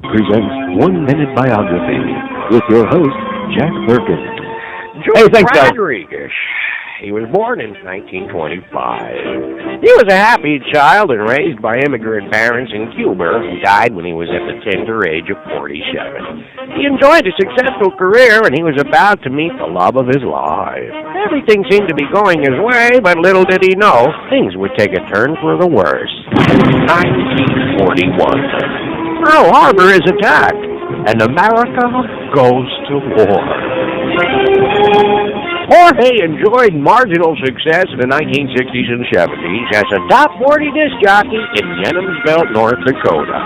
presents 1 Minute Biography with your host, Jack Perkins. George thanks, guys. Rodriguez. He was born in 1925. He was a happy child and raised by immigrant parents in Cuba and died when he was at the tender age of 47. He enjoyed a successful career and he was about to meet the love of his life. Everything seemed to be going his way, but little did he know, things would take a turn for the worse. 1941. Pearl Harbor is attacked, and America goes to war. Jorge enjoyed marginal success in the 1960s and 70s as a top 40 disc jockey in Yenamsville, North Dakota,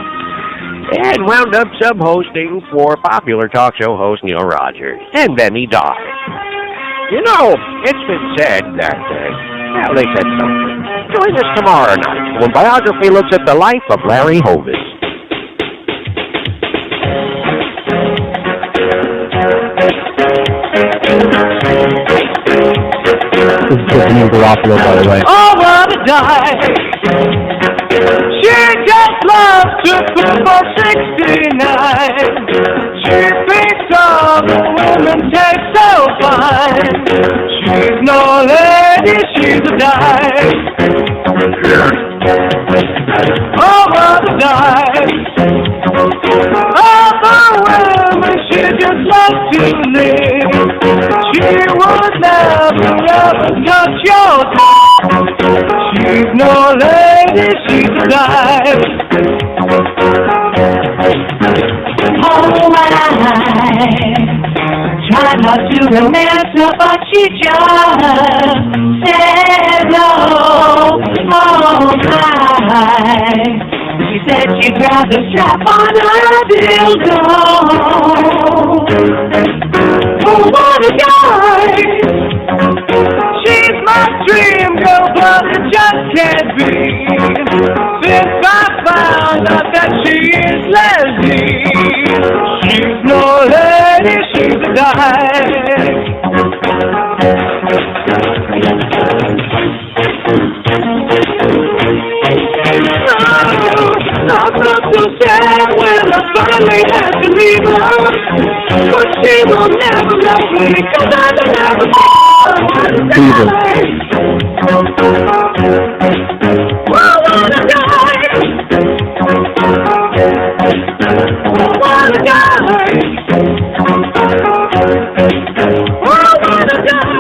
and wound up sub-hosting for popular talk show host Neil Rogers, and then he died. You know, it's been said that, they said something. Join us tomorrow night when Biography looks at the life of Larry Hovis. This is Janeane Garofalo, by the way. Oh, what a die! She just loves to football 69. She thinks all the women taste so fine. She's no lady, she's a dive. Oh, what a dive! All the women she just loves to live. She would never ever touch your She's no lady, she's a dive. Oh my, try not to romance her, but she just said no. Oh my, she said she'd rather strap on her dildo. Oh, what a guy! She's my dream girl, but it just can't be. Since I found out that she is lesbian, she's no lady, she's a dive. I felt so sad when I finally had to leave her, but she will never love me, 'cause I don't have a Fever. Oh, what a guy! Oh, what a guy! Oh, what a guy!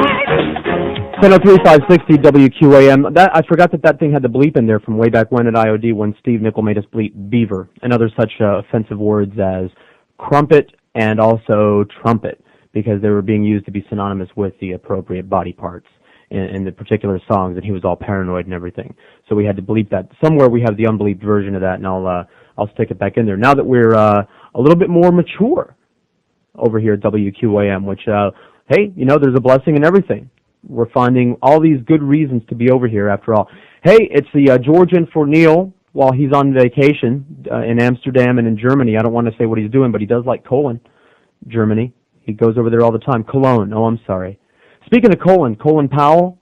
10:03, WQAM. I forgot that thing had the bleep in there from way back when at IOD when Steve Nickel made us bleep beaver and other such offensive words as crumpet and also trumpet, because they were being used to be synonymous with the appropriate body parts in the particular songs, and he was all paranoid and everything. So we had to bleep that. Somewhere we have the unbleeped version of that, and I'll stick it back in there. Now that we're a little bit more mature over here at WQAM, which, hey, you know, there's a blessing in everything. We're finding all these good reasons to be over here after all. Hey, it's the Georgian for Neil while he's on vacation in Amsterdam and in Germany. I don't want to say what he's doing, but he does like Colin, Germany. He goes over there all the time. Cologne. Oh, I'm sorry. Speaking of Colin Powell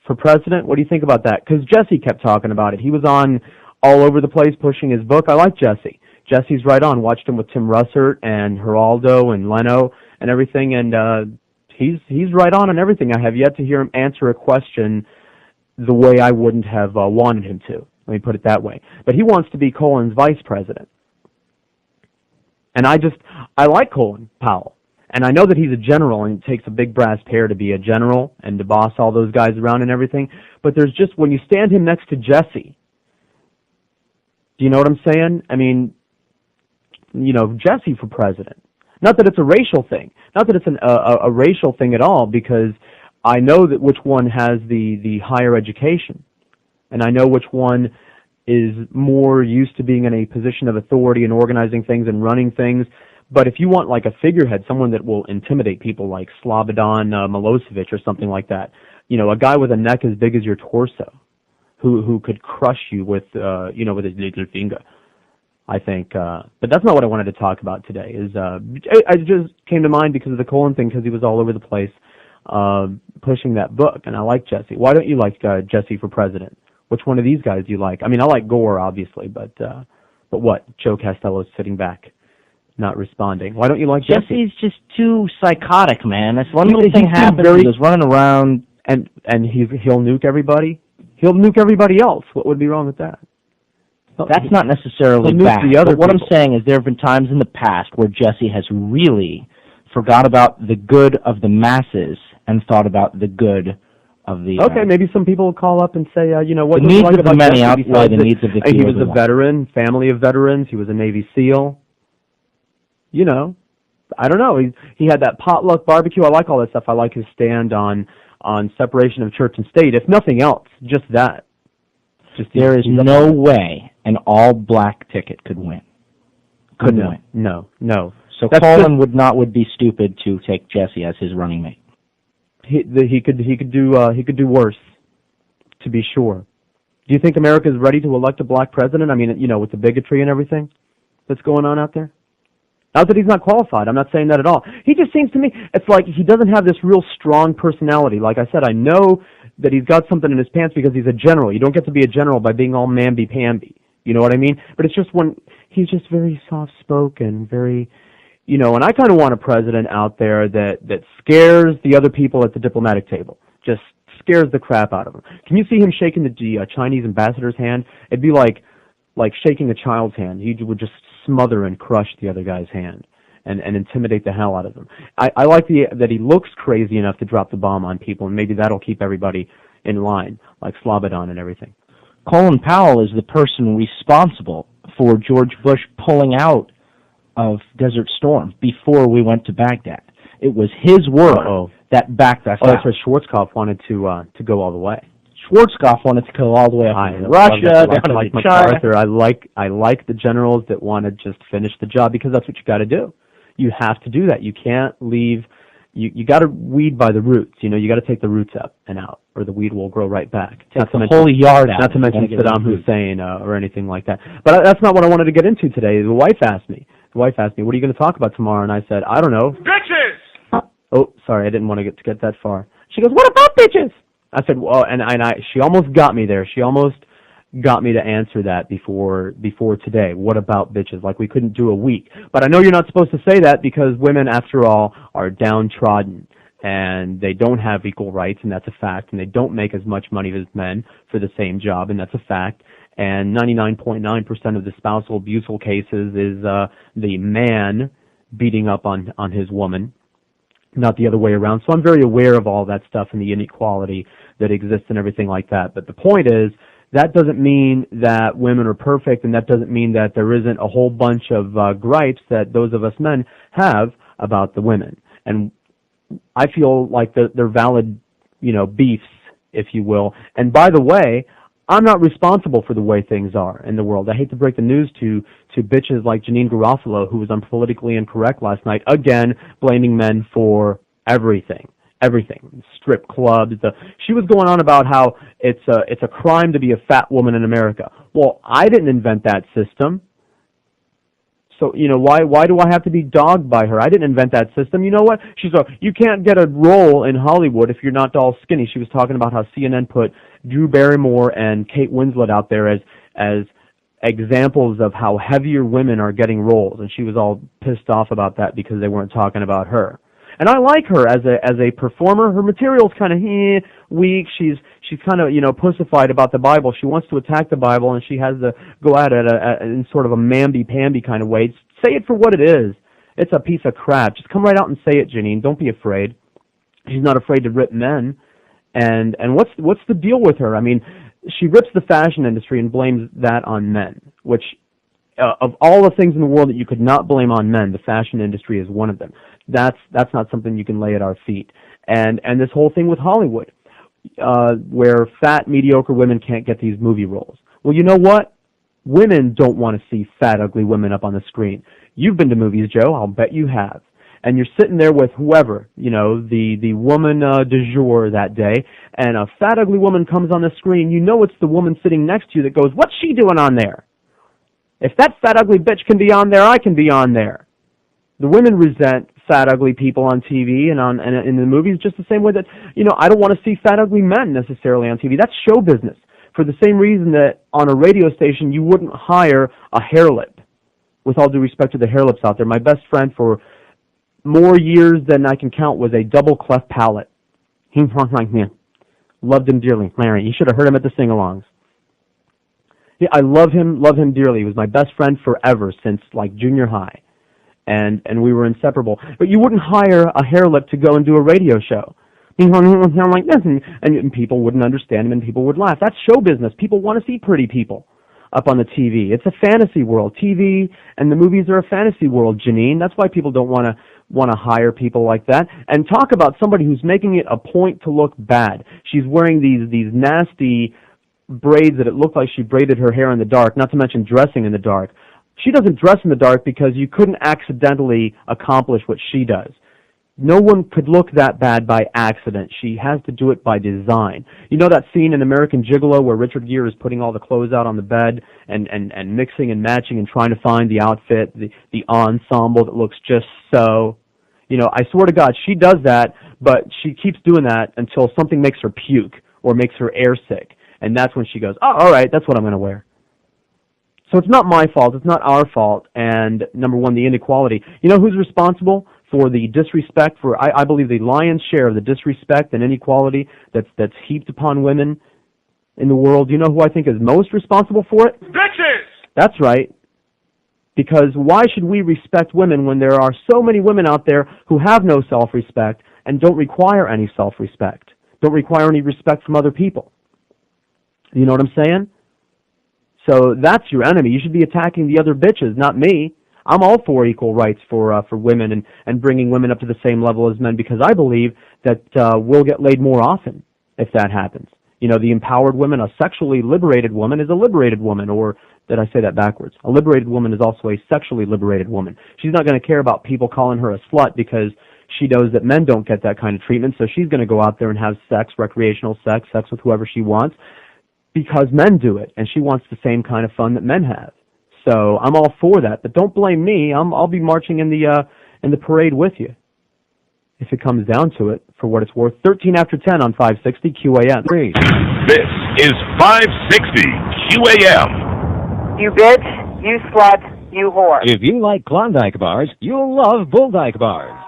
for president, what do you think about that? Because Jesse kept talking about it. He was on all over the place pushing his book. I like Jesse. Jesse's right on. Watched him with Tim Russert and Geraldo and Leno and everything, and he's right on everything. I have yet to hear him answer a question the way I wouldn't have wanted him to. Let me put it that way. But he wants to be Colin's vice president. And I like Colin Powell. And I know that he's a general and it takes a big brass pair to be a general and to boss all those guys around and everything. But there's just, when you stand him next to Jesse, do you know what I'm saying? I mean, you know, Jesse for president. Not that it's a racial thing. Not that it's a racial thing at all, because I know that which one has the higher education. And I know which one is more used to being in a position of authority and organizing things and running things. But if you want like a figurehead, someone that will intimidate people like Slobodan Milosevic or something like that, you know, a guy with a neck as big as your torso who could crush you with, you know, with his little finger, I think. But that's not what I wanted to talk about today. It just came to mind because of the Colin thing, because he was all over the place pushing that book, and I like Jesse. Why don't you like Jesse for president? Which one of these guys do you like? I mean, I like Gore, obviously, but what? Joe Castello's sitting back not responding. Why don't you like Jesse? Jesse's just too psychotic, man. This one little He thing seems happens, he goes running around. And he'll nuke everybody? He'll nuke everybody else. What would be wrong with that? That's not necessarily bad. But what I'm saying is there have been times in the past where Jesse has really forgot about the good of the masses and thought about the good of the... Okay, maybe some people will call up and say, you know, what the needs like of the many outweigh the needs of the few. He was a veteran, family of veterans. He was a Navy SEAL. You know, I don't know. He had that potluck barbecue. I like all that stuff. I like his stand on separation of church and state. If nothing else, just that. There is no way an all-black ticket could win. Couldn't win. No. So Colin would be stupid to take Jesse as his running mate. He could do worse, to be sure. Do you think America is ready to elect a black president? I mean, you know, with the bigotry and everything that's going on out there. Not that he's not qualified. I'm not saying that at all. He just seems to me, it's like he doesn't have this real strong personality. Like I said, I know that he's got something in his pants because he's a general. You don't get to be a general by being all mamby-pamby. You know what I mean? But it's just when he's just very soft-spoken, very, you know, and I kind of want a president out there that scares the other people at the diplomatic table. Just scares the crap out of them. Can you see him shaking the Chinese ambassador's hand? It'd be like shaking a child's hand. He would just smother and crush the other guy's hand and intimidate the hell out of them. I like that he looks crazy enough to drop the bomb on people, and maybe that'll keep everybody in line, like Slobodan and everything. Colin Powell is the person responsible for George Bush pulling out of Desert Storm before we went to Baghdad. It was his word that backed us out. That's where Schwarzkopf wanted to go all the way. Schwarzkopf wanted to go all the way up to Russia, down to China. MacArthur. I like the generals that want to just finish the job, because that's what you got to do. You have to do that. You can't leave. You got to weed by the roots. You know, you got to take the roots up and out, or the weed will grow right back. Take the whole yard out. Not to mention Saddam Hussein or anything like that. But that's not what I wanted to get into today. The wife asked me, what are you going to talk about tomorrow? And I said, I don't know. Bitches! Oh, sorry, I didn't want to get that far. She goes, what about bitches? I said, well, and she almost got me there. She almost got me to answer that before today. What about bitches? Like we couldn't do a week. But I know you're not supposed to say that, because women, after all, are downtrodden, and they don't have equal rights, and that's a fact, and they don't make as much money as men for the same job, and that's a fact. And 99.9% of the spousal abuse cases is the man beating up on his woman, not the other way around. So I'm very aware of all that stuff and the inequality that exists and everything like that. But the point is, that doesn't mean that women are perfect, and that doesn't mean that there isn't a whole bunch of gripes that those of us men have about the women. And I feel like they're valid, you know, beefs, if you will. And by the way, I'm not responsible for the way things are in the world. I hate to break the news to bitches like Janeane Garofalo, who was unpolitically incorrect last night, again blaming men for everything. Strip clubs. She was going on about how it's a crime to be a fat woman in America. Well, I didn't invent that system. So, you know, why do I have to be dogged by her? I didn't invent that system. You know what? She's like, you can't get a role in Hollywood if you're not all skinny. She was talking about how CNN put Drew Barrymore and Kate Winslet out there as examples of how heavier women are getting roles, and she was all pissed off about that because they weren't talking about her. And I like her as a performer. Her material's kind of weak. She's kind of, you know, pussified about the Bible. She wants to attack the Bible, and she has to go at it in sort of a mamby-pamby kind of way. Say it for what it is. It's a piece of crap. Just come right out and say it, Janeane. Don't be afraid. She's not afraid to rip men. And what's the deal with her? I mean, she rips the fashion industry and blames that on men, which of all the things in the world that you could not blame on men, the fashion industry is one of them. That's not something you can lay at our feet. And this whole thing with Hollywood, where fat, mediocre women can't get these movie roles. Well, you know what? Women don't want to see fat, ugly women up on the screen. You've been to movies, Joe. I'll bet you have. And you're sitting there with whoever, you know, the woman du jour that day, and a fat, ugly woman comes on the screen. You know it's the woman sitting next to you that goes, what's she doing on there? If that fat, ugly bitch can be on there, I can be on there. The women resent fat, ugly people on TV and in the movies just the same way that, you know, I don't want to see fat, ugly men necessarily on TV. That's show business. For the same reason that on a radio station you wouldn't hire a hairlip. with all due respect to the hair lips out there, my best friend for more years than I can count was a double cleft palate. Loved him dearly. Larry, you should have heard him at the sing-alongs. Yeah, I love him dearly. He was my best friend forever since like junior high, and we were inseparable. But you wouldn't hire a hair lip to go and do a radio show. Like this, and people wouldn't understand him, and people would laugh. That's show business. People want to see pretty people up on the TV. It's a fantasy world. TV and the movies are a fantasy world, Janeane. That's why people don't want to hire people like that. And talk about somebody who's making it a point to look bad. She's wearing these nasty braids that it looked like she braided her hair in the dark, not to mention dressing in the dark. She doesn't dress in the dark because you couldn't accidentally accomplish what she does. No one could look that bad by accident. She has to do it by design. You know that scene in American Gigolo where Richard Gere is putting all the clothes out on the bed and mixing and matching and trying to find the outfit, the ensemble that looks just so. You know, I swear to God, she does that, but she keeps doing that until something makes her puke or makes her air sick. And that's when she goes, oh, all right, that's what I'm going to wear. So it's not my fault. It's not our fault. And number one, the inequality. You know who's responsible for the disrespect, for I believe the lion's share of the disrespect and inequality that's heaped upon women in the world? You know who I think is most responsible for it? Bitches! That's right. Because why should we respect women when there are so many women out there who have no self-respect and don't require any self-respect, don't require any respect from other people? You know what I'm saying? So that's your enemy. You should be attacking the other bitches, not me. I'm all for equal rights for women and bringing women up to the same level as men, because I believe that we'll get laid more often if that happens. You know, the empowered woman, a sexually liberated woman is a liberated woman, or did I say that backwards? A liberated woman is also a sexually liberated woman. She's not going to care about people calling her a slut because she knows that men don't get that kind of treatment, so she's going to go out there and have sex, recreational sex with whoever she wants, because men do it, and she wants the same kind of fun that men have. So I'm all for that, but don't blame me. I'll be marching in the parade with you, if it comes down to it, for what it's worth. 13 after 10 on 560 QAM. This is 560 QAM. You bitch, you slut, you whore. If you like Klondike bars, you'll love Bull Dyke bars.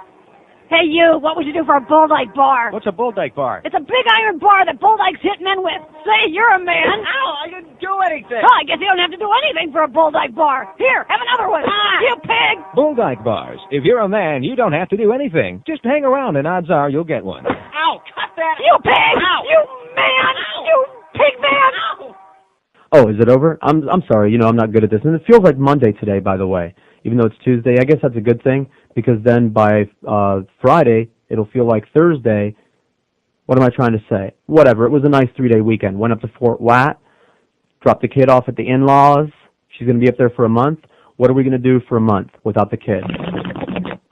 Hey, you, what would you do for a Bull Dyke bar? What's a Bull Dyke bar? It's a big iron bar that Bull Dykes hit men with. Say, you're a man. Ow, I didn't do anything. Oh, I guess you don't have to do anything for a Bull Dyke bar. Here, have another one. You pig. Bull Dyke bars. If you're a man, you don't have to do anything. Just hang around and odds are you'll get one. Ow, cut that. You pig. Ow. You man. Ow. You pig man. Ow. Oh, is it over? I'm sorry. You know, I'm not good at this. And it feels like Monday today, by the way, even though it's Tuesday. I guess that's a good thing, because then by Friday, it'll feel like Thursday. What am I trying to say? Whatever. It was a nice 3-day weekend. Went up to Fort Watt, dropped the kid off at the in-laws. She's going to be up there for a month. What are we going to do for a month without the kid?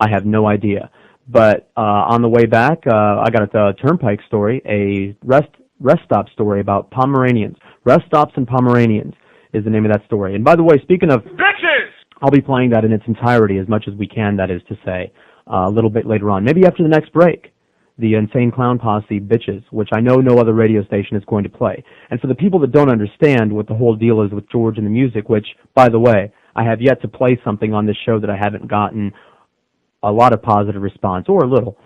I have no idea. But on the way back, I got a turnpike story, a rest stop story about Pomeranians. Rest stops and Pomeranians is the name of that story. And by the way, speaking of Bitches! I'll be playing that in its entirety, as much as we can, that is to say, a little bit later on. Maybe after the next break, the Insane Clown Posse, Bitches, which I know no other radio station is going to play. And for the people that don't understand what the whole deal is with George and the music, which, by the way, I have yet to play something on this show that I haven't gotten a lot of positive response, or a little,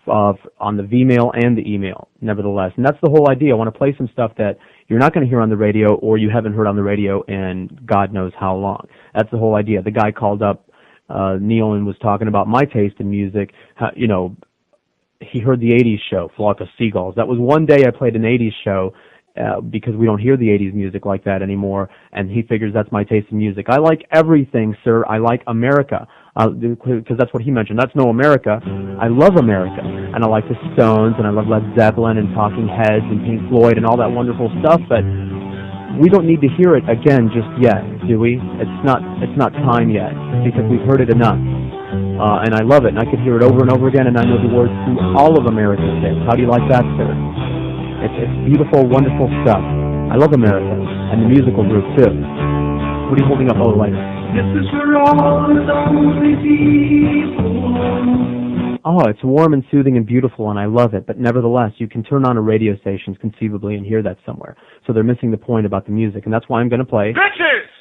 on the Vmail and the email, nevertheless. And that's the whole idea. I want to play some stuff that you're not going to hear on the radio, or you haven't heard on the radio in God knows how long. That's the whole idea. The guy called up Neil and was talking about my taste in music. You know, he heard the 80s show, Flock of Seagulls. That was one day I played an 80s show, because we don't hear the 80s music like that anymore, and he figures that's my taste in music. I like everything, sir. I like America, because that's what he mentioned. That's no America. I love America, and I like the Stones, and I love Led Zeppelin and Talking Heads and Pink Floyd and all that wonderful stuff, but we don't need to hear it again just yet, do we? It's not time yet, because we've heard it enough. And I love it, and I could hear it over and over again, and I know the words to all of America's hits. How do you like that, sir? It's beautiful, wonderful stuff. I love America, and the musical group, too. What are you holding up? Oh, later. This is for all the lonely people. oh, it's warm and soothing and beautiful and I love it, but nevertheless, you can turn on a radio station conceivably and hear that somewhere. So they're missing the point about the music, and that's why I'm going to play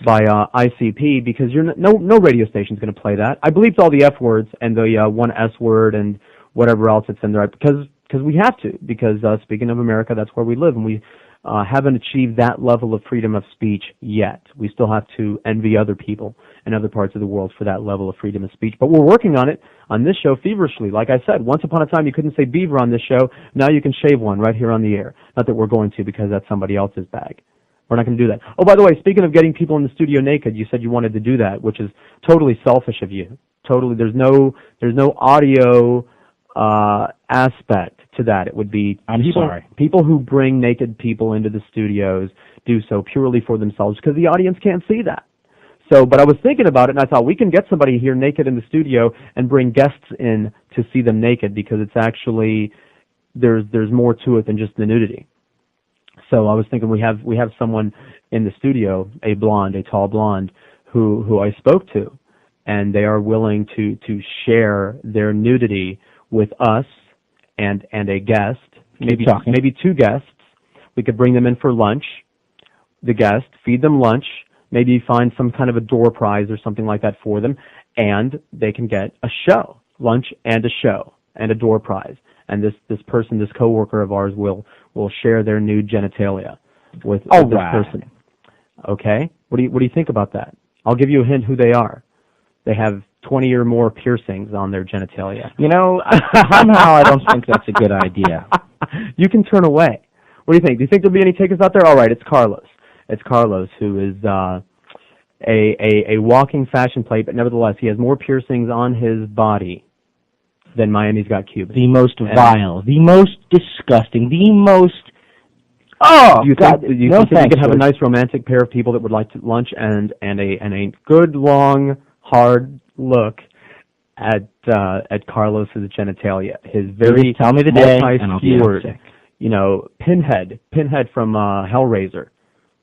by ICP, because no radio station's going to play that. I bleeped all the F words and the one S word and whatever else it's in there, because we have to, because speaking of America, that's where we live, and we haven't achieved that level of freedom of speech yet. We still have to envy other people in other parts of the world for that level of freedom of speech. But we're working on it on this show feverishly. Like I said, once upon a time you couldn't say beaver on this show. Now you can shave one right here on the air. Not that we're going to, because that's somebody else's bag. We're not going to do that. Oh, by the way, speaking of getting people in the studio naked, you said you wanted to do that, which is totally selfish of you. Totally. There's no audio aspect to that. It would be people who bring naked people into the studios do so purely for themselves, because the audience can't see that. So, but I was thinking about it, and I thought we can get somebody here naked in the studio and bring guests in to see them naked, because it's actually there's more to it than just the nudity. So I was thinking we have someone in the studio, a tall blonde, who I spoke to, and they are willing to share their nudity with us and a guest, maybe two guests. We could bring them in for lunch, the guest, feed them lunch, maybe find some kind of a door prize or something like that for them, and they can get a show, lunch and a show, and a door prize. And this person, this coworker of ours, will share their nude genitalia with this person. Okay? What do you think about that? I'll give you a hint who they are. They have 20 or more piercings on their genitalia. You know, somehow I don't think that's a good idea. You can turn away. What do you think? Do you think there'll be any takers out there? All right, it's Carlos. It's Carlos, who is a walking fashion plate, but nevertheless, he has more piercings on his body than Miami's Got Cubans. The most vile, the most disgusting, the most... Oh, you God, think you could have a nice romantic pair of people that would like to lunch and a good, long, hard look at Carlos's genitalia. His very tell me the day, and I'll be sick. Pinhead from Hellraiser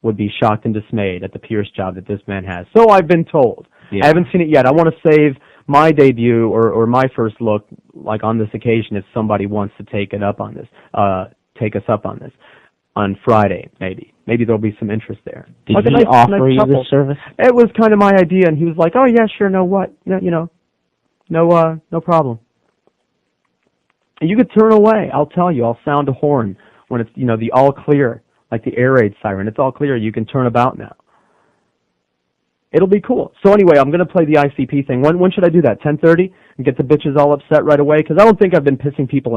would be shocked and dismayed at the Pierce job that this man has. So I've been told. Yeah. I haven't seen it yet. I want to save my debut or my first look, like on this occasion, if somebody wants to take us up on this on Friday, maybe. Maybe there'll be some interest there. Did he offer you this service? It was kind of my idea, and he was like, "Oh yeah, sure, no problem." And you could turn away. I'll tell you. I'll sound a horn when it's the all clear. Like the air raid siren. It's all clear. You can turn about now. It'll be cool. So anyway, I'm going to play the ICP thing. When should I do that? 10:30? And get the bitches all upset right away? Because I don't think I've been pissing people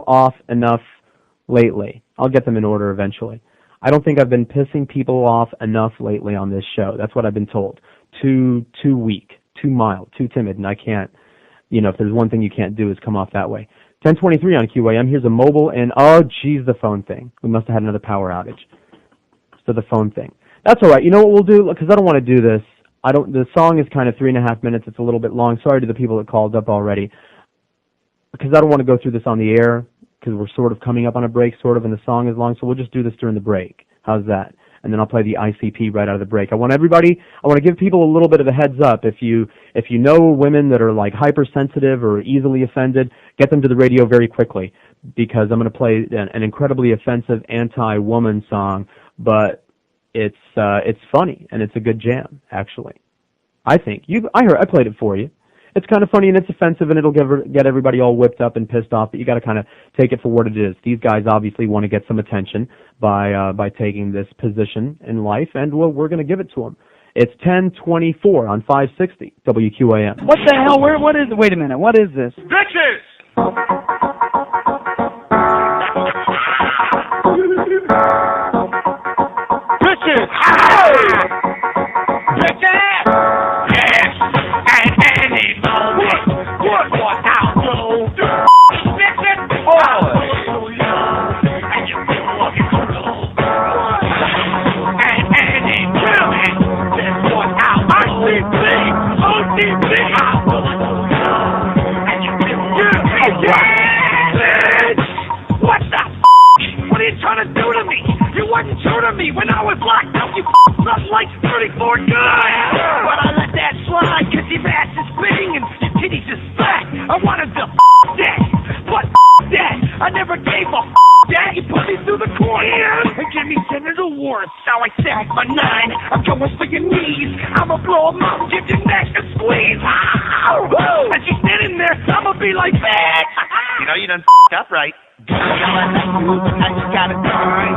off enough lately. I'll get them in order eventually. I don't think I've been pissing people off enough lately on this show. That's what I've been told. Too weak, too mild, too timid, and I can't. If there's one thing you can't do is come off that way. 10:23 on QAM. Here's a mobile, and oh, geez, the phone thing. We must have had another power outage. So the phone thing. That's all right. You know what we'll do? Because I don't want to do this. The song is kind of 3.5 minutes. It's a little bit long. Sorry to the people that called up already. Because I don't want to go through this on the air, because we're sort of coming up on a break, and the song is long. So we'll just do this during the break. How's that? And then I'll play the ICP right out of the break. I want to give people a little bit of a heads up. If you know women that are like hypersensitive or easily offended, get them to the radio very quickly, because I'm going to play an incredibly offensive anti-woman song, but it's funny and it's a good jam, actually. I think I played it for you. It's kind of funny and it's offensive, and it'll get everybody all whipped up and pissed off, but you got to kind of take it for what it is. These guys obviously want to get some attention by taking this position in life, and we're going to give it to them. It's 10:24 on 560 WQAM. What the hell? What is it? Wait a minute. What is this? Bitches! Bitches! Hey! Bitches! Yes! And any moment, what I'll do. Bitches! And you feel like it's cool. And any moment, what I'll do. OTP! And you feel like bitch! What the What are you trying to do to me? You wasn't true to me when I was locked up. You something like 34 good. But I let that slide, cause your ass is big and your titties is So I said for 9, I'm going for your knees. I'ma blow 'em up, give your neck a squeeze. And she's standing there, I'ma be like, bitch. You know you done f***ed up, right? You gotta die.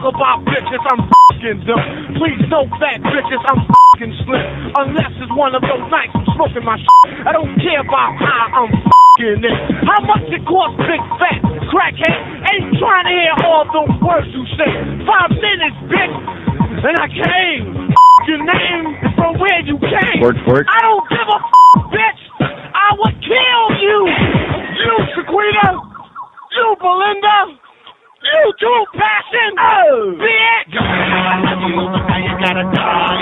About bitches, I'm f***ing them. Please no fat bitches, I'm f***ing slim. Unless it's one of those nights I'm smoking my shit. I don't care about how I'm f***ing it. How much it costs, big fat crackhead? Ain't trying to hear all the words you say. 5 minutes, bitch, and I came. Your name is from where you came. Work. I don't give a bitch. I would kill you. You, Shaquita. You, Belinda. You too, Passion! Oh! Bitch! I love you, but now you gotta die.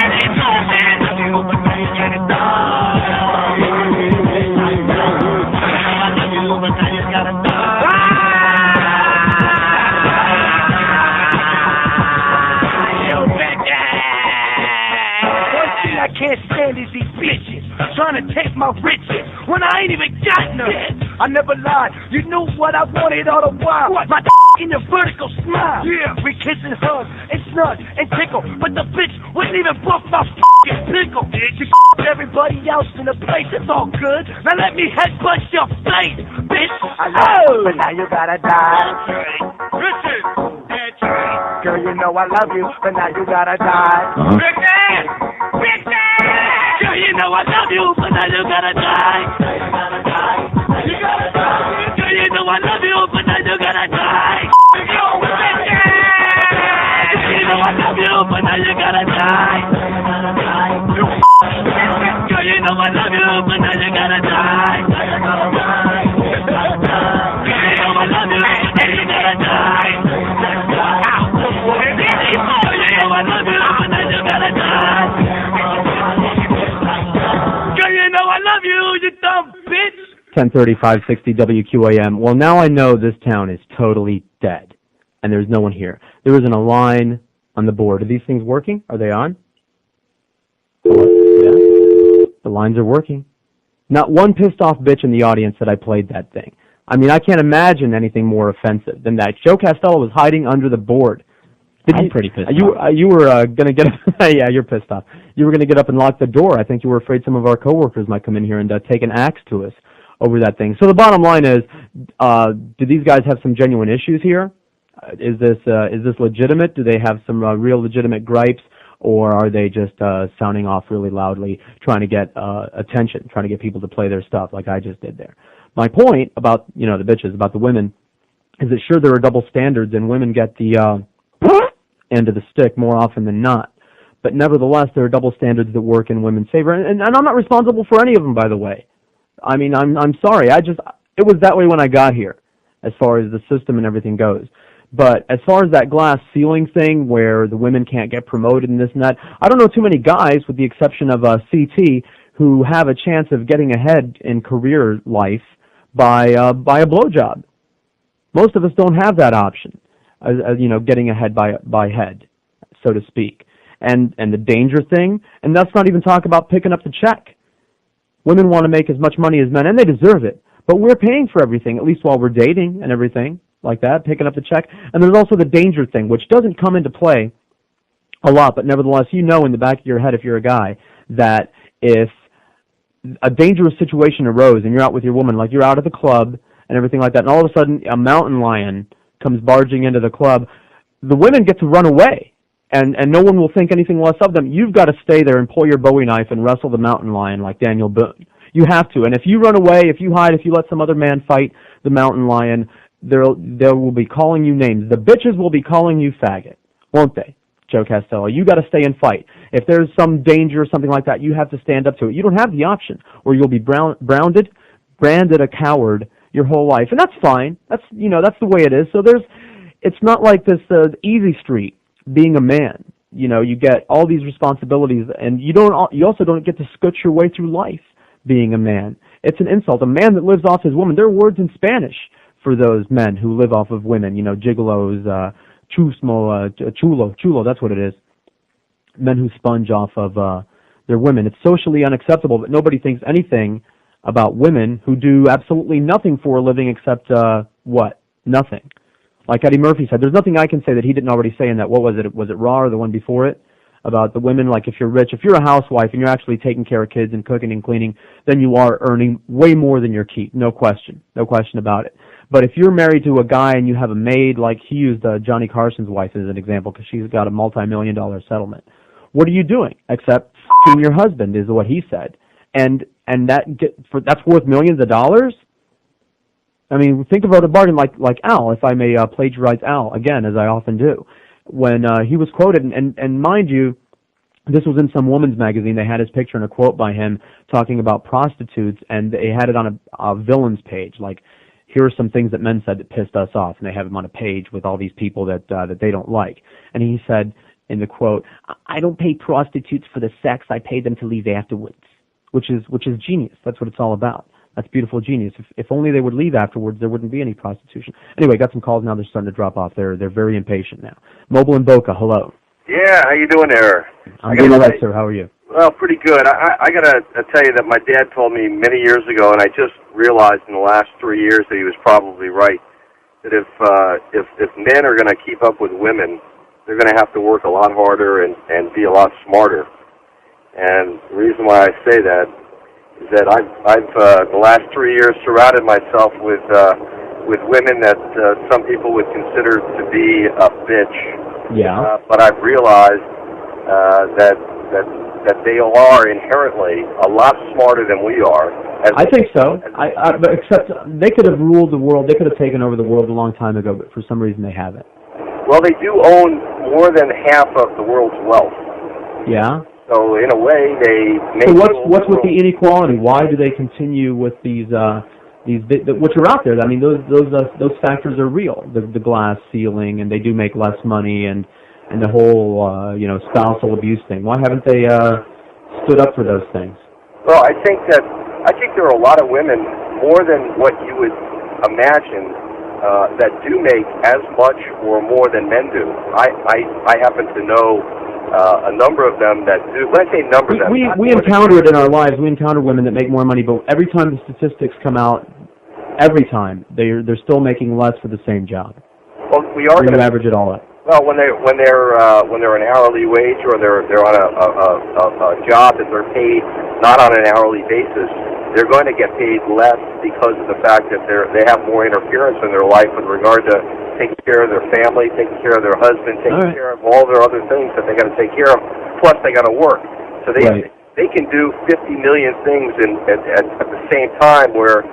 And it's all man. I love you, but now you gotta die. I love you, but now you gotta die. You bitches! One thing I can't stand is these bitches trying to take my riches when I ain't even got none. I never lied. You knew what I wanted all the while. What? My in your vertical smile. Yeah. We kiss and hug and snug and tickle, but the bitch wouldn't even buff my f***ing pickle. She everybody else in the place. It's all good. Now let me headbutt your face, bitch. I love you, but now you gotta die. Bitches. Girl, you know I love you, but now you gotta die. Bitches. Girl, you know I love you, but now you gotta die. You gotta die. Girl, you know I love you, but now you gotta die. Girl, you know I love you, but now you gotta die. Girl, you know I love you, but now you gotta die. Girl, you know I love you, but now you gotta die. Girl, you know I love you, but now you gotta die. Girl, you know I love you, you dumb bitch. 10:30, 560 WQAM. Well, now I know this town is totally dead, and there's no one here. There isn't a line on the board. Are these things working? Are they on? Yeah. The lines are working. Not one pissed off bitch in the audience that I played that thing. I mean, I can't imagine anything more offensive than that. Joe Costello was hiding under the board. I'm pretty pissed off. You were going to get yeah, you're pissed off. You were going to get up and lock the door. I think you were afraid some of our coworkers might come in here and take an axe to us over that thing. So the bottom line is, do these guys have some genuine issues here? Is this legitimate? Do they have some real legitimate gripes, or are they just sounding off really loudly, trying to get attention, trying to get people to play their stuff like I just did there? My point about the bitches, about the women, is that sure there are double standards and women get the end of the stick more often than not, but nevertheless there are double standards that work in women's favor, and I'm not responsible for any of them, by the way. I mean, I'm sorry. It was that way when I got here, as far as the system and everything goes. But as far as that glass ceiling thing where the women can't get promoted and this and that, I don't know too many guys, with the exception of CT, who have a chance of getting ahead in career life by a blowjob. Most of us don't have that option, getting ahead by head, so to speak. And the danger thing, and let's not even talk about picking up the check. Women want to make as much money as men, and they deserve it. But we're paying for everything, at least while we're dating and everything like that, picking up the check. And there's also the danger thing, which doesn't come into play a lot, but nevertheless, you know in the back of your head, if you're a guy, that if a dangerous situation arose and you're out with your woman, like you're out at the club and everything like that, and all of a sudden a mountain lion comes barging into the club, the women get to run away. And no one will think anything less of them. You've got to stay there and pull your Bowie knife and wrestle the mountain lion like Daniel Boone. You have to. And if you run away, if you hide, if you let some other man fight the mountain lion, they will be calling you names. The bitches will be calling you faggot, won't they, Joe Costello? You got to stay and fight. If there's some danger or something like that, you have to stand up to it. You don't have the option, or you'll be branded a coward your whole life, and that's fine. That's the way it is. So it's not like this easy street. Being a man, you get all these responsibilities, and you also don't get to scutch your way through life being a man. It's an insult. A man that lives off his woman. There are words in Spanish for those men who live off of women, gigolos, chulo, that's what it is. Men who sponge off of their women. It's socially unacceptable, but nobody thinks anything about women who do absolutely nothing for a living except, what? Nothing. Like Eddie Murphy said, there's nothing I can say that he didn't already say in that, what was it? Was it Raw or the one before it? About the women, like if you're rich, if you're a housewife and you're actually taking care of kids and cooking and cleaning, then you are earning way more than your keep. No question about it. But if you're married to a guy and you have a maid, like he used Johnny Carson's wife as an example because she's got a multi-million-dollar settlement. What are you doing except f***ing your husband is what he said. And that's worth millions of dollars? I mean, think about a bargain like Al, if I may plagiarize Al, again, as I often do. When he was quoted, and mind you, this was in some woman's magazine, they had his picture and a quote by him talking about prostitutes, and they had it on a villains page, like, here are some things that men said that pissed us off, and they have him on a page with all these people that they don't like. And he said in the quote, I don't pay prostitutes for the sex, I pay them to leave afterwards, which is genius. That's what it's all about. That's beautiful genius. If only they would leave afterwards, there wouldn't be any prostitution. Anyway, got some calls now. They're starting to drop off. They're very impatient now. Mobile in Boca, hello. Yeah, how you doing there? I'm doing all right, sir. How are you? Well, pretty good. I got to tell you that my dad told me many years ago, and I just realized in the last 3 years that he was probably right, that if men are going to keep up with women, they're going to have to work a lot harder and be a lot smarter. And the reason why I say that is that I've the last 3 years surrounded myself with women that some people would consider to be a bitch. Yeah. But I've realized that they are inherently a lot smarter than we are. I think so. But except they could have ruled the world. They could have taken over the world a long time ago, but for some reason they haven't. Well, they do own more than half of the world's wealth. Yeah. So in a way, they make. So what's with the inequality? Why do they continue with these which are out there? I mean, those factors are real. The glass ceiling, and they do make less money, and the whole spousal abuse thing. Why haven't they stood up for those things? Well, I think there are a lot of women, more than what you would imagine, that do make as much or more than men do. I happen to know a number of them that do. When I say number of them, we encounter it in our lives. We encounter women that make more money, but every time the statistics come out, every time they're still making less for the same job. Well, we are going to average it all out. Well, when they're an hourly wage or they're on a job that they're paid not on an hourly basis, they're going to get paid less because of the fact that they have more interference in their life with regard to taking care of their family, taking care of their husband, taking care of all their other things that they got to take care of. Plus, they got to work, so they can do 50 million things at the same time. Where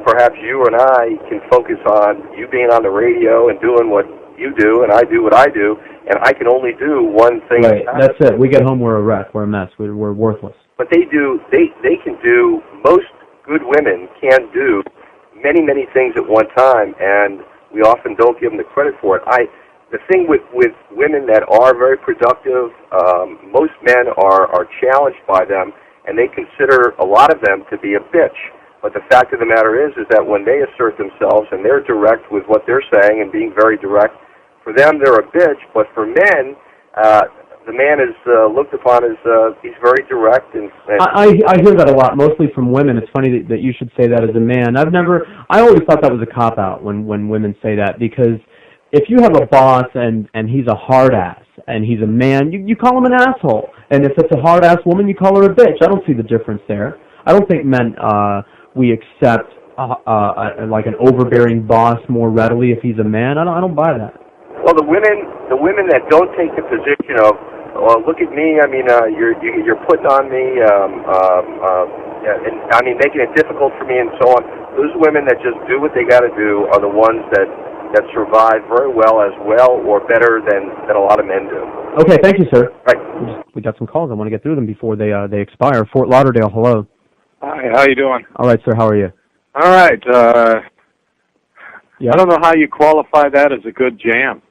perhaps you and I can focus on you being on the radio and doing what you do, and I do what I do, and I can only do one thing. Right, that's it. We get home, we're a wreck, we're a mess, we're worthless. But they can do, most good women can do many, many things at one time, and we often don't give them the credit for it. The thing with women that are very productive, most men are challenged by them, and they consider a lot of them to be a bitch. But the fact of the matter is that when they assert themselves and they're direct with what they're saying and being very direct, for them they're a bitch. But for men, the man is looked upon as he's very direct. And I hear that a lot, mostly from women. It's funny that you should say that as a man. I always thought that was a cop-out when women say that, because if you have a boss and he's a hard-ass and he's a man, you call him an asshole. And if it's a hard-ass woman, you call her a bitch. I don't see the difference there. I don't think men... we accept like an overbearing boss more readily if he's a man. I don't buy that. Well, the women that don't take the position of, look at me. I mean, you're putting on me. And, I mean, making it difficult for me and so on. Those women that just do what they got to do are the ones that survive very well or better than a lot of men do. Okay, thank you, sir. Right. We got some calls. I want to get through them before they expire. Fort Lauderdale, hello. Hi, how you doing? All right, sir, how are you? All right. I don't know how you qualify that as a good jam.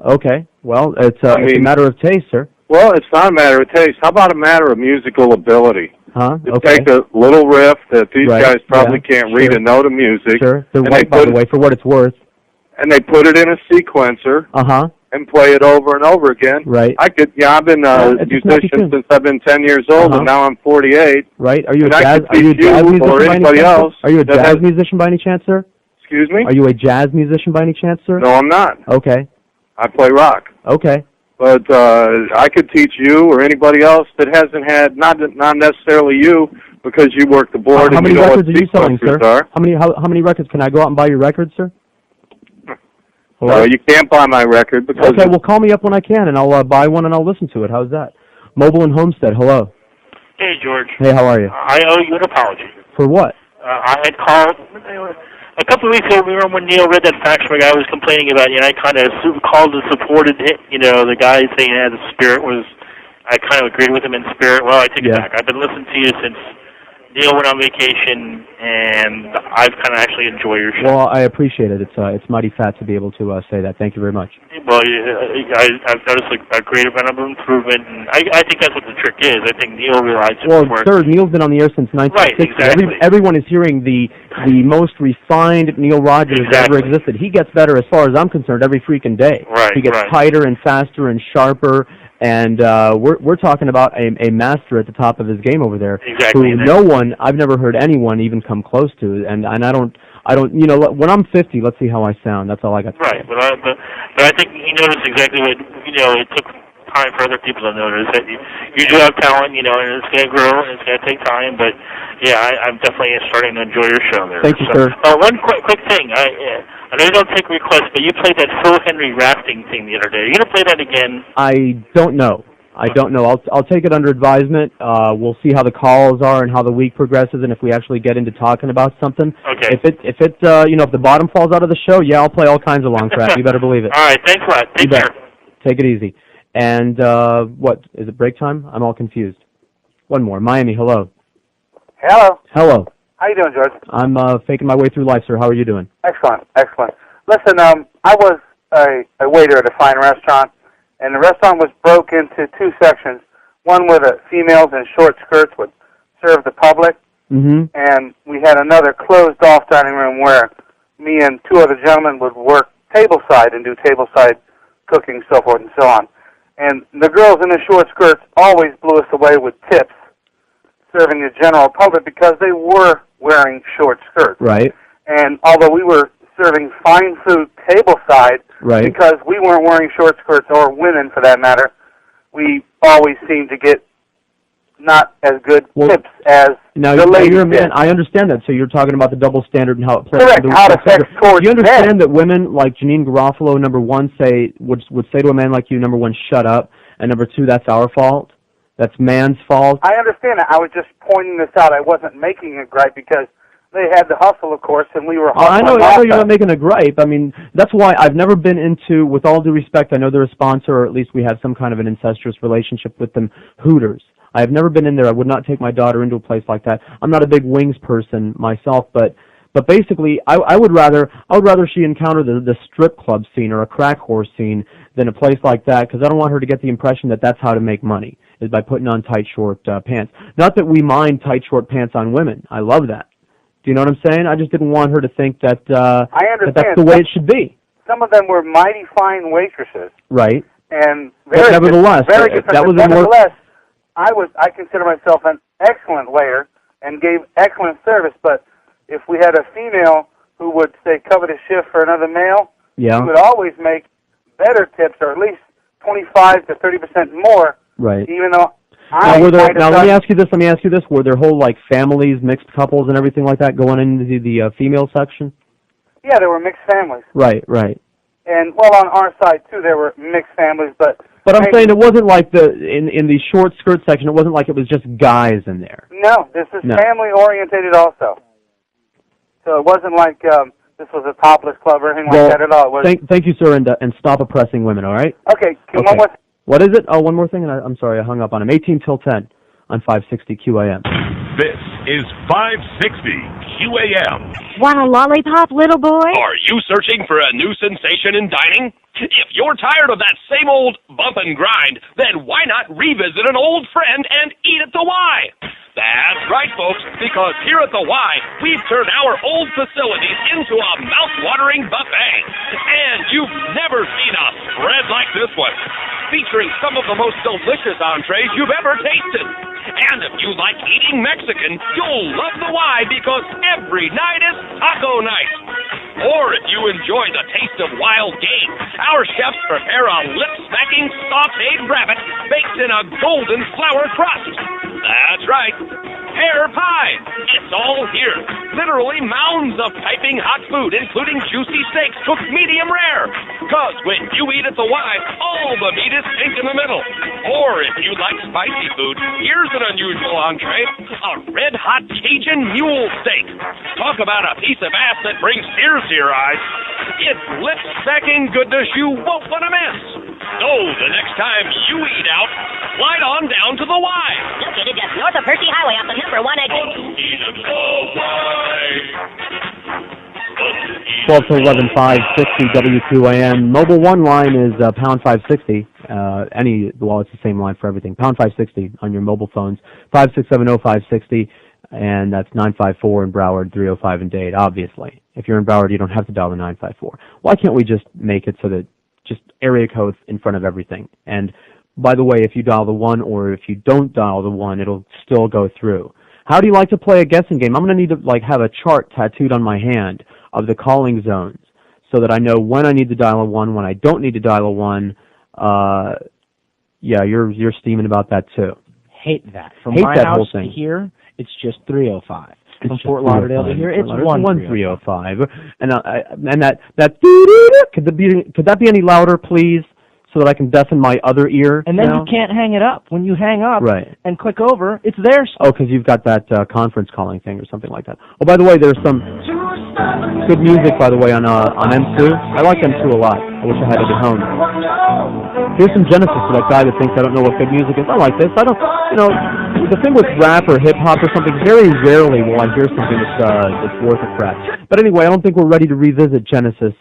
Okay, well, it's a matter of taste, sir. Well, it's not a matter of taste. How about a matter of musical ability? Huh? to Okay. take a little riff that these Right, guys probably yeah, can't read a note of music. Sure. They're and white, by the way, for what it's worth. And they put it in a sequencer. Uh-huh. And play it over and over again. Right. I've been a musician since I've been 10 years old, and now I'm 48. Right. Are you a and jazz? Are you a jazz musician or anybody else? Are you a jazz musician by any chance, sir? Excuse me? Are you a jazz musician by any chance, sir? No, I'm not. Okay. I play rock. Okay. But I could teach you or anybody else that hasn't had, not necessarily you, because you work the board How and many you know records what are you selling, sir? are. How many records? Can I go out and buy your records, sir? No, you can't buy my record because... Okay, well, call me up when I can, and I'll buy one and I'll listen to it. How's that? Mobile and Homestead, hello. Hey, George. Hey, how are you? I owe you an apology. For what? I had called a couple of weeks ago. Remember when Neil read that fax where I was complaining about you, and I kind of called and supported it. You know, the guy saying the spirit was... I kind of agreed with him in spirit. Well, I take it back. I've been listening to you since Neil went on vacation, and I've kind of actually enjoyed your show. Well, I appreciate it. It's mighty fat to be able to say that. Thank you very much. Well, I've noticed a great amount of improvement, and I think that's what the trick is. I think Neil realized it. Well, sir, Neil's been on the air since 1960. Right, exactly. Everyone is hearing the most refined Neil Rogers that ever existed. He gets better, as far as I'm concerned, every freaking day. Right, he gets tighter and faster and sharper. And we're talking about a master at the top of his game over there, exactly, who I've never heard anyone even come close to, and I don't, you know, when I'm 50, let's see how I sound. That's all I got to say. Right, but I think he noticed exactly what, you know, it took time for other people to notice that you do have talent, you know, and it's going to grow and it's going to take time, but yeah, I'm definitely starting to enjoy your show there. Thank you, sir. One quick thing. I know you don't take requests, but you played that Phil Henry rafting thing the other day. Are you going to play that again? I don't know. I'll take it under advisement. We'll see how the calls are and how the week progresses, and if we actually get into talking about something. Okay. If the bottom falls out of the show, yeah, I'll play all kinds of long crap. You better believe it. All right. Thanks a lot. Take care. Take it easy. And what is it? Break time? I'm all confused. One more. Miami. Hello. Hello. Hello. How you doing, George? I'm faking my way through life, sir. How are you doing? Excellent. Listen, I was a waiter at a fine restaurant, and the restaurant was broke into two sections. One where the females in short skirts would serve the public, and we had another closed-off dining room where me and two other gentlemen would work tableside and do tableside cooking, so forth and so on. And the girls in the short skirts always blew us away with tips, serving the general public because they were wearing short skirts. Right. And although we were serving fine food tableside, because we weren't wearing short skirts, or women for that matter, we always seemed to get not as good tips as the ladies you're a man. did. I understand that. So you're talking about the double standard and how it plays. Correct. How it affects towards Do you understand men. that women like Janeane Garofalo, number one, would say to a man like you, number one, shut up, and number two, that's our fault? That's man's fault? I understand that. I was just pointing this out. I wasn't making a gripe because they had the hustle, of course, and we were hustling. I know you're not making a gripe. I mean, that's why I've never been into, with all due respect, I know they're a sponsor, or at least we have some kind of an incestuous relationship with them, Hooters. I have never been in there. I would not take my daughter into a place like that. I'm not a big wings person myself, but basically, I would rather she encounter the strip club scene or a crack horse scene than a place like that, because I don't want her to get the impression that that's how to make money, is by putting on tight, short pants. Not that we mind tight, short pants on women. I love that. Do you know what I'm saying? I just didn't want her to think that, I understand. that that's the way it should be. Some of them were mighty fine waitresses. Right. And but nevertheless, nevertheless, I consider myself an excellent waiter and gave excellent service, but if we had a female who would, say, cover the shift for another male, she would always make better tips, or at least 25 to 30% more. Right. Even though let me ask you this. Were there whole, like, families, mixed couples and everything like that going into the female section? Yeah, there were mixed families. Right. And, well, on our side, too, there were mixed families, but I'm saying it wasn't like in the short skirt section, it wasn't like it was just guys in there. No, this is family-orientated also. So it wasn't like this was a topless club or anything like that at all. It was... Thank you, sir, and stop oppressing women, all right? Okay, one more... What is it? Oh, one more thing, and I'm sorry, I hung up on him. 18 till 10 on 560 QAM. This is 560 QAM. Want a lollipop, little boy? Are you searching for a new sensation in dining? If you're tired of that same old bump and grind, then why not revisit an old friend and eat at the Y? That's right, folks, because here at the Y, we've turned our old facilities into a mouth-watering buffet. And you've never seen a spread like this one, featuring some of the most delicious entrees you've ever tasted. And if you like eating Mexican, you'll love the Y because every night is taco night. Or if you enjoy the taste of wild game, our chefs prepare a lip-smacking sautéed rabbit baked in a golden flour crust. That's right, pear pie. It's all here. Literally mounds of piping hot food, including juicy steaks cooked medium rare. Because when you eat at the Y, all the meat is pink in the middle. Or if you like spicy food, here's an unusual entree, a red-hot Cajun mule steak. Talk about a piece of ass that brings tears to your eyes. It's lip-smacking goodness you won't want to miss. So the next time you eat out, slide on down to the Y. Located just north of Hershey Highway off the number 1 exit. 12 to 11, 560 W2AM. Mobile one line is pound 560. Well, it's the same line for everything. Pound 560 on your mobile phones. 5670560, and that's 954 in Broward, 305 in Dade. Obviously, if you're in Broward, you don't have to dial the 954. Why can't we just make it so that just area codes in front of everything? And by the way, if you dial the 1 or if you don't dial the 1, it'll still go through. How do you like to play a guessing game? I'm going to need to have a chart tattooed on my hand of the calling zones so that I know when I need to dial a 1, when I don't need to dial a 1. Yeah, you're steaming about that too. Hate that. From Hate my that house whole thing. to here, it's just 305. It's From Fort Lauderdale to here, it's 1305. And that could that be any louder, please, so that I can deafen my other ear? And then now? you can't hang it up. When you hang up right. and click over, it's there. Oh, because you've got that conference calling thing or something like that. Oh, by the way, there's some good music, by the way, on M2. I like M2 a lot. I wish I had it at home. Here's some Genesis for that guy that thinks I don't know what good music is. I like this. I don't, the thing with rap or hip-hop or something, very rarely will I hear something that's worth a crap. But anyway, I don't think we're ready to revisit Genesis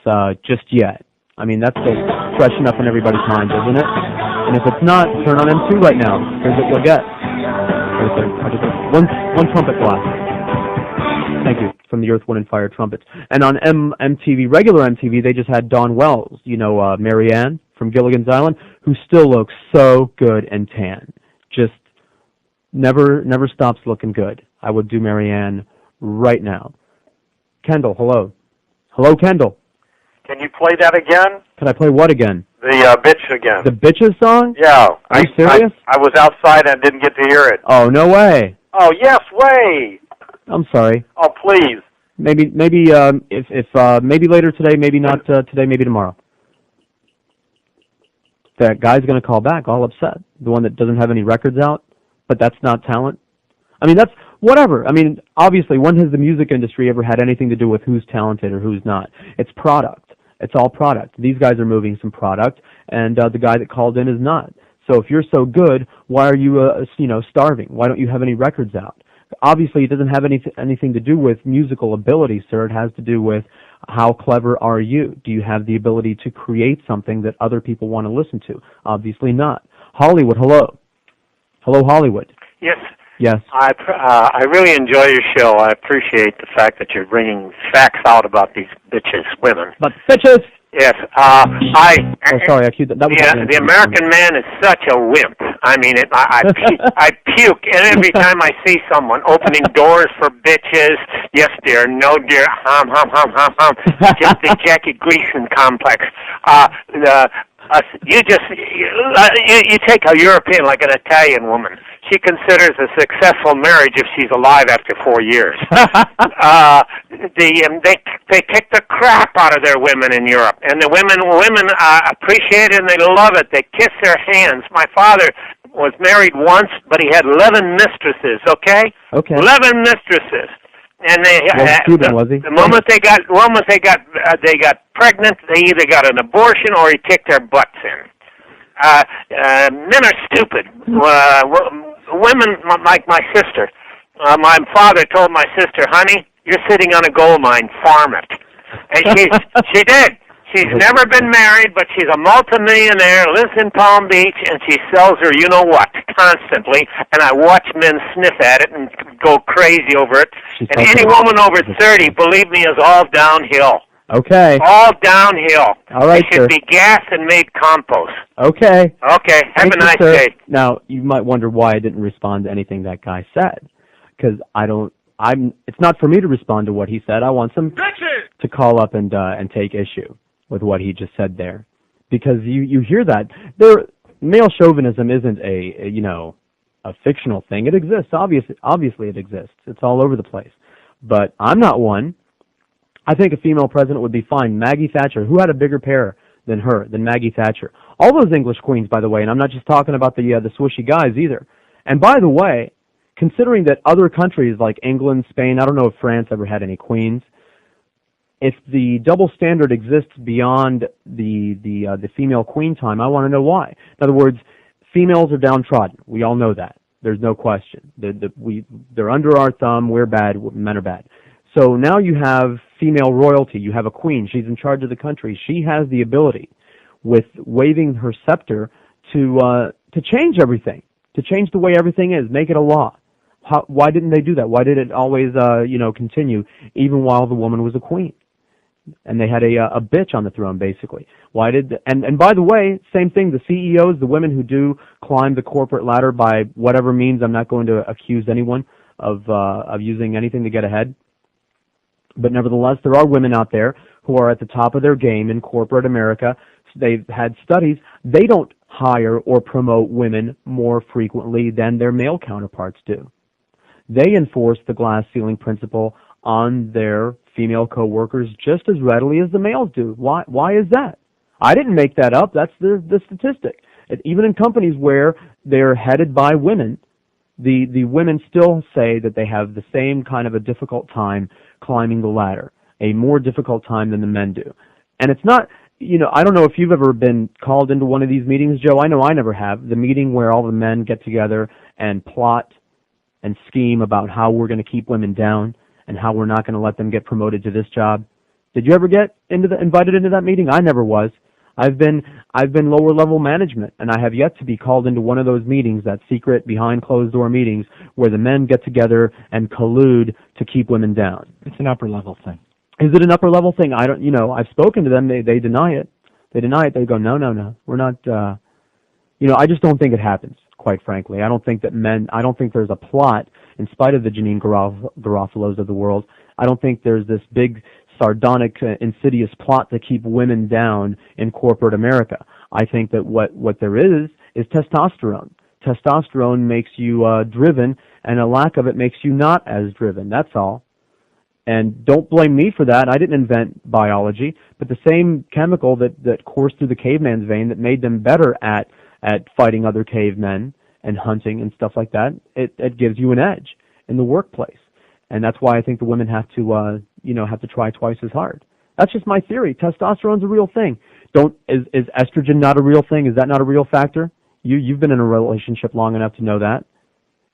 just yet. I mean, that's still fresh enough in everybody's mind, isn't it? And if it's not, turn on M2 right now. Here's what you'll get. One trumpet blast. Thank you, from the Earth, Wind, and Fire trumpets. And on MTV, regular MTV, they just had Dawn Wells, Marianne from Gilligan's Island, who still looks so good and tan. Just never stops looking good. I would do Marianne right now. Kendall, hello. Hello, Kendall. Can you play that again? Can I play what again? The bitch again. The Bitches song? Yeah. Are you serious? I was outside and didn't get to hear it. Oh, no way. Oh, yes, way. I'm sorry. Oh, please. Maybe maybe later today, maybe not today, maybe tomorrow. That guy's going to call back all upset. The one that doesn't have any records out, but that's not talent. I mean, that's whatever. I mean, obviously, when has the music industry ever had anything to do with who's talented or who's not? It's product. It's all product. These guys are moving some product, and the guy that called in is not. So if you're so good, why are you, starving? Why don't you have any records out? Obviously, it doesn't have anything to do with musical ability, sir. It has to do with how clever are you? Do you have the ability to create something that other people want to listen to? Obviously not. Hollywood, hello. Hello, Hollywood. Yes. Yes. I really enjoy your show. I appreciate the fact that you're bringing facts out about these bitches, women. But bitches. Yes. Sorry, I queued that. The American man is such a wimp. I mean, I puke every time I see someone opening doors for bitches. Yes, dear. No, dear. Hum, hum, hum, hum, hum. Just the Jackie Gleason complex. You take a European, like an Italian woman. She considers a successful marriage if she's alive after 4 years. They kick the crap out of their women in Europe, and the women appreciate it and they love it. They kiss their hands. My father was married once, but he had 11 mistresses. Okay. 11 mistresses. And the moment they got pregnant, they either got an abortion or he kicked their butts in. Men are stupid. Women like my sister. My father told my sister, "Honey, you're sitting on a gold mine. Farm it." And she did. She's never been married, but she's a multimillionaire, lives in Palm Beach, and she sells her you-know-what constantly, and I watch men sniff at it and go crazy over it. And any woman over 30, believe me, is all downhill. Okay. All downhill. All right, they should be gassed and made compost. Okay. Okay. Have a nice day. Now, you might wonder why I didn't respond to anything that guy said, because it's not for me to respond to what he said. I want some to call up and take issue with what he just said there, because you hear that male chauvinism isn't a fictional thing. It exists. Obviously it exists. It's all over the place. But I'm not one. I think a female president would be fine. Maggie Thatcher, who had a bigger pair than Maggie Thatcher? All those English queens, by the way, and I'm not just talking about the swishy guys either. And by the way, considering that other countries like England, Spain, I don't know if France ever had any queens, if the double standard exists beyond the female queen time, I want to know why. In other words, females are downtrodden. We all know that. There's no question. They're under our thumb. We're bad. Men are bad. So now you have female royalty. You have a queen. She's in charge of the country. She has the ability, with waving her scepter, to change everything, to change the way everything is, make it a law. Why didn't they do that? Why did it always, continue even while the woman was a queen? And they had a bitch on the throne, basically. Why did? And by the way, same thing. The CEOs, the women who do climb the corporate ladder by whatever means. I'm not going to accuse anyone of using anything to get ahead. But nevertheless, there are women out there who are at the top of their game in corporate America. They've had studies. They don't hire or promote women more frequently than their male counterparts do. They enforce the glass ceiling principle on their female coworkers just as readily as the males do. Why is that? I didn't make that up. That's the statistic. Even in companies where they're headed by women, the women still say that they have the same kind of a difficult time climbing the ladder, a more difficult time than the men do. And it's not, I don't know if you've ever been called into one of these meetings, Joe. I know I never have. The meeting where all the men get together and plot and scheme about how we're going to keep women down and how we're not going to let them get promoted to this job. Did you ever get invited into that meeting? I never was. I've been lower level management, and I have yet to be called into one of those meetings, that secret behind closed door meetings where the men get together and collude to keep women down. It's an upper level thing. Is it an upper level thing? I don't. I've spoken to them. They deny it. They deny it. They go, no. We're not. I just don't think it happens. Quite frankly, I don't think there's a plot, in spite of the Janeane Garofalos of the world. I don't think there's this big, sardonic, insidious plot to keep women down in corporate America. I think that what there is testosterone. Testosterone makes you driven, and a lack of it makes you not as driven. That's all. And don't blame me for that. I didn't invent biology, but the same chemical that coursed through the caveman's vein that made them better at fighting other cavemen and hunting and stuff like that, it gives you an edge in the workplace. And that's why I think the women have to try twice as hard. That's just my theory. Testosterone's a real thing. Is estrogen not a real thing? Is that not a real factor? You've been in a relationship long enough to know that.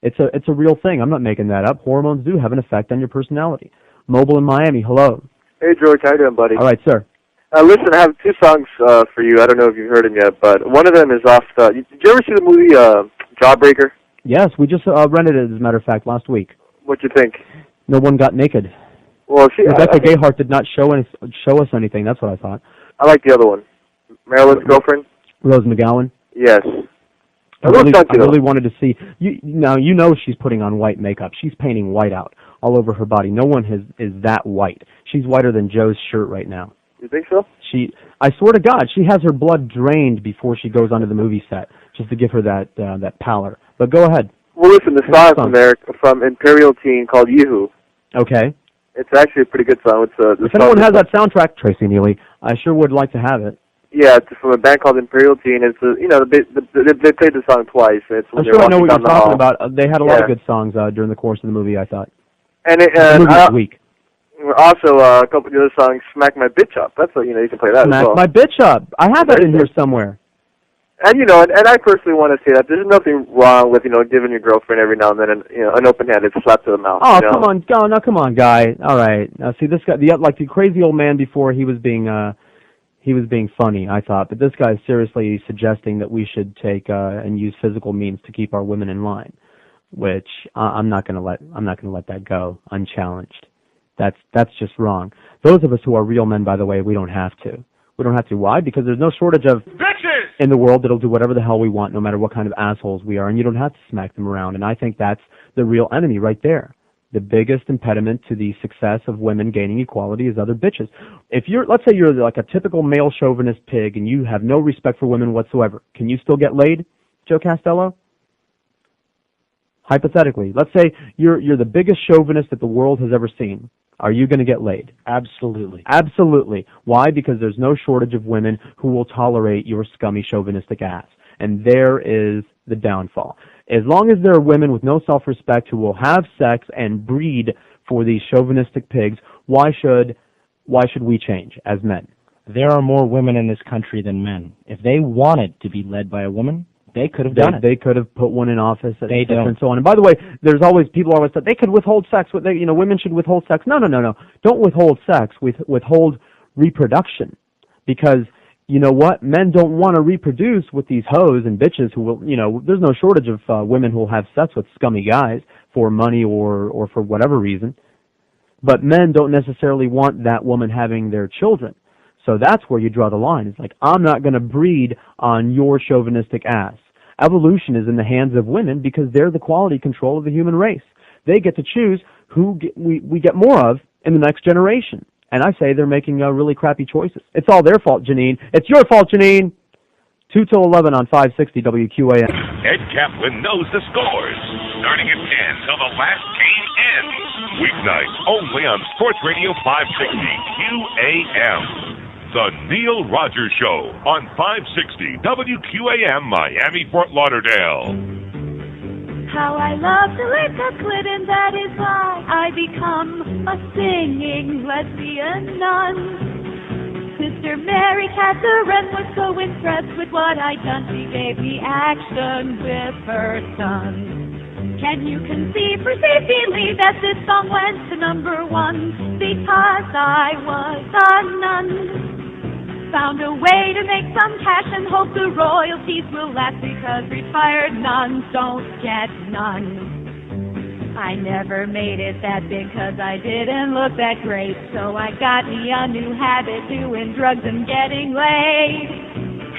It's a real thing. I'm not making that up. Hormones do have an effect on your personality. Mobile in Miami, hello. Hey, George, how you doing, buddy? All right, sir. Listen, I have two songs for you. I don't know if you've heard them yet, but one of them is off did you ever see the movie Jawbreaker? Yes, we just rented it, as a matter of fact, last week. What'd you think? No one got naked. Well, Rebecca Gayheart did not show us anything. That's what I thought. I like the other one. Marilyn's girlfriend? Rose McGowan? Yes. I really wanted to see. You know she's putting on white makeup. She's painting white out all over her body. No one is that white. She's whiter than Joe's shirt right now. You think so? I swear to God, she has her blood drained before she goes onto the movie set, just to give her that pallor. But go ahead. Well, listen, the song from there, from Imperial Teen, called Yoo-Hoo. Okay. It's actually a pretty good song. If anyone has that soundtrack, Tracy Neely, I sure would like to have it. Yeah, it's from a band called Imperial Teen. It's they played the song twice. It's when I'm sure I know what you're talking about. They had a lot of good songs during the course of the movie, I thought. And week. Also, a couple of the other songs, Smack My Bitch Up. That's you can play that Smack as well. My Bitch Up. I have that in here somewhere. And and I personally want to say that there's nothing wrong with giving your girlfriend every now and then an open-handed slap to the mouth. Oh, come on, guy. All right. Now, see this guy, the crazy old man before, he was being he was being funny, I thought, but this guy's seriously suggesting that we should take and use physical means to keep our women in line, which I'm not going to let that go unchallenged. That's just wrong. Those of us who are real men, by the way, we don't have to. We don't have to. Why? Because there's no shortage of bitches in the world that'll do whatever the hell we want, no matter what kind of assholes we are, and you don't have to smack them around. And I think that's the real enemy right there. The biggest impediment to the success of women gaining equality is other bitches. If let's say you're like a typical male chauvinist pig and you have no respect for women whatsoever, can you still get laid, Joe Castello? Hypothetically, let's say you're the biggest chauvinist that the world has ever seen. Are you going to get laid? Absolutely. Absolutely. Why? Because there's no shortage of women who will tolerate your scummy chauvinistic ass. And there is the downfall. As long as there are women with no self-respect who will have sex and breed for these chauvinistic pigs, why should we change as men? There are more women in this country than men. If they wanted to be led by a woman, they could have done it. They could have put one in office, they don't. And so on. And by the way, people always said they could withhold sex. Women should withhold sex. No. Don't withhold sex. Withhold reproduction, because you know what? Men don't want to reproduce with these hoes and bitches who will. There's no shortage of women who will have sex with scummy guys for money or for whatever reason. But men don't necessarily want that woman having their children. So that's where you draw the line. It's like, I'm not going to breed on your chauvinistic ass. Evolution is in the hands of women because they're the quality control of the human race. They get to choose who we get more of in the next generation. And I say they're making really crappy choices. It's all their fault, Janeane. It's your fault, Janeane. 2 till 11 on 560 WQAM. Ed Kaplan knows the scores. Starting at 10 till the last game ends. Weeknights only on Sports Radio 560 QAM. The Neil Rogers Show on 560 WQAM Miami, Fort Lauderdale. How I love to lick a clit, and that is why I become a singing lesbian nun. Sister Mary Catherine was so impressed with what I'd done, she gave me action with her son. Can you conceive for safely that this song went to #1 because I was a nun? Found a way to make some cash and hope the royalties will last, because retired nuns don't get none. I never made it that big because I didn't look that great, so I got me a new habit, doing drugs and getting laid.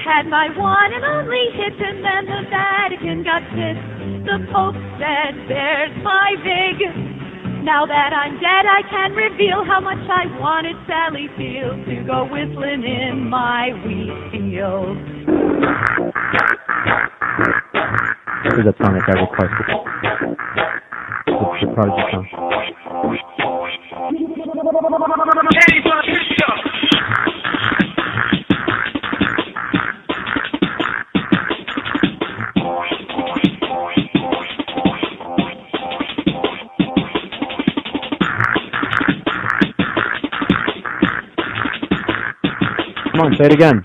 Had my one and only hit, and then the Vatican got pissed. The Pope said, there's my vig. Now that I'm dead, I can reveal how much I wanted Sally Field to go whistling in my wheat field. Who's that song that guy requested? The Prodigy song. Come on, say it again.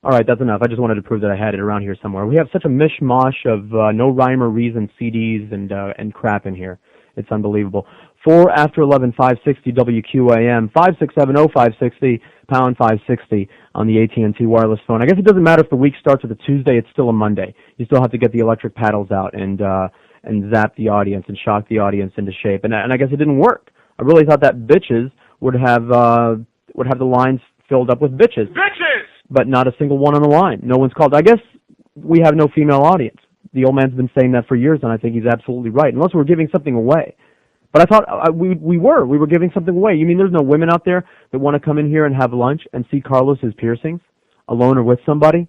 All right, that's enough. I just wanted to prove that I had it around here somewhere. We have such a mishmash of no rhyme or reason CDs and crap in here. It's unbelievable. 4 after 11, 560 WQAM, 5670560, pound 560 on the AT&T wireless phone. I guess it doesn't matter if the week starts with a Tuesday, it's still a Monday. You still have to get the electric paddles out and zap the audience and shock the audience into shape. And I guess it didn't work. I really thought that bitches would have the lines filled up with bitches. Bitches! But not a single one on the line. No one's called. I guess we have no female audience. The old man's been saying that for years, and I think he's absolutely right, unless we're giving something away. But I thought we were giving something away. You mean there's no women out there that want to come in here and have lunch and see Carlos's piercings, alone or with somebody?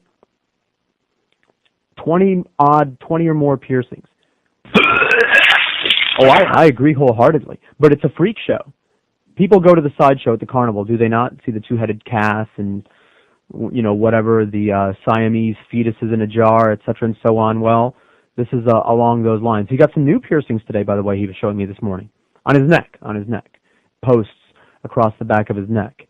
20 or more piercings. Oh, I agree wholeheartedly. But it's a freak show. People go to the sideshow at the carnival, do they not? See the two-headed calf and, whatever, the Siamese fetuses in a jar, etc. and so on. Well, this is along those lines. He got some new piercings today, by the way, he was showing me this morning. On his neck. Posts across the back of his neck.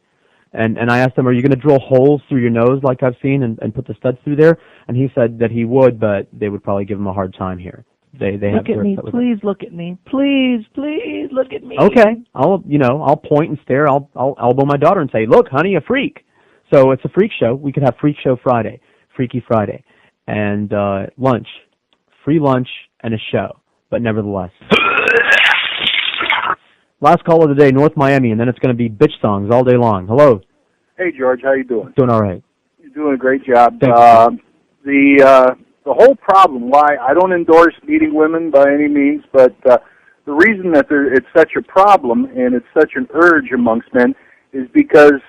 And I asked him, are you going to drill holes through your nose like I've seen and put the studs through there? And he said that he would, but they would probably give him a hard time here. They Look have at me, please look at me. Please look at me. Okay, I'll point and stare. I'll elbow my daughter and say, "Look, honey, a freak." So it's a freak show. We could have Freak Show Friday, Freaky Friday, and lunch, free lunch, and a show. But nevertheless, last call of the day, North Miami, and then it's going to be bitch songs all day long. Hello. Hey, George, how you doing? Doing all right. You're doing a great job. Thank you. The whole problem, why I don't endorse meeting women by any means, but the reason that it's such a problem and it's such an urge amongst men is because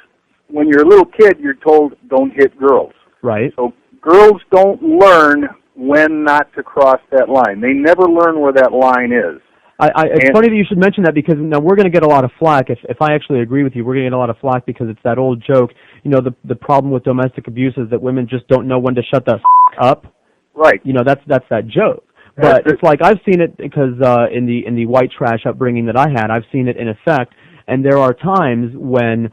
when you're a little kid, you're told don't hit girls. Right. So girls don't learn when not to cross that line. They never learn where that line is. It's funny that you should mention that because now we're going to get a lot of flack. If I actually agree with you, we're going to get a lot of flack because it's that old joke. You know, the problem with domestic abuse is that women just don't know when to shut the up. Right. You know, that's that joke. But it's like I've seen it because in the white trash upbringing that I had, I've seen it in effect. And there are times when,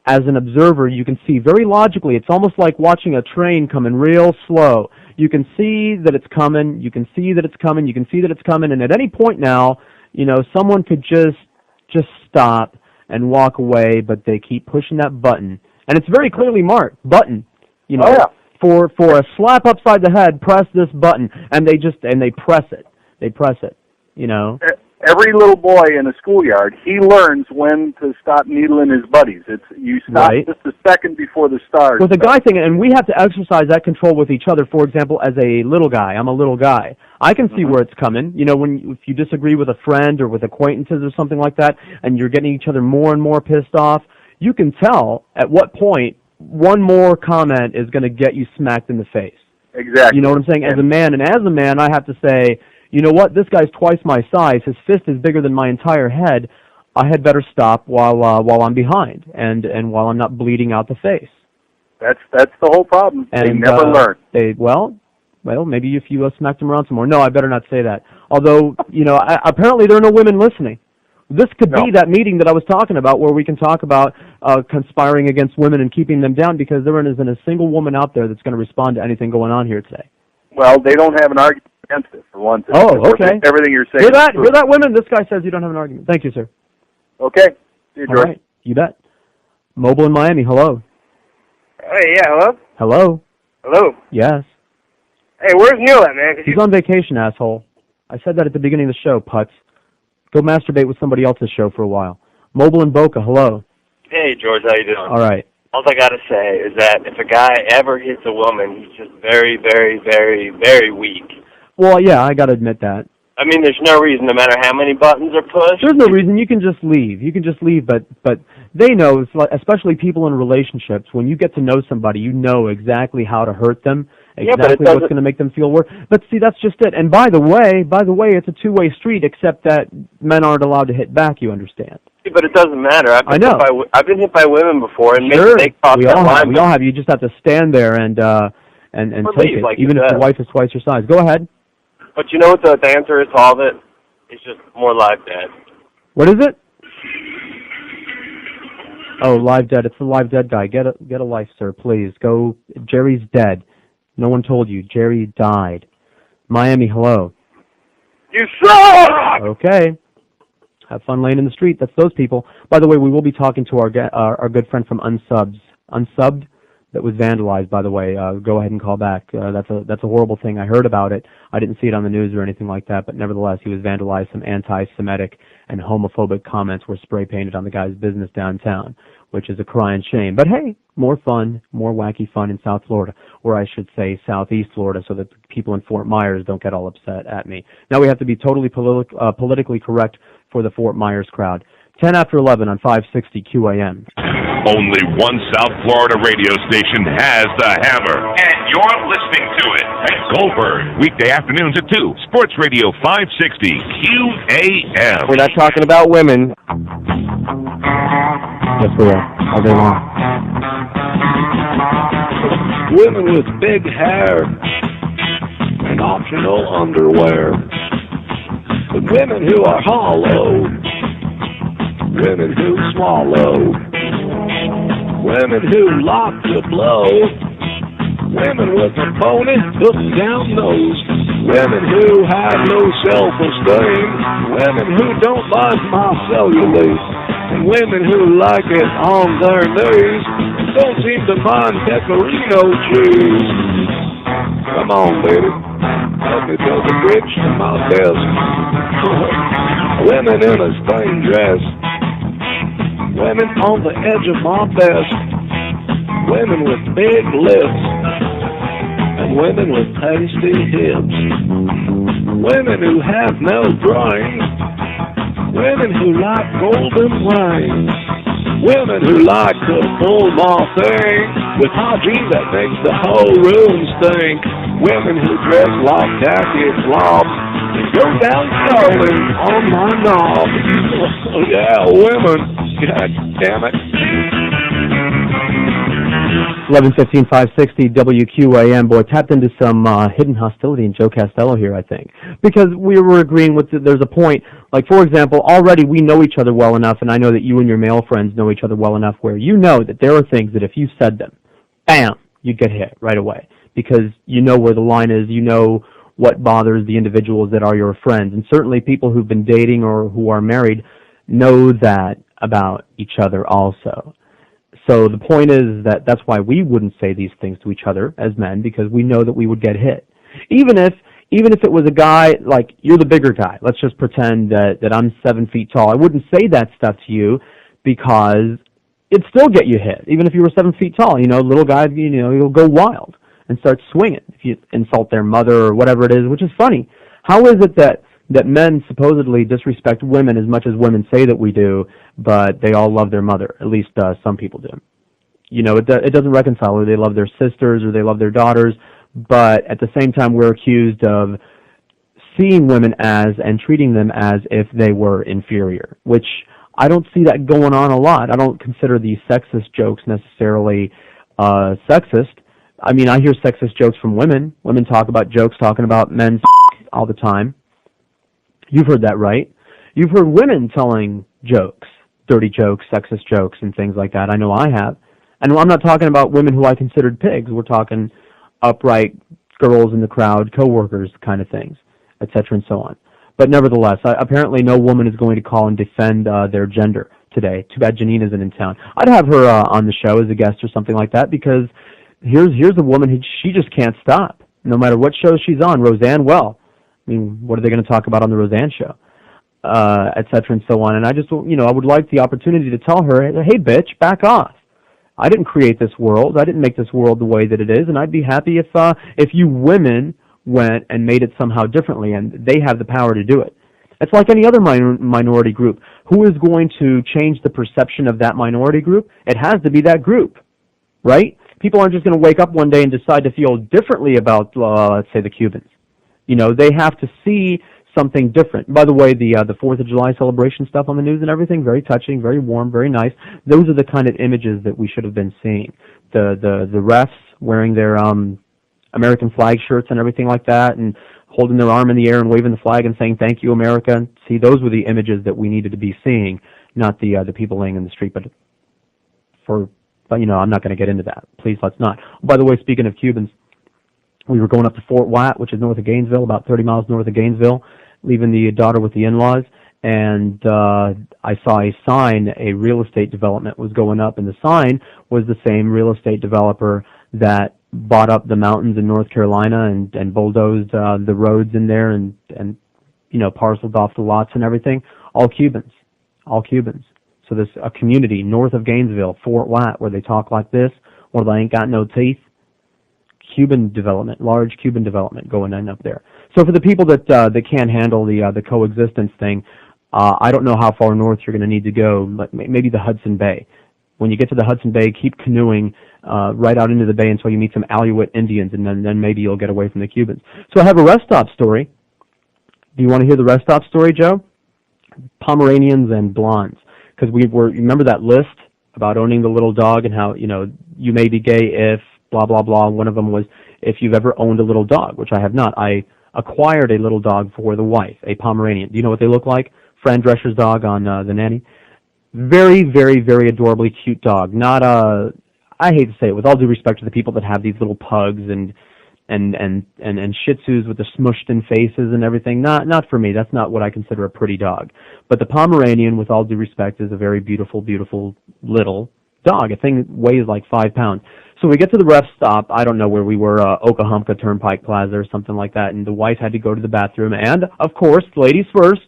as an observer, you can see very logically. It's almost like watching a train coming real slow. You can see that it's coming. You can see that it's coming. You can see that it's coming. And at any point now, you know, someone could just stop and walk away, but they keep pushing that button. And it's very clearly marked, button. You know, oh, yeah. For a slap upside the head, press this button, and they press it. They press it, you know. Every little boy in a schoolyard, he learns when to stop needling his buddies. You stop right. Just a second before the stars. With the guy thing, and we have to exercise that control with each other. For example, as a little guy, I'm a little guy. I can see where it's coming. You know, if you disagree with a friend or with acquaintances or something like that, and you're getting each other more and more pissed off, you can tell at what point one more comment is going to get you smacked in the face. Exactly. You know what I'm saying? As a man, I have to say, you know what? This guy's twice my size. His fist is bigger than my entire head. I had better stop while I'm behind and while I'm not bleeding out the face. That's the whole problem. And, they never learn. Well, maybe if you smacked them around some more. No, I better not say that. Although, you know, apparently there are no women listening. This could be that meeting that I was talking about where we can talk about conspiring against women and keeping them down because there isn't a single woman out there that's going to respond to anything going on here today. Well, they don't have an argument against it, for one thing. Oh, okay. Everything you're saying. Hear that, women? This guy says you don't have an argument. Thank you, sir. Okay. See you, George. All right. You bet. Mobile in Miami, hello. Hey, yeah, hello? Hello. Hello? Yes. Hey, where's Neil at, man? He's on vacation, asshole. I said that at the beginning of the show, putz. Go masturbate with somebody else's show for a while. Mobile in Boca, hello. Hey, George, how you doing? All right. All I got to say is that if a guy ever hits a woman, he's just very, very, very, very weak. Well, yeah, I got to admit that. I mean, there's no reason, no matter how many buttons are pushed. There's no reason. You can just leave. But they know, especially people in relationships, when you get to know somebody, you know exactly how to hurt them, exactly what's going to make them feel worse. But see, that's just it. And by the way, it's a two-way street, except that men aren't allowed to hit back, you understand. But it doesn't matter. I know. I've been hit by women before, and sure. they cross we that all line. We all have. You just have to stand there and take it, like even if your wife is twice your size. Go ahead. But you know what the answer is to all of it? It's just more live dead. What is it? Oh, live dead. It's the live dead guy. Get a life, sir, please. Go. Jerry's dead. No one told you. Jerry died. Miami, hello. You suck! Okay. Have fun laying in the street. That's those people. By the way, we will be talking to our good friend from Unsubbed. That was vandalized, by the way. Go ahead and call back. That's a horrible thing. I heard about it. I didn't see it on the news or anything like that, but nevertheless, he was vandalized. Some anti-Semitic and homophobic comments were spray-painted on the guy's business downtown, which is a crying shame. But hey, more fun, more wacky fun in South Florida, or I should say Southeast Florida, so that the people in Fort Myers don't get all upset at me. Now we have to be totally politically correct for the Fort Myers crowd. 10 after 11 on 560 QAM. Only one South Florida radio station has the hammer, and you're listening to it. Goldberg, weekday afternoons at 2, Sports Radio 560 QAM. We're not talking about women. Yes, we are. All day long. Women with big hair and optional underwear. The women who are hollow. Women who swallow. Women who like to blow. Women with a pony, hook down nose. Women who have no self-esteem, women who don't like my cellulite, and women who like it on their knees and don't seem to mind pecorino cheese. Come on, baby, help me build a bridge to my desk. Women in a spring dress, women on the edge of my best, women with big lips, and women with pasty hips, women who have no brains, women who like golden rings, women who like to pull my thing with hygiene that makes the whole room stink, women who dress like tacky slobs and go down Colin on my knob. Oh, yeah, women, god damn it. 11:15, 560 WQAM. Boy, tapped into some hidden hostility in Joe Castello here, I think. Because we were agreeing with, there's a point, like, for example, already we know each other well enough, and I know that you and your male friends know each other well enough where you know that there are things that if you said them, bam, you'd get hit right away. Because you know where the line is, you know what bothers the individuals that are your friends. And certainly people who've been dating or who are married know that about each other also. So the point is that that's why we wouldn't say these things to each other as men, because we know that we would get hit. Even if it was a guy, like, you're the bigger guy. Let's just pretend that I'm 7 feet tall. I wouldn't say that stuff to you because it'd still get you hit. Even if you were 7 feet tall, little guy, you'll go wild and start swinging if you insult their mother or whatever it is, which is funny. How is it that men supposedly disrespect women as much as women say that we do, but they all love their mother? At least some people do. It doesn't reconcile whether they love their sisters or they love their daughters, but at the same time we're accused of seeing women as and treating them as if they were inferior, which I don't see that going on a lot. I don't consider these sexist jokes necessarily sexist. I mean, I hear sexist jokes from women. Women talk about jokes talking about men's all the time. You've heard that, right? You've heard women telling jokes, dirty jokes, sexist jokes, and things like that. I know I have. And I'm not talking about women who I considered pigs. We're talking upright girls in the crowd, coworkers, kind of things, etc. and so on. But nevertheless, apparently no woman is going to call and defend their gender today. Too bad Janeane isn't in town. I'd have her on the show as a guest or something like that, because here's a woman who she just can't stop. No matter what show she's on, Roseanne, well, I mean, what are they going to talk about on the Roseanne show, etc. and so on. And I just, I would like the opportunity to tell her, hey, bitch, back off. I didn't create this world. I didn't make this world the way that it is, and I'd be happy if you women went and made it somehow differently, and they have the power to do it. It's like any other minority group. Who is going to change the perception of that minority group? It has to be that group, right? People aren't just going to wake up one day and decide to feel differently about, let's say, the Cubans. They have to see something different. By the way, the 4th of July celebration stuff on the news and everything, very touching, very warm, very nice. Those are the kind of images that we should have been seeing. The refs wearing their American flag shirts and everything like that, and holding their arm in the air and waving the flag and saying, "Thank you, America." See, those were the images that we needed to be seeing, not the people laying in the street. But I'm not going to get into that. Please, let's not. By the way, speaking of Cubans, we were going up to Fort Watt, which is north of Gainesville, about 30 miles north of Gainesville, leaving the daughter with the in-laws, and I saw a sign, a real estate development was going up, and the sign was the same real estate developer that bought up the mountains in North Carolina and bulldozed the roads in there and parceled off the lots and everything. All Cubans. So there's a community north of Gainesville, Fort Watt, where they talk like this, or they ain't got no teeth. Cuban development, large Cuban development going on up there. So for the people that can't handle the coexistence thing, I don't know how far north you're going to need to go, but maybe the Hudson Bay. When you get to the Hudson Bay, keep canoeing right out into the bay until you meet some Aleut Indians, and then maybe you'll get away from the Cubans. So I have a rest stop story. Do you want to hear the rest stop story, Joe? Pomeranians and blondes. Because remember that list about owning the little dog and how, you may be gay if blah, blah, blah. One of them was if you've ever owned a little dog, which I have not. I acquired a little dog for the wife, a Pomeranian. Do you know what they look like? Fran Drescher's dog on The Nanny. Very, very, very adorably cute dog. Not I hate to say it, with all due respect to the people that have these little pugs and and Shih Tzus with the smushed in faces and everything. Not for me. That's not what I consider a pretty dog. But the Pomeranian, with all due respect, is a very beautiful, beautiful little dog. A thing weighs like 5 pounds. So we get to the rest stop. I don't know where we were, Okahumpka Turnpike Plaza or something like that, and the wife had to go to the bathroom. And, of course, ladies first.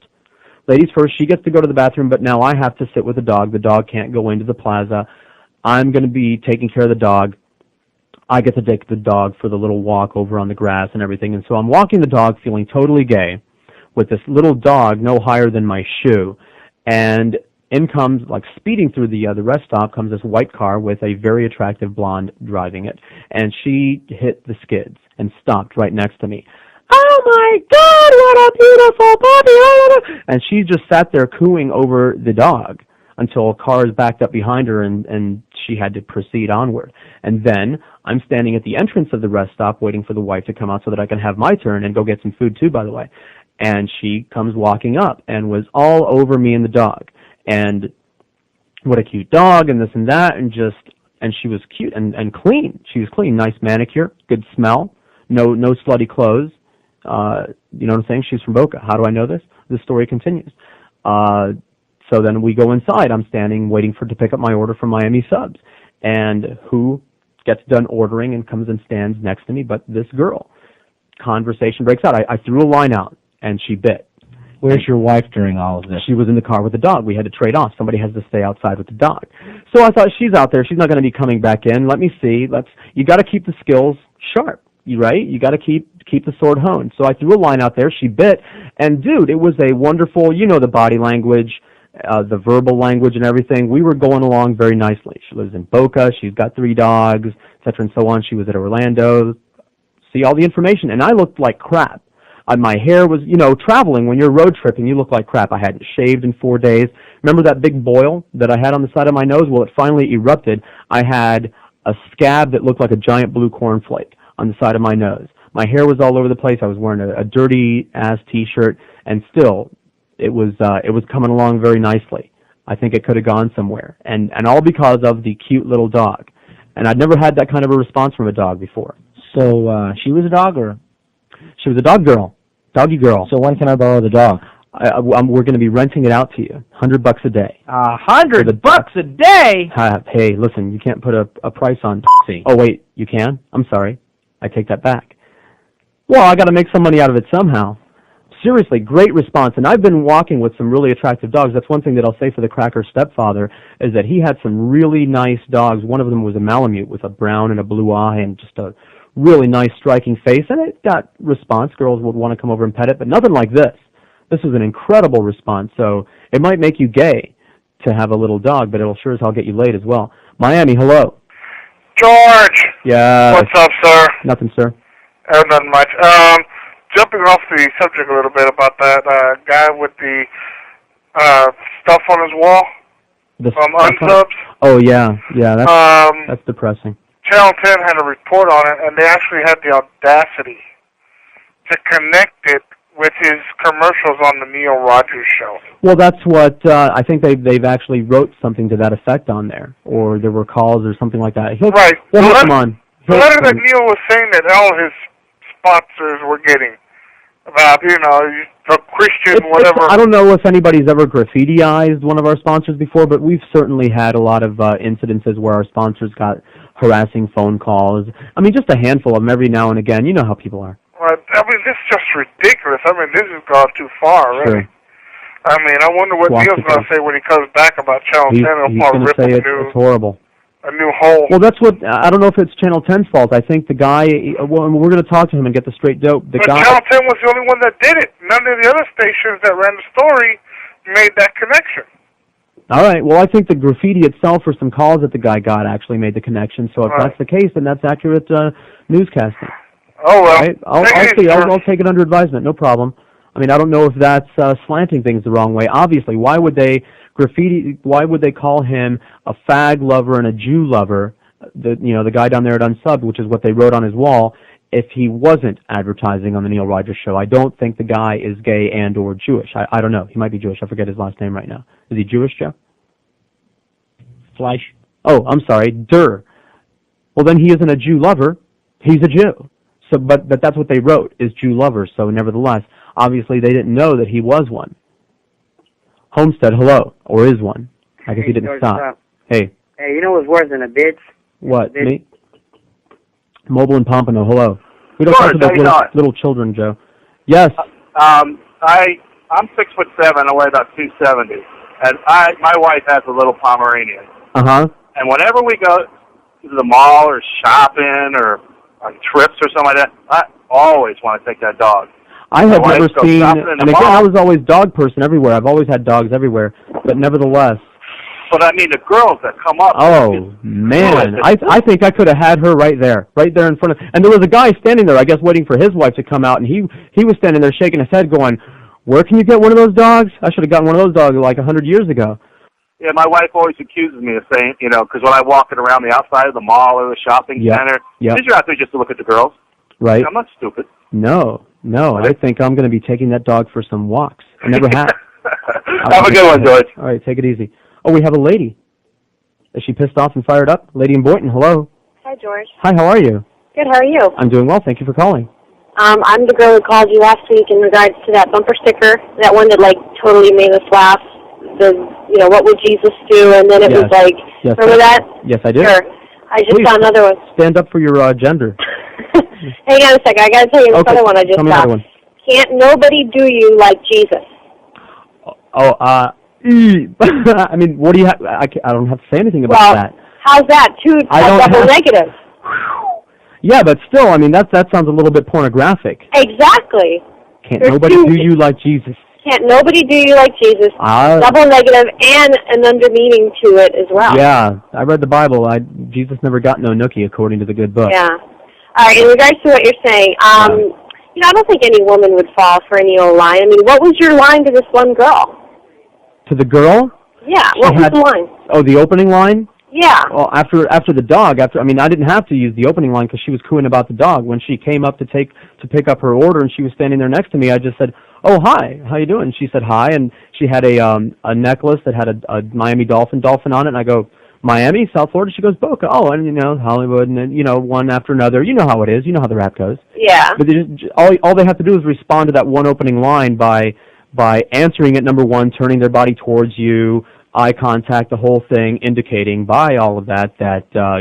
Ladies first, she gets to go to the bathroom, but now I have to sit with the dog. The dog can't go into the plaza. I'm going to be taking care of the dog. I get to take the dog for the little walk over on the grass and everything. And so I'm walking the dog feeling totally gay with this little dog no higher than my shoe. And in comes, like speeding through the rest stop, comes this white car with a very attractive blonde driving it. And she hit the skids and stopped right next to me. Oh my God, what a beautiful puppy! And she just sat there cooing over the dog until a car is backed up behind her and she had to proceed onward. And then I'm standing at the entrance of the rest stop waiting for the wife to come out so that I can have my turn and go get some food too, by the way. And she comes walking up and was all over me and the dog. And what a cute dog and this and that, and she was cute and clean. She was clean, nice manicure, good smell, no slutty clothes. You know what I'm saying? She's from Boca. How do I know this? The story continues. So then we go inside. I'm standing waiting to pick up my order from Miami Subs. And who gets done ordering and comes and stands next to me but this girl? Conversation breaks out. I threw a line out, and she bit. Where's your wife during all of this? She was in the car with the dog. We had to trade off. Somebody has to stay outside with the dog. So I thought, she's out there. She's not going to be coming back in. Let me see. You got to keep the skills sharp. Right? You got to keep the sword honed. So I threw a line out there. She bit, and dude, it was a wonderful. You know the body language, the verbal language, and everything. We were going along very nicely. She lives in Boca. She's got 3 dogs, etc. and so on. She was at Orlando. See all the information, and I looked like crap. My hair was, traveling when you're road tripping, you look like crap. I hadn't shaved in 4 days. Remember that big boil that I had on the side of my nose? Well, it finally erupted. I had a scab that looked like a giant blue cornflake on the side of my nose. My hair was all over the place. I was wearing a dirty-ass T-shirt, and still, it was coming along very nicely. I think it could have gone somewhere, and all because of the cute little dog. And I'd never had that kind of a response from a dog before. So she was a dog, or? She was a dog girl, doggy girl. So when can I borrow the dog? We're going to be renting it out to you, $100 a day. $100 a day? Hey, listen, you can't put a price on. Oh wait, you can? I'm sorry. I take that back. Well, I got to make some money out of it somehow. Seriously, great response. And I've been walking with some really attractive dogs. That's one thing that I'll say for the Cracker stepfather, is that he had some really nice dogs. One of them was a Malamute with a brown and a blue eye and just a really nice striking face. And it got response. Girls would want to come over and pet it, but nothing like this. This was an incredible response. So it might make you gay to have a little dog, but it'll sure as hell get you laid as well. Miami, hello. George! Yeah. What's up, sir? Nothing, sir. Nothing much. Jumping off the subject a little bit about that guy with the stuff on his wall from Unsubs. Oh, yeah. That's depressing. Channel 10 had a report on it, and they actually had the audacity to connect it with his commercials on the Neil Rogers show. Well, that's what I think they've actually wrote something to that effect on there, or there were calls or something like that. Right. We'll hook him on. The letter that Neil was saying that all his sponsors were getting about, the Christian whatever. I don't know if anybody's ever graffitiized one of our sponsors before, but we've certainly had a lot of incidences where our sponsors got harassing phone calls. I mean, just a handful of them every now and again. You know how people are. Well, I mean, this is just ridiculous. I mean, this has gone too far, really. Sure. I mean, I wonder what Neil's going to say when he comes back about Channel 10. He's going to say it's horrible. A new hole. Well, that's what, I don't know if it's Channel 10's fault. I think the guy, well, we're going to talk to him and get the straight dope. But Channel 10 was the only one that did it. None of the other stations that ran the story made that connection. All right. Well, I think the graffiti itself or some calls that the guy got actually made the connection. So if that's the case, then that's accurate newscasting. Oh, well. Right? I'll take it under advisement. No problem. I mean, I don't know if that's slanting things the wrong way. Obviously, why would they call him a fag lover and a Jew lover, the guy down there at Unsubbed, which is what they wrote on his wall, if he wasn't advertising on the Neil Rogers show? I don't think the guy is gay and or Jewish. I don't know. He might be Jewish. I forget his last name right now. Is he Jewish, Joe? Fleisch. Oh, I'm sorry. Well, then he isn't a Jew lover. He's a Jew. So, but that's what they wrote, is Jew lovers. So nevertheless, obviously they didn't know that he was one. Homestead, hello, or is one. I guess he didn't George, stop. Hey. Hey, you know what's worse than a bitch? What, me? Mobile and Pompano, hello. We don't talk to those little children, Joe. Yes. I'm 6'7". I weigh about 270, and my wife has a little Pomeranian. And whenever we go to the mall or shopping or on trips or something like that, I always want to take that dog. I have never seen, and again, I was always dog person everywhere. I've always had dogs everywhere, but nevertheless. But I mean, the girls that come up. Oh man, I think I could have had her right there in front of. And there was a guy standing there, I guess, waiting for his wife to come out, and he was standing there shaking his head, going, "Where can you get one of those dogs? I should have gotten one of those dogs like 100 years ago." Yeah, my wife always accuses me of saying, because when I walk it around the outside of the mall or the shopping center, because you're out there just to look at the girls. Right. I'm not stupid. No. I think I'm going to be taking that dog for some walks. I never have. Have a good one, George. All right, take it easy. Oh, we have a lady. Is she pissed off and fired up? Lady in Boynton, hello. Hi, George. Hi, how are you? Good, how are you? I'm doing well, thank you for calling. I'm the girl who called you last week in regards to that bumper sticker, that one that, totally made us laugh. What would Jesus do? And then it was remember that? Yes, I do. Sure. I just saw another one. Stand up for your gender. Hang on a second, I got to tell you this other one I just saw. Can't nobody do you like Jesus. I mean, what do you have? I don't have to say anything about that. How's that? Double negative. Yeah, but still, I mean, that sounds a little bit pornographic. Exactly. Can't nobody do you like Jesus. Can't nobody do you like Jesus. Double negative and an under meaning to it as well. Yeah, I read the Bible. Jesus never got no nookie, according to the good book. Yeah. All right, in regards to what you're saying, I don't think any woman would fall for any old line. I mean, what was your line to this one girl? To the girl? Yeah, what was the line? Oh, the opening line? Yeah. Well, after the dog, I didn't have to use the opening line because she was cooing about the dog. When she came up to pick up her order and she was standing there next to me, I just said, "Oh, hi, how you doing?" She said hi, and she had a necklace that had a Miami dolphin on it, and I go, "Miami, South Florida?" She goes, "Boca." Oh, and Hollywood, and then one after another. You know how it is. You know how the rap goes. Yeah. But all they have to do is respond to that one opening line by answering it, number one, turning their body towards you, eye contact, the whole thing, indicating by all of that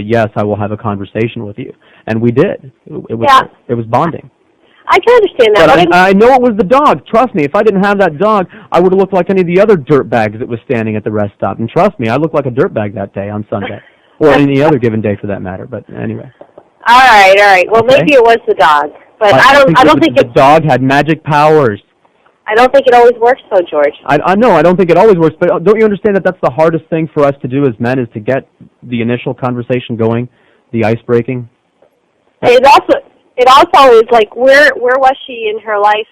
yes, I will have a conversation with you. And we did. It was bonding. I can understand that. But I know it was the dog. Trust me, if I didn't have that dog, I would have looked like any of the other dirtbags that was standing at the rest stop. And trust me, I looked like a dirtbag that day on Sunday. Or any other given day for that matter. But anyway. All right. Well, maybe it was the dog. But I don't think the dog had magic powers. I don't think it always works, though, George. I know. I don't think it always works. But don't you understand that that's the hardest thing for us to do as men is to get the initial conversation going, the ice breaking? It also is where was she in her life,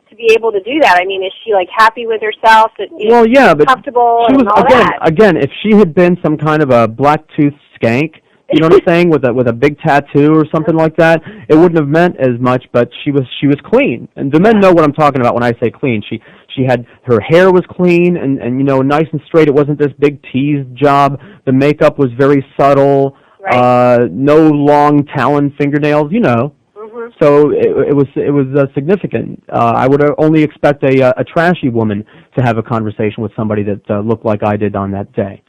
to be able to do that? I mean, is she happy with herself? Well, yeah, but comfortable she was, and all that. Again, if she had been some kind of a black-toothed skank, you know what I'm saying, with a big tattoo or something like that, it wouldn't have meant as much. But she was clean, and the men know what I'm talking about when I say clean. She had her hair was clean and nice and straight. It wasn't this big teased job. The makeup was very subtle. Right. No long talon fingernails. Mm-hmm. So it was significant. I would only expect a trashy woman to have a conversation with somebody that looked like I did on that day.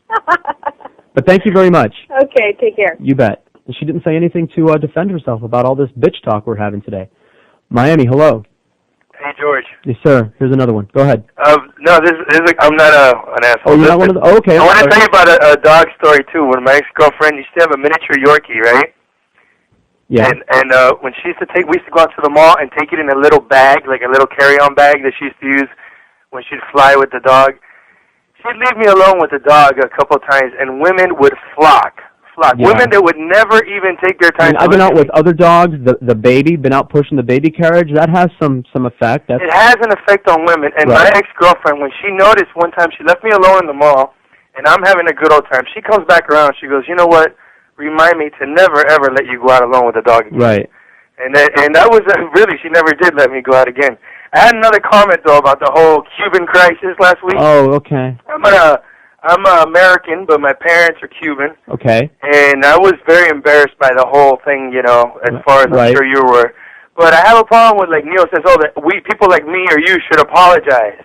But thank you very much. Okay, take care. You bet. And she didn't say anything to defend herself about all this bitch talk we're having today. Miami, hello. Hey, George. Yes, sir. Here's another one. Go ahead. No, I'm not an asshole. Oh, you're not one of the... Oh, okay. I want to tell you about a dog story, too. When my ex-girlfriend used to have a miniature Yorkie, right? Yeah. And when we used to go out to the mall and take it in a little bag, like a little carry-on bag that she used to use when she'd fly with the dog. She'd leave me alone with the dog a couple of times, and women would flock. Yeah. Women that would never even take their time. I've been out with other dogs. The baby, been out pushing the baby carriage. That has some effect. It has an effect on women. And my ex-girlfriend, when she noticed one time, she left me alone in the mall, and I'm having a good old time. She comes back around. She goes, "You know what? Remind me to never ever let you go out alone with a dog again." Right. And that was really, she never did let me go out again. I had another comment though about the whole Cuban crisis last week. Oh, okay. I'm I'm American, but my parents are Cuban. Okay. And I was very embarrassed by the whole thing, you know, as far as I'm sure you were. But I have a problem with, like, Neil says, that people like me or you should apologize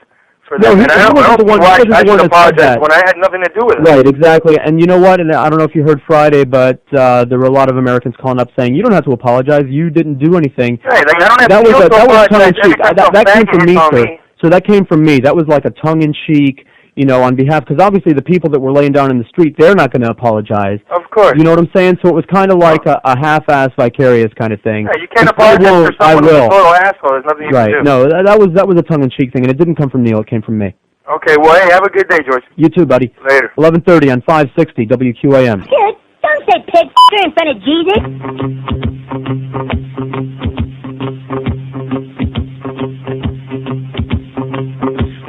for that. No, and I don't see why I should apologize when I had nothing to do with it. Right, exactly. And you know what? And I don't know if you heard Friday, but there were a lot of Americans calling up saying, you don't have to apologize. You didn't do anything. Right, like, I don't have to tongue-in-cheek. That came from me, sir. So that came from me. That was like a tongue-in-cheek, you know, on behalf, because obviously the people that were laying down in the street, they're not going to apologize. Of course. You know what I'm saying? So it was kind of like a half-assed vicarious kind of thing. Yeah, you can't apologize for someone who's a total asshole. There's nothing you can do. Right. No, that was a tongue-in-cheek thing, and it didn't come from Neil. It came from me. Okay, well, hey, have a good day, George. You too, buddy. Later. 11:30 on 560 WQAM. Kid, don't say pig in front of Jesus.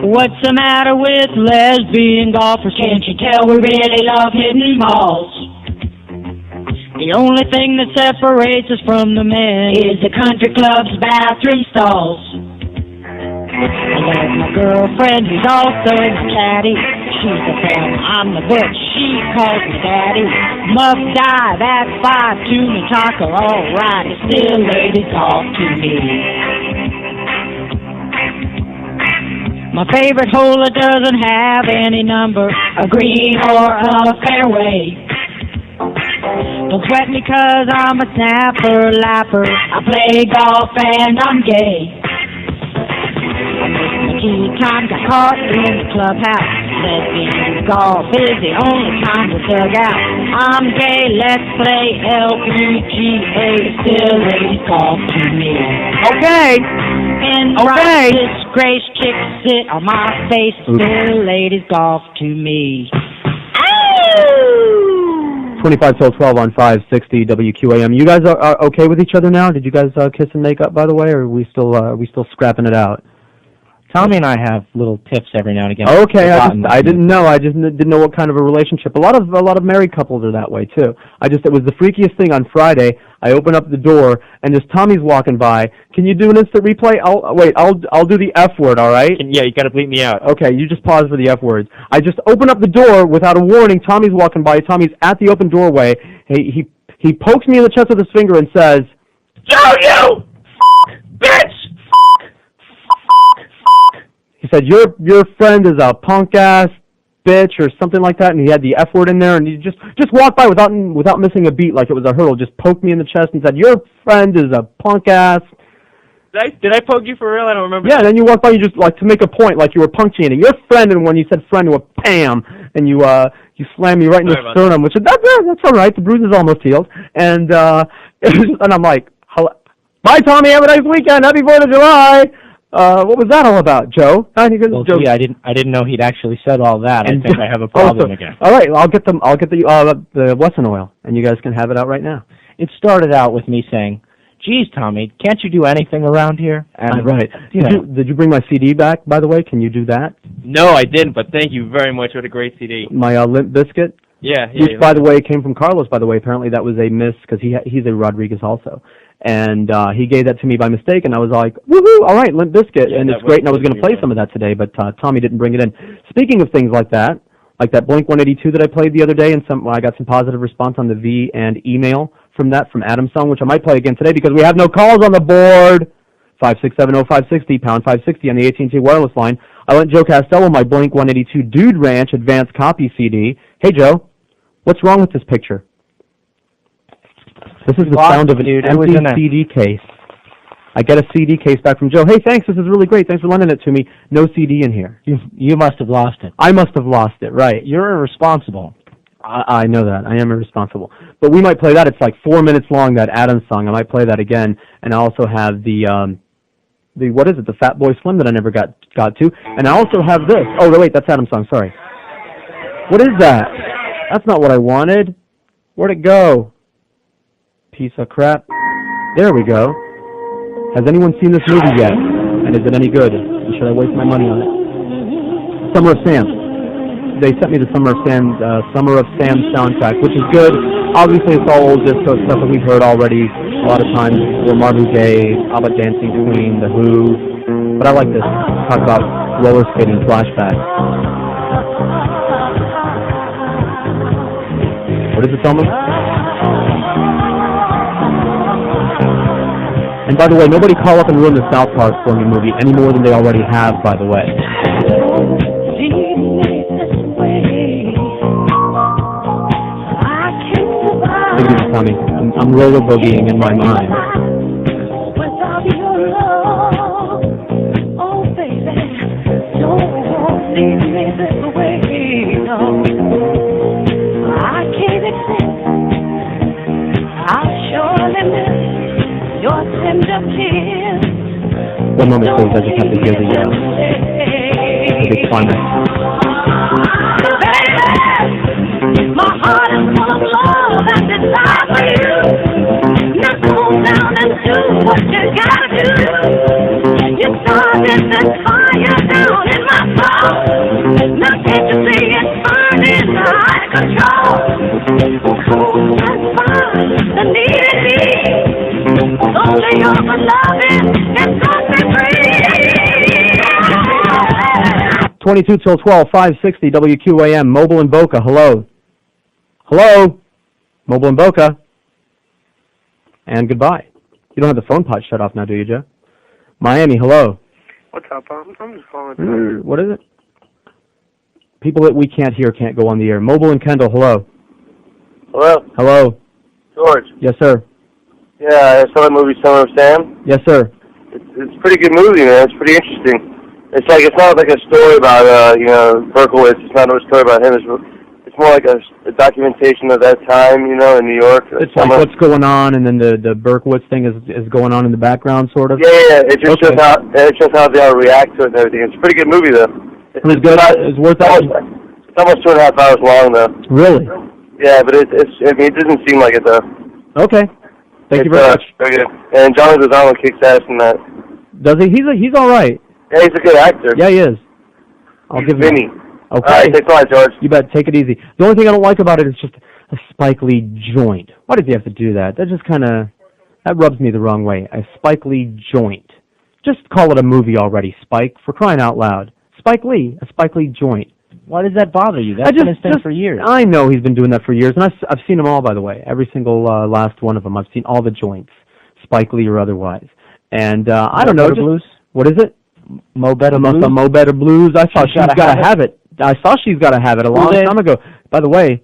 What's the matter with lesbian golfers? Can't you tell we really love hitting balls? The only thing that separates us from the men is the country club's bathroom stalls. I got my girlfriend who's also a caddy. She's the fan, I'm the butch, she calls me daddy. Muff dive at 5, tuna taco, alright, it's still ladies golf to me. My favorite hole that doesn't have any number, a green or a fairway. Don't sweat me 'cause I'm a snapper, lapper. I play golf and I'm gay. My key time got caught in the clubhouse. Lesbian golf is the only time we dug out. I'm gay, let's play LPGA. Still ladies golf to me. Okay. And this grace chick sit on my face. Still ladies golf to me. 25 till 12 on 560 WQAM. You guys are okay with each other now? Did you guys kiss and make up, by the way, or are we still scrapping it out? Tommy and I have little tiffs every now and again. Okay, I didn't know. I just didn't know what kind of a relationship. A lot of married couples are that way too. It was the freakiest thing on Friday. I open up the door and just Tommy's walking by. Can you do an instant replay? I'll do the F word, all right? Yeah, you got to bleep me out. Okay, you just pause for the F words. I just open up the door without a warning. Tommy's walking by. Tommy's at the open doorway. He pokes me in the chest with his finger and says, "Joe, you bitch!" He said, your friend is a punk-ass bitch or something like that, and he had the F word in there, and he just walked by without missing a beat like it was a hurdle, just poked me in the chest and said, your friend is a punk-ass. Did I poke you for real? I don't remember. Yeah, then you walked by, you just, like, to make a point, like you were punctuating. Your friend, and when you said friend, you went, bam, and you slammed me right in the sternum, which is, that's all right, the bruise is almost healed. And, and I'm like, bye, Tommy, have a nice weekend, happy 4th of July. What was that all about, Joe? Well, gee, I didn't know he'd actually said all that. I think I have a problem again. All right, I'll get the Wesson oil, and you guys can have it out right now. It started out with me saying, "Geez, Tommy, can't you do anything around here?" And right. Did you bring my CD back? By the way, can you do that? No, I didn't. But thank you very much. What a great CD. My Limp Bizkit. Yeah. Which, by the way, came from Carlos. By the way, apparently that was a miss because he's a Rodriguez also. And he gave that to me by mistake, and I was like, woohoo, all right, Limp Bizkit, and it's great, and I was going to play some of that today, but Tommy didn't bring it in. Speaking of things like that Blink-182 that I played the other day, and I got some positive response on the V and email from Adam's song, which I might play again today because we have no calls on the board. 5670560, pound 560 on the AT&T wireless line. I lent Joe Costello my Blink-182 Dude Ranch advanced copy CD. Hey, Joe, what's wrong with this picture? This is the sound of an empty CD case. I get a CD case back from Joe. Hey, thanks. This is really great. Thanks for lending it to me. No CD in here. You must have lost it. I must have lost it, right. You're irresponsible. I know that. I am irresponsible. But we might play that. It's like 4 minutes long, that Adams song. I might play that again. And I also have the what is it, the Fat Boy Slim that I never got to. And I also have this. Oh, wait, that's Adam's song. Sorry. What is that? That's not what I wanted. Where'd it go? Piece of crap. There we go. Has anyone seen this movie yet? And is it any good? Or should I waste my money on it? Summer of Sam. They sent me the Summer of Sam soundtrack, which is good. Obviously, it's all old disco stuff that we've heard already a lot of times. Or Marvin Gaye, ABBA Dancing Queen, The Who. But I like this. Talk about roller skating flashback. What is it, Thelma? And by the way, nobody call up and ruin the South Park for me movie any more than they already have, by the way. Thank you, Tommy. I'm roller boogieing in my mind. One moment, please. I just have to hear the big climax. My heart is full of love and desire for you. Now come on down and do what you gotta do. You started the fire down in my soul. Now can't you see it's burning out of control? Come on and find the needed me. Only your loving can set me free. 22 till 12, 560 WQAM, Mobile in Boca. Hello. Hello? Mobile in Boca. And goodbye. You don't have the phone pot shut off now, do you, Joe? Miami, hello. What's up? I'm just calling. What is it? People that we can't hear can't go on the air. Mobile in Kendall, hello. Hello? Hello. George. Yes, sir. Yeah, I saw that movie, Summer of Sam. Yes, sir. It's a pretty good movie, man. It's pretty interesting. It's not like a story about, Berkowitz. It's not a story about him. It's more like a documentation of that time, in New York. It's like what's going on, and then the Berkowitz thing is going on in the background, sort of? Yeah. It just shows how they all react to it and everything. It's a pretty good movie, though. It's good. It's worth that. It's almost 2.5 hours long, though. Really? Yeah, but it doesn't seem like it, though. Okay. Thank you very much. Very good. And Johnny Lozano kicks ass in that. Does he? He's all right. Yeah, he's a good actor. Yeah, he is. I'll give him. Vinny. Okay. All right, thanks a lot, George. You bet. Take it easy. The only thing I don't like about it is just a Spike Lee joint. Why does he have to do that? That just that rubs me the wrong way. A Spike Lee joint. Just call it a movie already, Spike, for crying out loud. Spike Lee, a Spike Lee joint. Why does that bother you? That's been his thing for years. I know he's been doing that for years, and I've seen them all, by the way. Every single last one of them. I've seen all the joints, Spike Lee or otherwise. And I don't know. Blues? What is it? Mo Better Blues? Mo Better Blues. I saw She's Gotta Have It. I saw She's Gotta Have It a long time ago. By the way,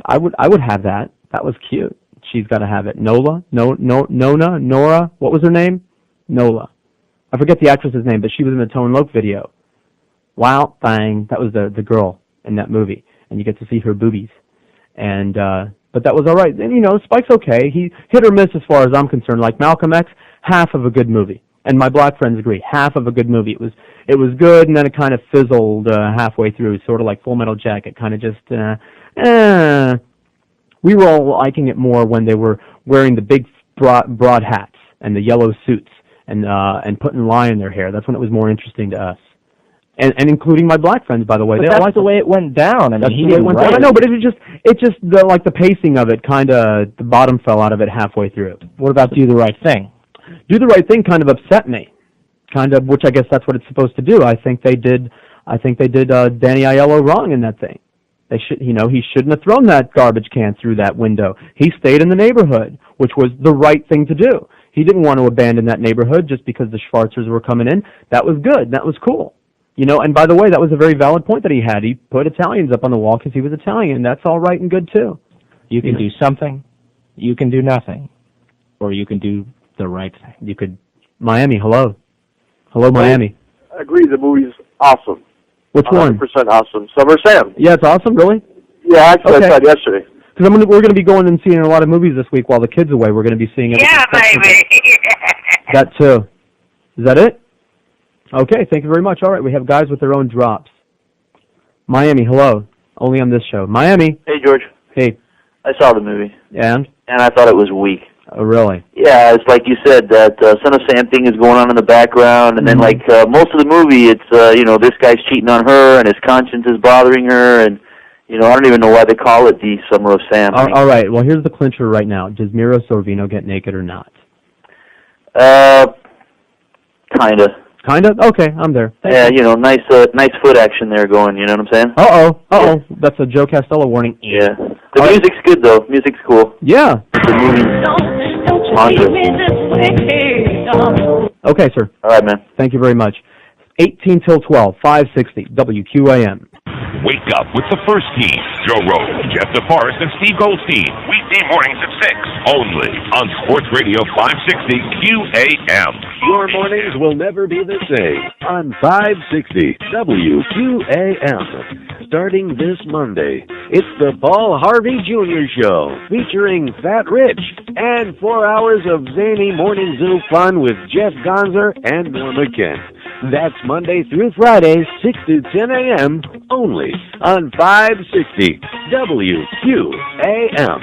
I would have that. That was cute. She's Gotta Have It. Nora? What was her name? Nola. I forget the actress's name, but she was in the Tone Loc video. Wow, bang. That was the girl in that movie. And you get to see her boobies. And but that was all right. And, Spike's okay. He hit or miss as far as I'm concerned. Like Malcolm X, half of a good movie. And my black friends agree, half of a good movie. It was good, and then it kind of fizzled halfway through, sort of like Full Metal Jacket, kind of just, We were all liking it more when they were wearing the big broad hats and the yellow suits and putting lye in their hair. That's when it was more interesting to us. And including my black friends, by the way. But that's the way it went down. I mean, he didn't write it. I know, but it just the pacing of it the bottom fell out of it halfway through. What about Do the Right Thing? Do the Right Thing kind of upset me, which I guess that's what it's supposed to do. I think they did Danny Aiello wrong in that thing. They should, he shouldn't have thrown that garbage can through that window. He stayed in the neighborhood, which was the right thing to do. He didn't want to abandon that neighborhood just because the Schwarzers were coming in. That was good. That was cool. And by the way, that was a very valid point that he had. He put Italians up on the wall because he was Italian. That's all right and good, too. You can do something. You can do nothing. Or you can do the right thing. You could. Miami, hello. Hello, Miami. I agree. The movie's awesome. Which 100% one? 100% awesome. Summer Sam. Yeah, it's awesome, really? Yeah, actually, I saw it yesterday. Because we're going to be going and seeing a lot of movies this week while the kids are away. We're going to be seeing it. Yeah, baby. That, too. Is that it? Okay, thank you very much. All right, we have guys with their own drops. Miami, hello. Only on this show. Miami. Hey, George. Hey. I saw the movie. And I thought it was weak. Oh, really? Yeah, it's like you said, that Son of Sam thing is going on in the background, and then most of the movie, it's, this guy's cheating on her, and his conscience is bothering her, and, I don't even know why they call it the Summer of Sam. All right, well, here's the clincher right now. Does Mira Sorvino get naked or not? Kinda. Kind of? Okay, I'm there. Thank you. Nice foot action there going, you know what I'm saying? Uh-oh. That's a Joe Costello warning. Yeah. The music's good, though. Music's cool. Yeah. The movie's Okay, sir. All right, man. Thank you very much. 18 till 12, 560, WQAM. Wake up with the first team. Joe Rose, Jeff DeForest, and Steve Goldstein. Weekday mornings at 6. Only on Sports Radio 560 QAM. Your mornings will never be the same on 560 WQAM. Starting this Monday, it's the Paul Harvey Jr. Show featuring Fat Rich and 4 hours of zany morning zoo fun with Jeff Gonzer and Norma Kent. That's Monday through Friday, 6 to 10 a.m. only on 560 WQAM.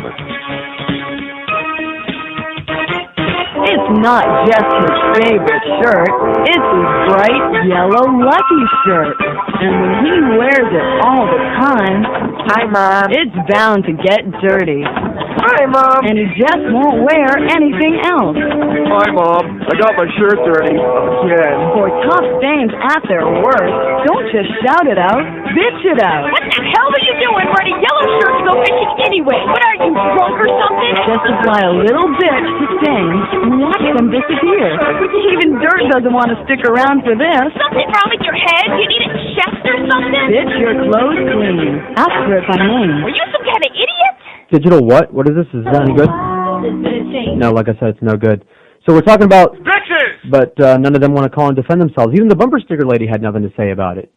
It's not just his favorite shirt, it's his bright yellow Lucky shirt. And when he wears it all the time, hi Mom, it's bound to get dirty. Hi Mom! And he just won't wear anything else. Hi Mom, I got my shirt dirty again. For tough stains at their worst, don't just shout it out, bitch it out. What the hell are you doing wearing a yellow shirt to go fishing anyway? What are you, drunk or something? Just apply a little bitch to stains and watch them disappear. Even dirt doesn't want to stick around for this. Something wrong with your head? You need it checked or something? Bitch your clothes clean. Ask for it by name. Are you some kind of idiot? Digital what? What is this? Is that any good? No, like I said, it's no good. So we're talking about bitches, but none of them want to call and defend themselves. Even the bumper sticker lady had nothing to say about it.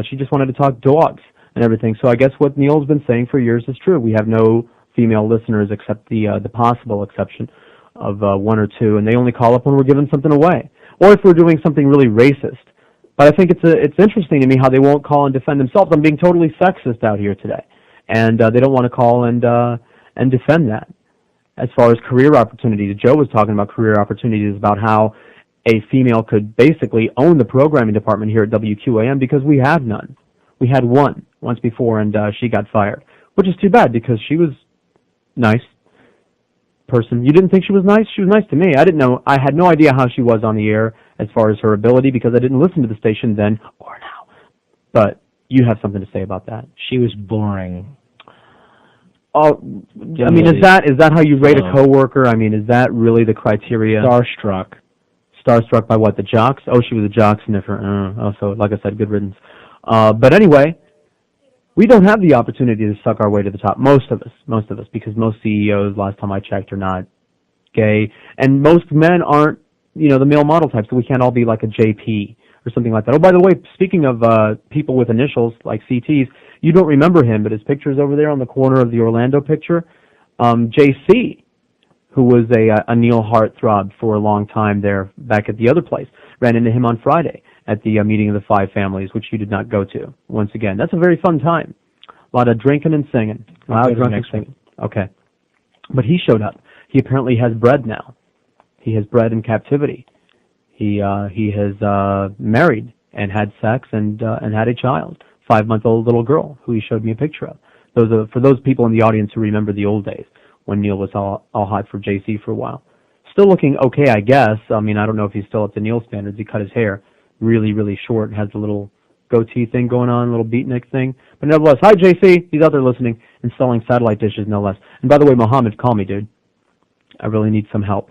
She just wanted to talk dogs and everything. So I guess what Neil's been saying for years is true. We have no female listeners except the possible exception of one or two, and they only call up when we're giving something away, or if we're doing something really racist. But I think it's interesting to me how they won't call and defend themselves. I'm being totally sexist out here today, and they don't want to call and defend that. As far as career opportunities, Joe was talking about career opportunities, about how a female could basically own the programming department here at WQAM because we have none. We had one once before, and she got fired, which is too bad because she was nice person. You didn't think she was nice? She was nice to me. I didn't know. I had no idea how she was on the air as far as her ability because I didn't listen to the station then or now. But you have something to say about that. She was boring. Oh, I mean, is that how you rate a coworker? I mean, is that really the criteria? Starstruck. Starstruck by what? The jocks? Oh, she was a jock sniffer. So, like I said, good riddance. But anyway, we don't have the opportunity to suck our way to the top. Most of us, because most CEOs, last time I checked, are not gay, and most men aren't, the male model type. So we can't all be like a JP or something like that. Oh, by the way, speaking of people with initials like CTs, you don't remember him, but his picture's over there on the corner of the Orlando picture. JC, who was a Neil heartthrob for a long time there back at the other place, ran into him on Friday at the meeting of the five families, which you did not go to. Once again, that's a very fun time. A lot of drinking and singing. Loud drunk and singing. Okay. But he showed up. He apparently has bread now. He has bread in captivity. He has married and had sex and had a child, 5-month-old little girl who he showed me a picture of. Those are for those people in the audience who remember the old days when Neil was all hot for JC for a while. Still looking okay, I guess. I mean, I don't know if he's still up to Neil standards. He cut his hair really, really short and has the little goatee thing going on, little beatnik thing. But nevertheless, hi JC. He's out there listening and selling satellite dishes, no less. And by the way, Mohammed, call me, dude. I really need some help.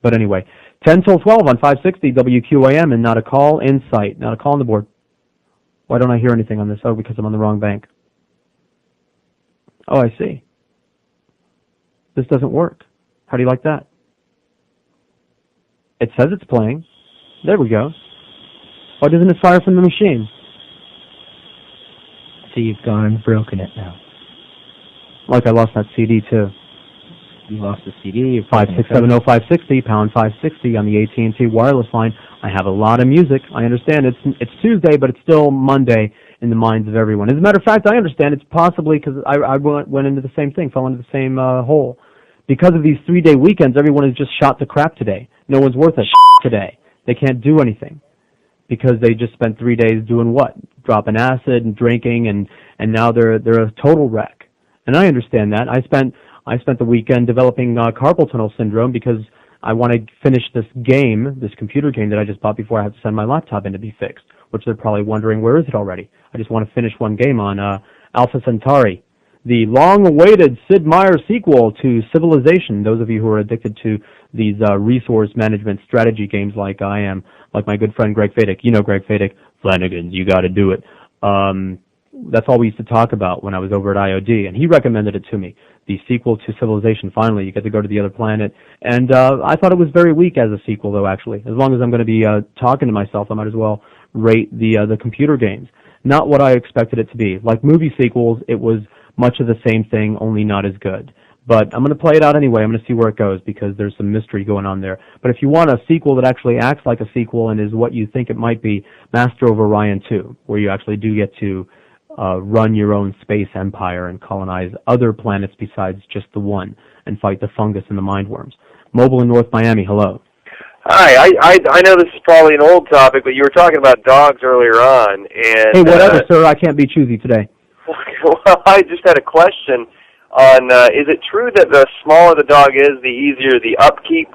But anyway, 10 till 12 on 560 WQAM, and not a call in sight. Not a call on the board. Why don't I hear anything on this? Oh, because I'm on the wrong bank. Oh, I see. This doesn't work. How do you like that? It says it's playing. There we go. Why doesn't it fire from the machine? So you've gone and broken it now. Like I lost that CD, too. You lost the CD. 5670560, pound 560 on the AT&T wireless line. I have a lot of music. I understand it's Tuesday, but it's still Monday in the minds of everyone. As a matter of fact, I understand it's possibly because I went into the same thing, fell into the same hole. Because of these 3-day weekends, everyone is just shot to crap today. No one's worth a today. They can't do anything because they just spent 3 days doing what? Dropping acid and drinking, and now they're a total wreck. And I understand that. I spent the weekend developing carpal tunnel syndrome because I want to finish this game, this computer game that I just bought before I have to send my laptop in to be fixed, which they're probably wondering, where is it already? I just want to finish one game on Alpha Centauri, the long-awaited Sid Meier sequel to Civilization. Those of you who are addicted to these resource management strategy games like I am, like my good friend Greg Fadick. You know Greg Fadick. Flanagan, you got to do it. That's all we used to talk about when I was over at IOD, and he recommended it to me. The sequel to Civilization, finally, you get to go to the other planet. And I thought it was very weak as a sequel, though, actually. As long as I'm going to be talking to myself, I might as well rate the computer games. Not what I expected it to be. Like movie sequels, it was much of the same thing, only not as good. But I'm going to play it out anyway. I'm going to see where it goes because there's some mystery going on there. But if you want a sequel that actually acts like a sequel and is what you think it might be, Master of Orion 2, where you actually do get to run your own space empire and colonize other planets besides just the one and fight the fungus and the mindworms. Mobile in North Miami, hello. Hi, I know this is probably an old topic, but you were talking about dogs earlier on. And hey, whatever, sir. I can't be choosy today. Well, I just had a question on, is it true that the smaller the dog is, the easier the upkeep?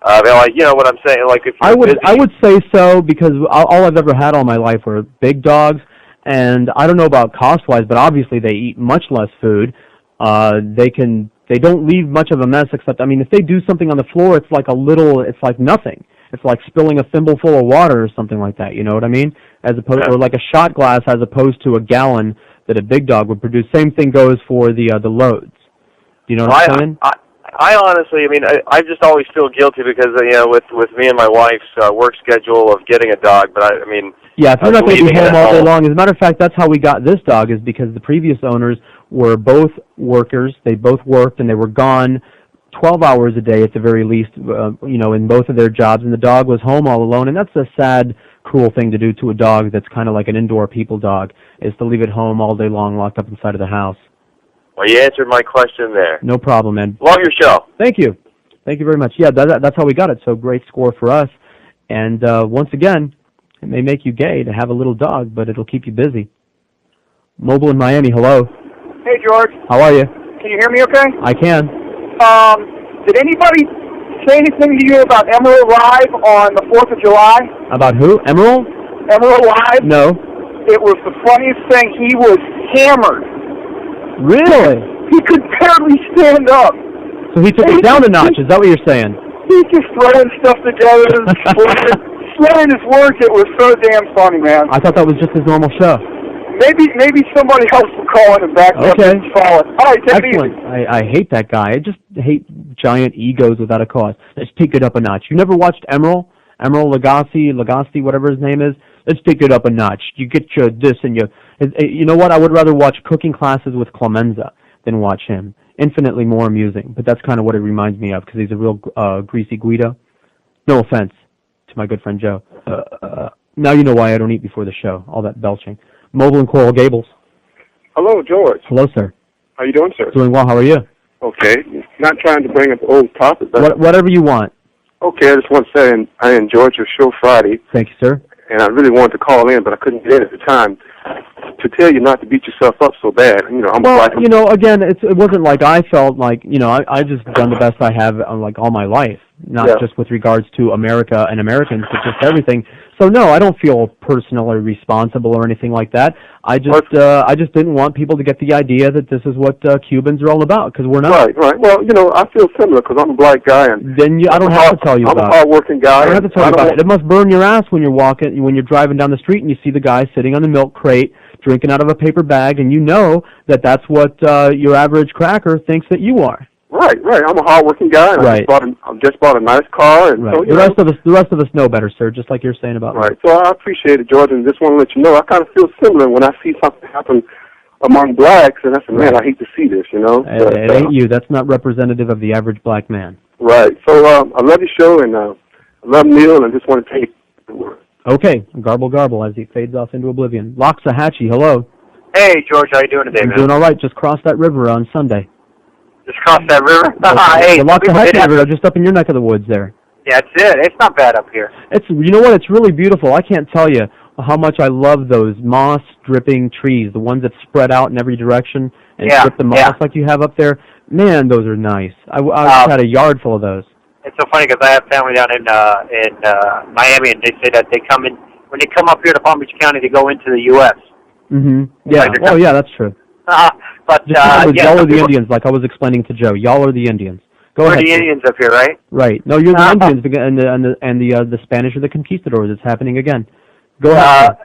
Like, you know what I'm saying? Like if you're I would say so because all I've ever had all my life were big dogs. And I don't know about cost-wise, but obviously they eat much less food. They don't leave much of a mess except, I mean, if they do something on the floor, it's like nothing. It's like spilling a thimble full of water or something like that, you know what I mean? As opposed, or like a shot glass as opposed to a gallon that a big dog would produce. Same thing goes for the loads. Do you know what I'm saying? I honestly, I mean, I just always feel guilty because, you know, with me and my wife's work schedule of getting a dog, but I mean... Yeah, if you're not going to be home all day long. As a matter of fact, that's how we got this dog, is because the previous owners were both workers. They both worked, and they were gone 12 hours a day at the very least, you know, in both of their jobs, and the dog was home all alone, and that's a sad, cruel thing to do to a dog that's kind of like an indoor people dog, is to leave it home all day long locked up inside of the house. Well, you answered my question there. No problem, man. Love your show. Thank you. Thank you very much. Yeah, that's how we got it, so great score for us. And once again, it may make you gay to have a little dog, but it'll keep you busy. Mobile in Miami, hello. Hey, George. How are you? Can you hear me okay? I can. Did anybody say anything to you about Emerald Live on the 4th of July? About who? Emerald? Emerald Live? No. It was the funniest thing. He was hammered. Really? He could barely stand up. So he took it down a notch, is that what you're saying? He's just throwing stuff together, slurring his words. It was so damn funny, man. I thought that was just his normal show. Maybe somebody else will call in and back up and follow it. All right, take it easy. I hate that guy. I just hate giant egos without a cause. Let's take it up a notch. You never watched Emerald Lagasse, whatever his name is? Let's take it up a notch. You get your this and your... You know what? I would rather watch Cooking Classes with Clemenza than watch him. Infinitely more amusing. But that's kind of what it reminds me of, because he's a real greasy Guido. No offense to my good friend Joe. Now you know why I don't eat before the show. All that belching. Mobile in Coral Gables. Hello, George. Hello, sir. How you doing, sir? Doing well. How are you? Okay. Not trying to bring up old topics. Whatever you want. Okay, I just want to say I enjoyed your show Friday. Thank you, sir. And I really wanted to call in, but I couldn't get in at the time to tell you not to beat yourself up so bad. You know, again, it wasn't like I felt like, I just done the best I have like all my life, not just with regards to America and Americans, but just everything. So no, I don't feel personally responsible or anything like that. I just didn't want people to get the idea that this is what Cubans are all about, because we're not. Right. Well, I feel similar because I'm a black guy, and then I don't have to tell you about it. I'm a hard-working guy. I don't have to tell you about it. It must burn your ass when you're driving down the street and you see the guy sitting on the milk crate, drinking out of a paper bag, and you know that that's what your average cracker thinks that you are. Right. I'm a hard-working guy, and I just bought a nice car, and so the rest of us know better, sir. Just like you're saying about me. Right. So I appreciate it, George, and just want to let you know I kind of feel similar when I see something happen among blacks, and I say, man, I hate to see this, It ain't you. That's not representative of the average black man. Right. So I love your show, and I love Neil, and just want to take the word. Okay. Garble as he fades off into oblivion. Loxahatchee, hello. Hey, George, how you doing today, man? I'm doing all right. Just crossed that river on Sunday. Just crossed that river? Hey, the Loxahatchee River, just up in your neck of the woods there. Yeah, that's it. It's not bad up here. You know what? It's really beautiful. I can't tell you how much I love those moss-dripping trees, the ones that spread out in every direction and strip the moss like you have up there. Man, those are nice. I had a yard full of those. It's so funny because I have family down in Miami, and they say that they come in when they come up here to Palm Beach County to go into the U.S. Yeah. Oh, yeah, that's true. But y'all are the Indians, like I was explaining to Joe. Y'all are the Indians. Go ahead. We're the Indians up here, right? Right. No, you're the Indians, and the Spanish are the conquistadors. It's happening again. Go ahead.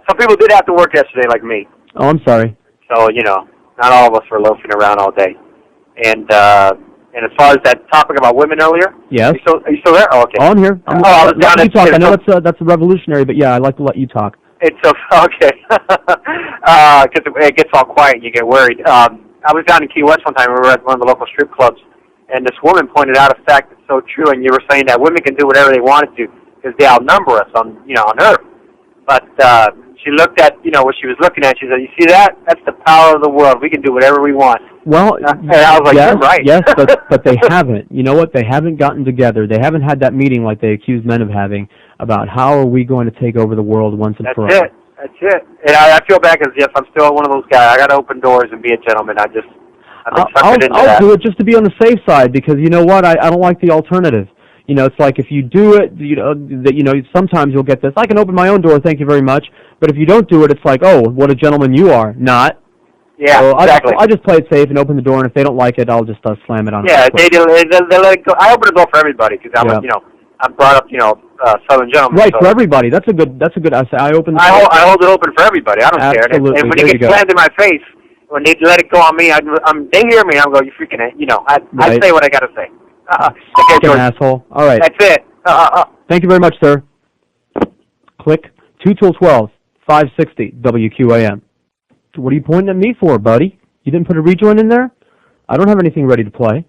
Some people did have to work yesterday, like me. Oh, I'm sorry. So not all of us were loafing around all day. And as far as that topic about women earlier, yes. Are you still there? Oh, okay. Oh, I'm here. I was down at. I know that's revolutionary, but yeah, I like to let you talk. It's okay. Because it gets all quiet and you get worried. I was down in Key West one time. We were at one of the local strip clubs, and this woman pointed out a fact that's so true. And you were saying that women can do whatever they wanted to because they outnumber us on Earth. But she looked at what she was looking at. She said, "You see that? That's the power of the world. We can do whatever we want." Well, and I was like, yes, "You're right." Yes, but they haven't. You know what? They haven't gotten together. They haven't had that meeting like they accuse men of having about how are we going to take over the world once and for all. That's it. And I feel bad because, yes, I'm still one of those guys. I got to open doors and be a gentleman. I've been suckered into that. I'll do it just to be on the safe side because you know what? I don't like the alternative. It's like if you do it, sometimes you'll get this. I can open my own door, thank you very much. But if you don't do it, it's like, oh, what a gentleman you are. Not. Yeah, so exactly. I just play it safe and open the door, and if they don't like it, I'll just slam it on. Yeah, they let it go. I open the door for everybody because I'm brought up, Southern gentleman. Right, so. for everybody. That's a good. I open. I hold it open for everybody. I don't care. And when it gets slammed in my face, when they let it go on me, they hear me. I'm going, you freaking, I say what I got to say. Okay, George. Asshole. All right. That's it. Thank you very much, sir. Click 2 till 12, 560 WQAM. What are you pointing at me for, buddy? You didn't put a rejoin in there? I don't have anything ready to play.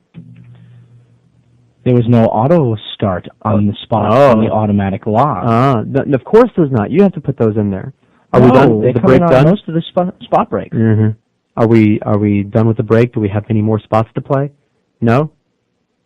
There was no auto start on the spot on the automatic lock. Of course there's not. You have to put those in there. Are we done? Is the break done? Most of the spot break. Mm-hmm. Are we done with the break? Do we have any more spots to play? No?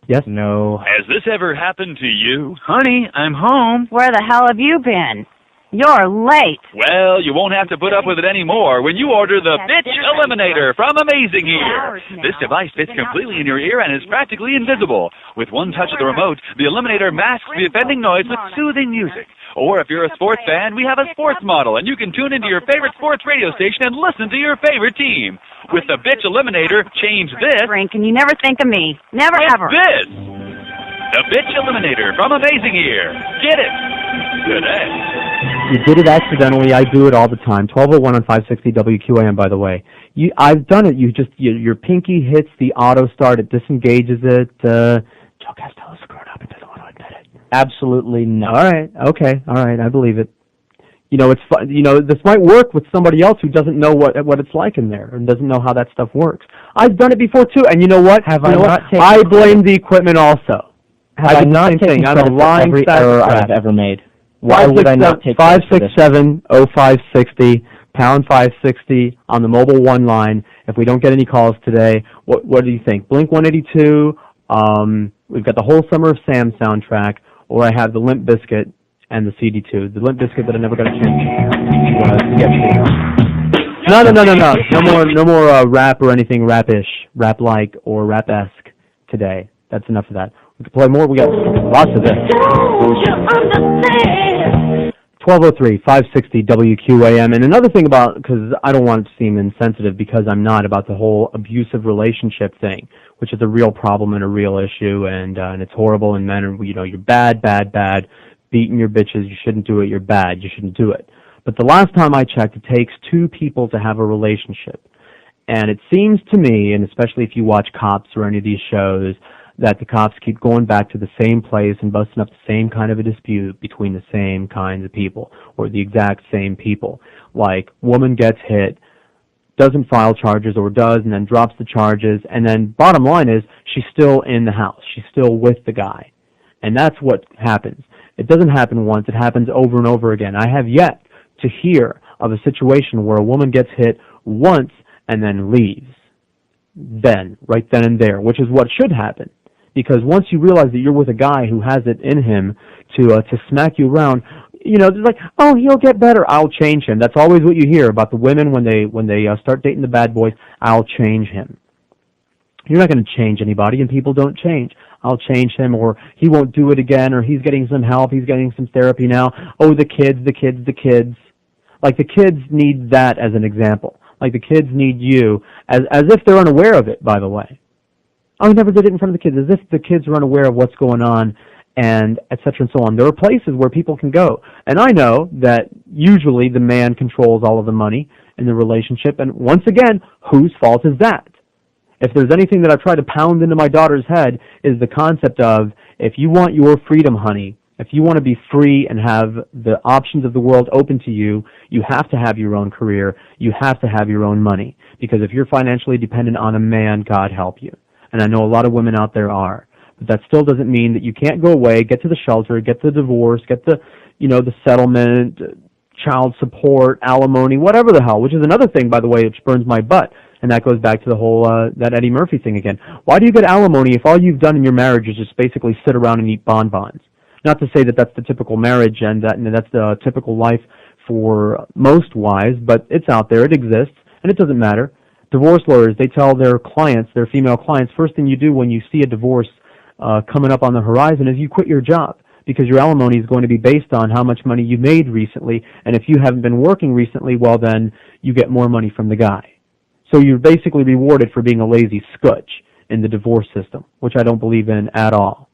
Yes? No. Has this ever happened to you? Honey, I'm home. Where the hell have you been? You're late. Well, you won't have to put up with it anymore when you order the Bitch Eliminator from Amazing Ear. This device fits completely in your ear and is practically invisible. With one touch of the remote, the Eliminator masks the offending noise with soothing music. Or if you're a sports fan, we have a sports model, and you can tune into your favorite sports radio station and listen to your favorite team. With the Bitch Eliminator, change this. Drink, and you never think of me. Never, ever. This. The Bitch Eliminator from Amazing Ear. Get it today. You did it accidentally. I do it all the time. 1201 on 560 WQAM, by the way. I've done it. Your pinky hits the auto start. It disengages it. Joe Castella's screwed up and doesn't want to admit it. Absolutely not. All right. Okay. All right. I believe it. It's fun. This might work with somebody else who doesn't know what it's like in there and doesn't know how that stuff works. I've done it before too, and you know what? I blame the equipment also. Have I not taken credit for every error I've ever made? Why would I not take credit for this? 567-0560, pound 560 on the Mobile 1 line. If we don't get any calls today, what do you think? Blink 182, we've got the whole Summer of Sam soundtrack, or I have the Limp Bizkit and the CD2. The Limp Bizkit that I never got a chance to get to. No more rap or anything rap-ish, rap-like, or rap-esque today. That's enough of that. We can play more. We got lots of this. 1203, 560 WQAM. And another thing because I don't want to seem insensitive because I'm not, about the whole abusive relationship thing, which is a real problem and a real issue, and it's horrible, and men are, you're bad, beating your bitches, you shouldn't do it, you're bad, you shouldn't do it. But the last time I checked, it takes two people to have a relationship. And it seems to me, and especially if you watch Cops or any of these shows, that the cops keep going back to the same place and busting up the same kind of a dispute between the same kinds of people, or the exact same people. Like, woman gets hit, doesn't file charges, or does, and then drops the charges, and then bottom line is, she's still in the house. She's still with the guy. And that's what happens. It doesn't happen once. It happens over and over again. I have yet to hear of a situation where a woman gets hit once and then leaves. Right then and there, which is what should happen. Because once you realize that you're with a guy who has it in him to smack you around, they're like, oh, he'll get better. I'll change him. That's always what you hear about the women when they start dating the bad boys. I'll change him. You're not going to change anybody, and people don't change. I'll change him, or he won't do it again, or he's getting some help, he's getting some therapy now. Oh, the kids. Like, the kids need that as an example. Like, the kids need you, as if they're unaware of it, by the way. Oh, he never did it in front of the kids, as if the kids are unaware of what's going on, and et cetera and so on. There are places where people can go. And I know that usually the man controls all of the money in the relationship, and once again, whose fault is that? If there's anything that I've tried to pound into my daughter's head is the concept of, if you want your freedom, honey, if you want to be free and have the options of the world open to you, you have to have your own career. You have to have your own money. Because if you're financially dependent on a man, God help you. And I know a lot of women out there are. But that still doesn't mean that you can't go away, get to the shelter, get the divorce, get the, the settlement, child support, alimony, whatever the hell, which is another thing, by the way, which burns my butt. And that goes back to the whole, that Eddie Murphy thing again. Why do you get alimony if all you've done in your marriage is just basically sit around and eat bonbons? Not to say that that's the typical marriage and that's the typical life for most wives, but it's out there, it exists, and it doesn't matter. Divorce lawyers, they tell their clients, their female clients, first thing you do when you see a divorce coming up on the horizon is you quit your job, because your alimony is going to be based on how much money you made recently, and if you haven't been working recently, well then you get more money from the guy. So you're basically rewarded for being a lazy scutch in the divorce system, which I don't believe in at all.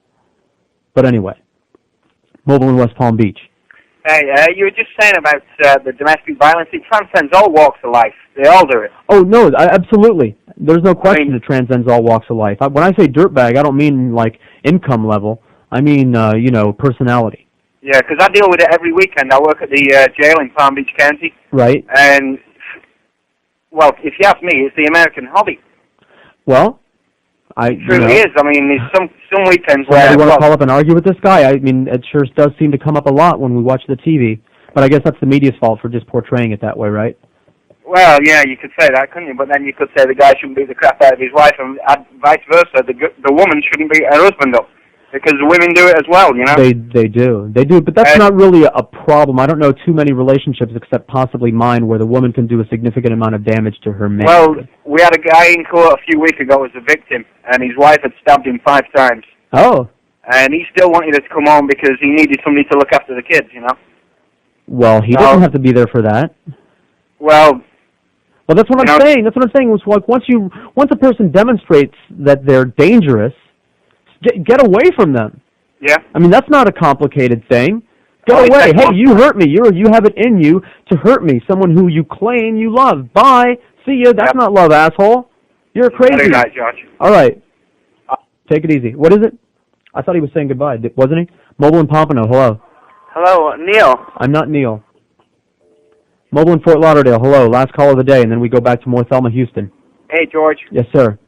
But anyway, Mobile in West Palm Beach. Hey, you were just saying about the domestic violence. It transcends all walks of life. They all do it. Oh, no, absolutely. There's no question it transcends all walks of life. When I say dirtbag, I don't mean, like, income level. I mean, personality. Yeah, because I deal with it every weekend. I work at the jail in Palm Beach County. Right. And, well, if you ask me, it's the American hobby. Well, it truly is. I mean, there's some weekends where... You want to call up and argue with this guy? I mean, it sure does seem to come up a lot when we watch the TV. But I guess that's the media's fault for just portraying it that way, right? Well, yeah, you could say that, couldn't you? But then you could say the guy shouldn't beat the crap out of his wife, and vice versa. The woman shouldn't beat her husband up. Because the women do it as well, you know? They do, but that's not really a problem. I don't know too many relationships, except possibly mine, where the woman can do a significant amount of damage to her man. Well, we had a guy in court a few weeks ago as a victim, and his wife had stabbed him 5 times. Oh. And he still wanted her to come home because he needed somebody to look after the kids, you know? Well, he doesn't have to be there for that. Well, that's what I'm saying. That's what I'm saying. Was like once a person demonstrates that they're dangerous, get away from them. Yeah. I mean, that's not a complicated thing. Go away. Hey, you hurt me. You have it in you to hurt me. Someone who you claim you love. Bye. See ya. That's not love, asshole. You're crazy. Good night, George. All right. Take it easy. What is it? I thought he was saying goodbye, wasn't he? Mobile in Pompano. Hello. Hello, Neil. I'm not Neil. Mobile in Fort Lauderdale. Hello. Last call of the day, and then we go back to North Thelma, Houston. Hey, George. Yes, sir.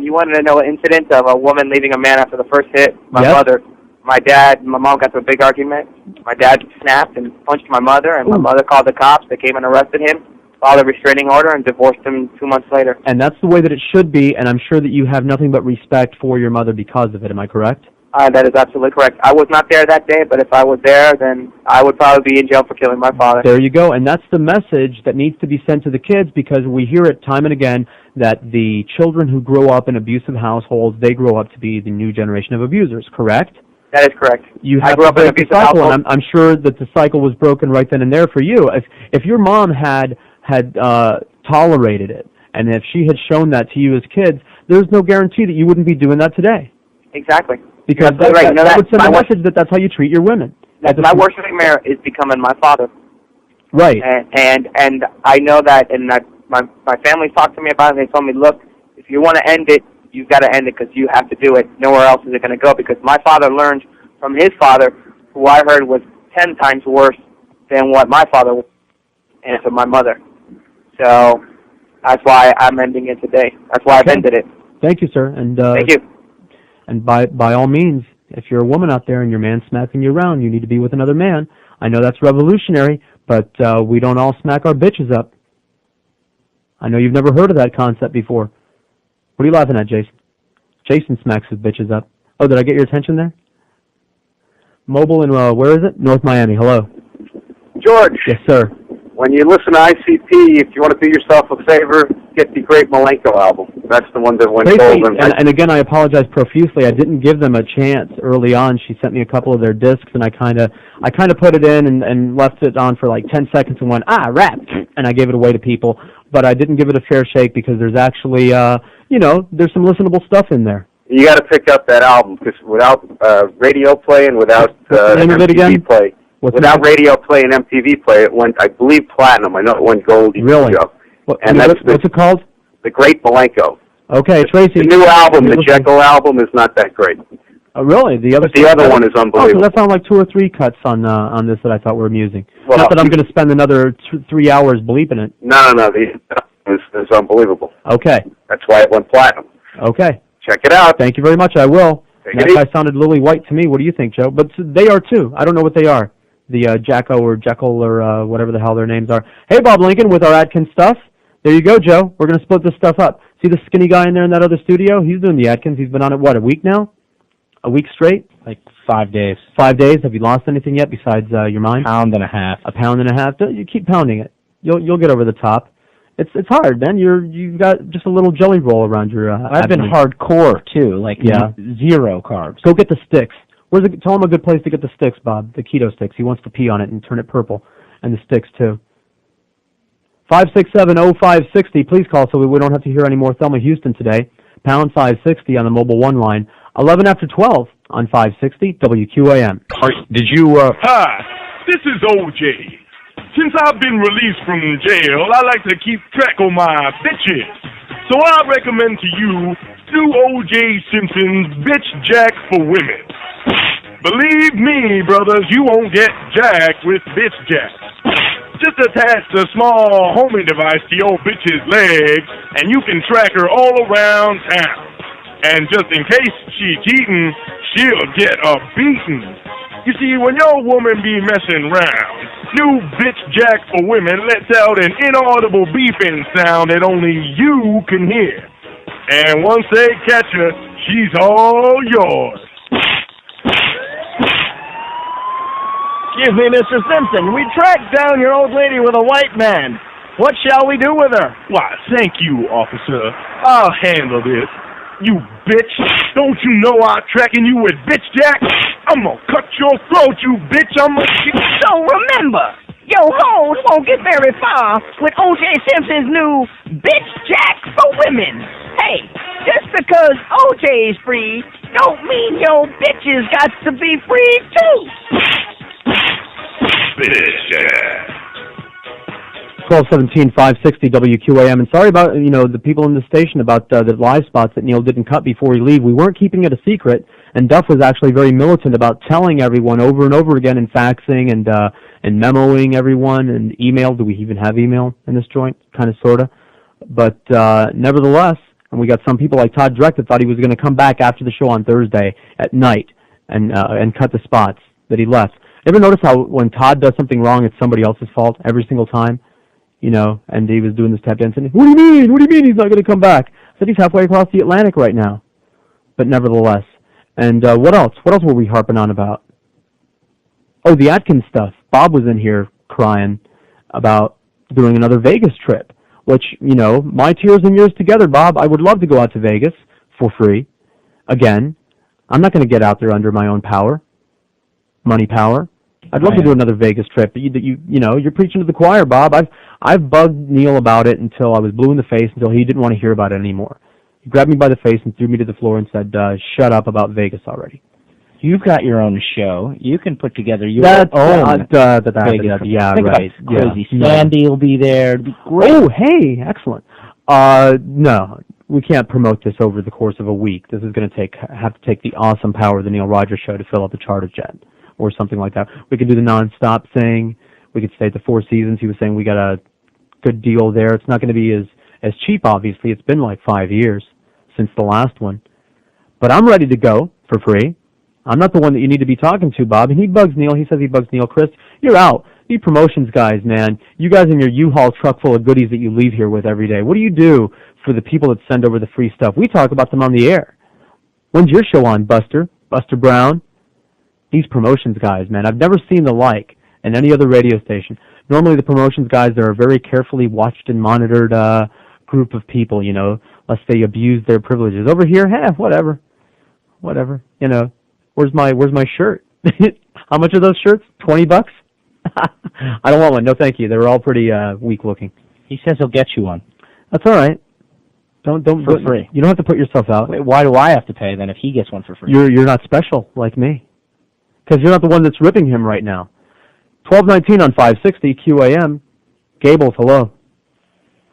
You wanted to know an incident of a woman leaving a man after the first hit. My mother, my dad, and my mom got to a big argument. My dad snapped and punched my mother, and my mother called the cops. They came and arrested him, filed a restraining order, and divorced him 2 months later. And that's the way that it should be, and I'm sure that you have nothing but respect for your mother because of it. Am I correct? That is absolutely correct. I was not there that day, but if I was there, then I would probably be in jail for killing my father. There you go, and that's the message that needs to be sent to the kids, because we hear it time and again that the children who grow up in abusive households, they grow up to be the new generation of abusers, correct? That is correct. You have to break the cycle, and I'm sure that the cycle was broken right then and there for you. If your mom had tolerated it, and if she had shown that to you as kids, there's no guarantee that you wouldn't be doing that today. Exactly. Because that would send a message that that's how you treat your women. My worst nightmare is becoming my father. Right. And I know that, and my family talked to me about it, and they told me, look, if you want to end it, you've got to end it because you have to do it. Nowhere else is it going to go, because my father learned from his father, who I heard was 10 times worse than what my father was, and from my mother. So that's why I'm ending it today. That's why I've ended it. Thank you, sir. And thank you. And by all means, if you're a woman out there and your man's smacking you around, you need to be with another man. I know that's revolutionary, but we don't all smack our bitches up. I know you've never heard of that concept before. What are you laughing at, Jason? Jason smacks his bitches up. Oh, did I get your attention there? Mobile in, where is it? North Miami. Hello. George. Yes, sir. when you listen to ICP, if you want to do yourself a favor, get the Great Malenko album. That's the one that went gold. And again, I apologize profusely. I didn't give them a chance early on. She sent me a couple of their discs, and I kind of put it in and left it on for like 10 seconds and went, rap, and I gave it away to people. But I didn't give it a fair shake because there's actually, there's some listenable stuff in there. You got to pick up that album because without radio play and without MTV play, without radio play and MTV play, it went, I believe, platinum. I know it went gold. Really? What's it called? The Great Malenko. Okay, Tracy. The new album, the Jekyll album, is not that great. Oh, really? The other one is unbelievable. Oh, so that sounded like 2 or 3 cuts on this that I thought were amusing. Well, not that I'm going to spend another 3 hours bleeping it. No. It's unbelievable. Okay. That's why it went platinum. Okay. Check it out. Thank you very much. I will. That guy sounded lily white to me. What do you think, Joe? But they are too. I don't know what they are. The Jacko or Jekyll or whatever the hell their names are. Hey, Bob Lincoln with our Atkins stuff. There you go, Joe. We're going to split this stuff up. See the skinny guy in there in that other studio? He's doing the Atkins. He's been on it, a week now? A week straight? Like 5 days. 5 days? Have you lost anything yet besides your mind? Pound and a half. A pound and a half? You keep pounding it. You'll get over the top. It's hard, man. You've got just a little jelly roll around your I've been abdomen. hardcore, too. Like, 0 carbs. Go get the sticks. Tell him a good place to get the sticks, Bob. The keto sticks. He wants to pee on it and turn it purple. And the sticks, too. 567-0560. Please call so we don't have to hear any more Thelma Houston today. Pound 560 on the Mobile 1 line. 11 after 12 on 560 WQAM. Did you, Hi, this is OJ. Since I've been released from jail, I like to keep track of my bitches. So I recommend to you do O.J. Simpson's Bitch Jack for Women. Believe me, brothers, you won't get jacked with Bitch Jack. Just attach a small homing device to your bitch's legs, and you can track her all around town. And just in case she's cheating, she'll get a beating. You see, when your woman be messing around, new Bitch Jack for Women lets out an inaudible beeping sound that only you can hear. And once they catch her, she's all yours. Excuse me, Mr. Simpson. We tracked down your old lady with a white man. What shall we do with her? Why, thank you, officer. I'll handle this. You bitch. Don't you know I'm tracking you with Bitch Jack? I'm gonna cut your throat, you bitch. I'm gonna... So remember, your hoes won't get very far with O.J. Simpson's new Bitch Jack for Women. Hey, just because O.J.'s free don't mean your bitches got to be free too. Bitch Jack. 1217-560 WQAM. And sorry about, the people in the station about the live spots that Neil didn't cut before he leave. We weren't keeping it a secret, and Duff was actually very militant about telling everyone over and over again and faxing and memoing everyone and email. Do we even have email in this joint? Kind of, sort of. But nevertheless, and we got some people like Todd Dreck that thought he was going to come back after the show on Thursday at night and cut the spots that he left. Ever notice how when Todd does something wrong, it's somebody else's fault every single time? And he was doing this tap dance, and what do you mean he's not going to come back? I said he's halfway across the Atlantic right now. But nevertheless. And what else? What else were we harping on about? Oh, the Atkins stuff. Bob was in here crying about doing another Vegas trip, which, my tears and yours together, Bob, I would love to go out to Vegas for free. Again, I'm not going to get out there under my own power, money power. I'd love to do another Vegas trip, but you're preaching to the choir, Bob. I've bugged Neil about it until I was blue in the face, until he didn't want to hear about it anymore. He grabbed me by the face and threw me to the floor and said, shut up about Vegas already. You've got your own show. You can put together your own Vegas. Yeah, Think right. About Crazy Sandy will be there. It'll be great. Oh, hey, excellent. No, we can't promote this over the course of a week. This is going to have to take the awesome power of the Neil Rogers Show to fill up a charter jet or something like that. We could do the nonstop thing. We could stay at the Four Seasons. He was saying we got a good deal there. It's not going to be as cheap, obviously. It's been like 5 years since the last one. But I'm ready to go for free. I'm not the one that you need to be talking to, Bob. And he bugs Neil. He says he bugs Neil. Chris, you're out. You promotions guys, man. You guys in your U-Haul truck full of goodies that you leave here with every day. What do you do for the people that send over the free stuff? We talk about them on the air. When's your show on, Buster? Buster Brown? These promotions guys, man. I've never seen the like. in any other radio station. Normally the promotions guys are a very carefully watched and monitored group of people, you know, lest they abuse their privileges. Over here, whatever. You know, where's my shirt? How much are those shirts? $20? I don't want one. No, thank you. They were all pretty weak looking. He says he'll get you one. That's all right. Don't for free. You don't have to put yourself out. Wait, why do I have to pay then if he gets one for free? You're not special like me, because you're not the one that's ripping him right now. 12:19 on 560 QAM. Gables, hello.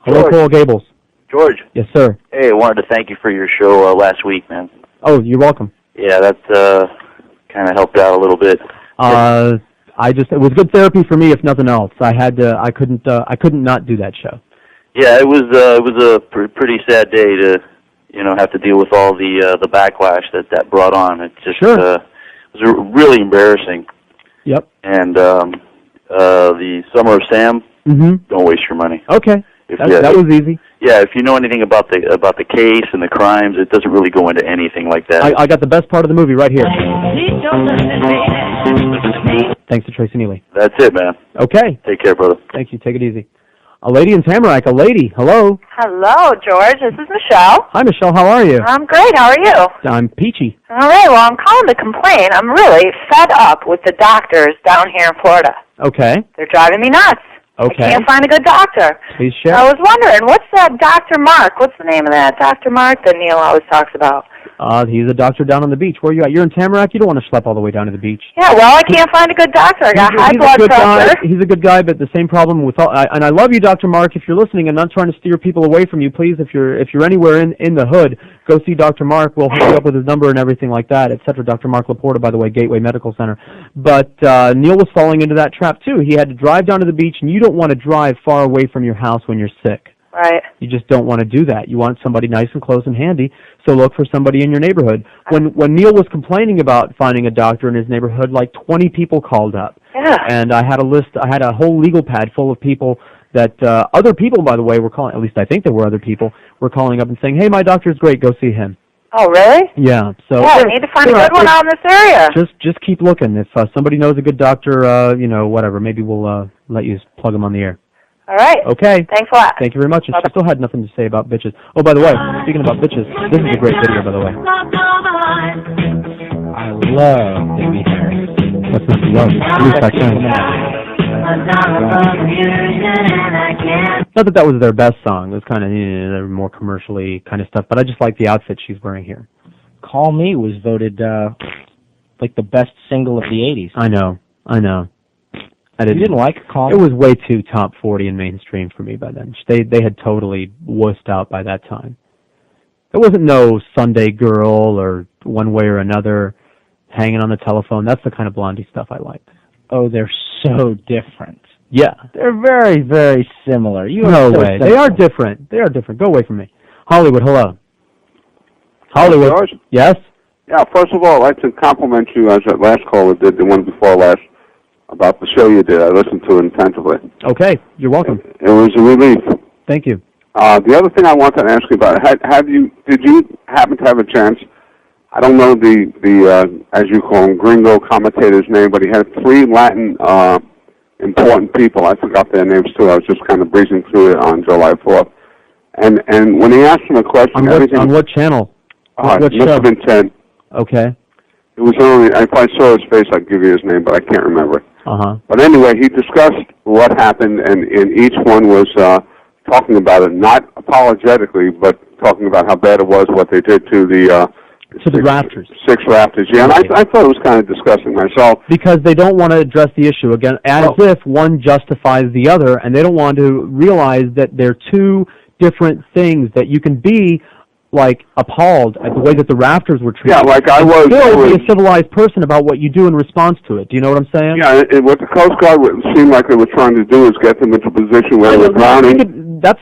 Hello, George. Cole Gables. George. Yes, sir. Hey, I wanted to thank you for your show last week, man. Oh, you're welcome. Yeah, that kind of helped out a little bit. It was good therapy for me, if nothing else. I couldn't not do that show. Yeah, it was a pretty sad day to, you know, have to deal with all the backlash that brought on. It just it was really embarrassing. Yep. And the Summer of Sam, don't waste your money. Okay. That was easy. Yeah, if you know anything about the case and the crimes, it doesn't really go into anything like that. I got the best part of the movie right here. Thanks to Tracy Neely. That's it, man. Okay. Take care, brother. Thank you. Take it easy. A lady in Tamarack. A lady. Hello. Hello, George. This is Michelle. Hi, Michelle. How are you? I'm great. How are you? I'm peachy. All right. Well, I'm calling to complain. I'm really fed up with the doctors down here in Florida. Okay. They're driving me nuts. Okay. I can't find a good doctor. Please share. I was wondering, what's that Dr. Mark? What's the name of that Dr. Mark that Neil always talks about? He's a doctor down on the beach. Where are you at? You're in Tamarack? You don't want to schlep all the way down to the beach. Yeah, well, I can't find a good doctor. I got high blood pressure. He's a good guy, but the same problem with all. And I love you, Dr. Mark. If you're listening, I'm not trying to steer people away from you. Please, if you're anywhere in the hood, go see Dr. Mark. We'll hook you up with his number and everything like that, etc. Dr. Mark Laporta, by the way, Gateway Medical Center. But Neil was falling into that trap too. He had to drive down to the beach, and you don't want to drive far away from your house when you're sick. Right. You just don't want to do that. You want somebody nice and close and handy, so look for somebody in your neighborhood. When Neil was complaining about finding a doctor in his neighborhood, like 20 people called up. Yeah. And I had a whole legal pad full of people that, other people, by the way, were calling, at least I think there were other people, were calling up and saying, hey, my doctor's great, go see him. Oh, really? Yeah. So yeah, I need to find a good one out in this area. Just keep looking. If somebody knows a good doctor, whatever, maybe we'll let you plug them on the air. All right. Okay. Thanks a lot. Thank you very much. And she still had nothing to say about bitches. Oh, by the way, speaking about bitches, this is a great video, by the way. I love Baby Harry. That's not love. At least I can. Not that was their best song. It was kind of more commercially kind of stuff, but I just like the outfit she's wearing here. Call Me was voted like the best single of the 80s. I know. You didn't like Call Me? It was way too top 40 and mainstream for me by then. They had totally wussed out by that time. There wasn't no Sunday Girl or One Way or Another, Hanging on the Telephone. That's the kind of Blondie stuff I liked. Oh, they're so different. Yeah. They're very, very similar. No way. They are different. Go away from me. Hollywood, hello. Hollywood. George? Yes? Yeah, first of all, I'd like to compliment you as that last caller did, the one before last, about the show you did. I listened to it intensively. Okay, you're welcome. It was a relief. Thank you. The other thing I wanted to ask you about, did you happen to have a chance, I don't know the as you call him, gringo commentator's name, but he had 3 Latin important people. I forgot their names too. I was just kind of breezing through it on July 4th. And when he asked him a question, on what channel? What show? Must have been 10. Okay. It was only, if I saw his face, I'd give you his name, but I can't remember. Uh-huh. But anyway, he discussed what happened, and each one was talking about it, not apologetically, but talking about how bad it was, what they did to the rafters. 6 rafters, yeah. And I thought it was kind of disgusting myself. Because they don't want to address the issue again, as if one justifies the other, and they don't want to realize that they're 2 different things, that you can be like appalled at the way that the rafters were treated. Yeah, like I was. Still be a civilized person about what you do in response to it. Do you know what I'm saying? Yeah, what the Coast Guard seemed like they were trying to do is get them into a position where they were drowning. That's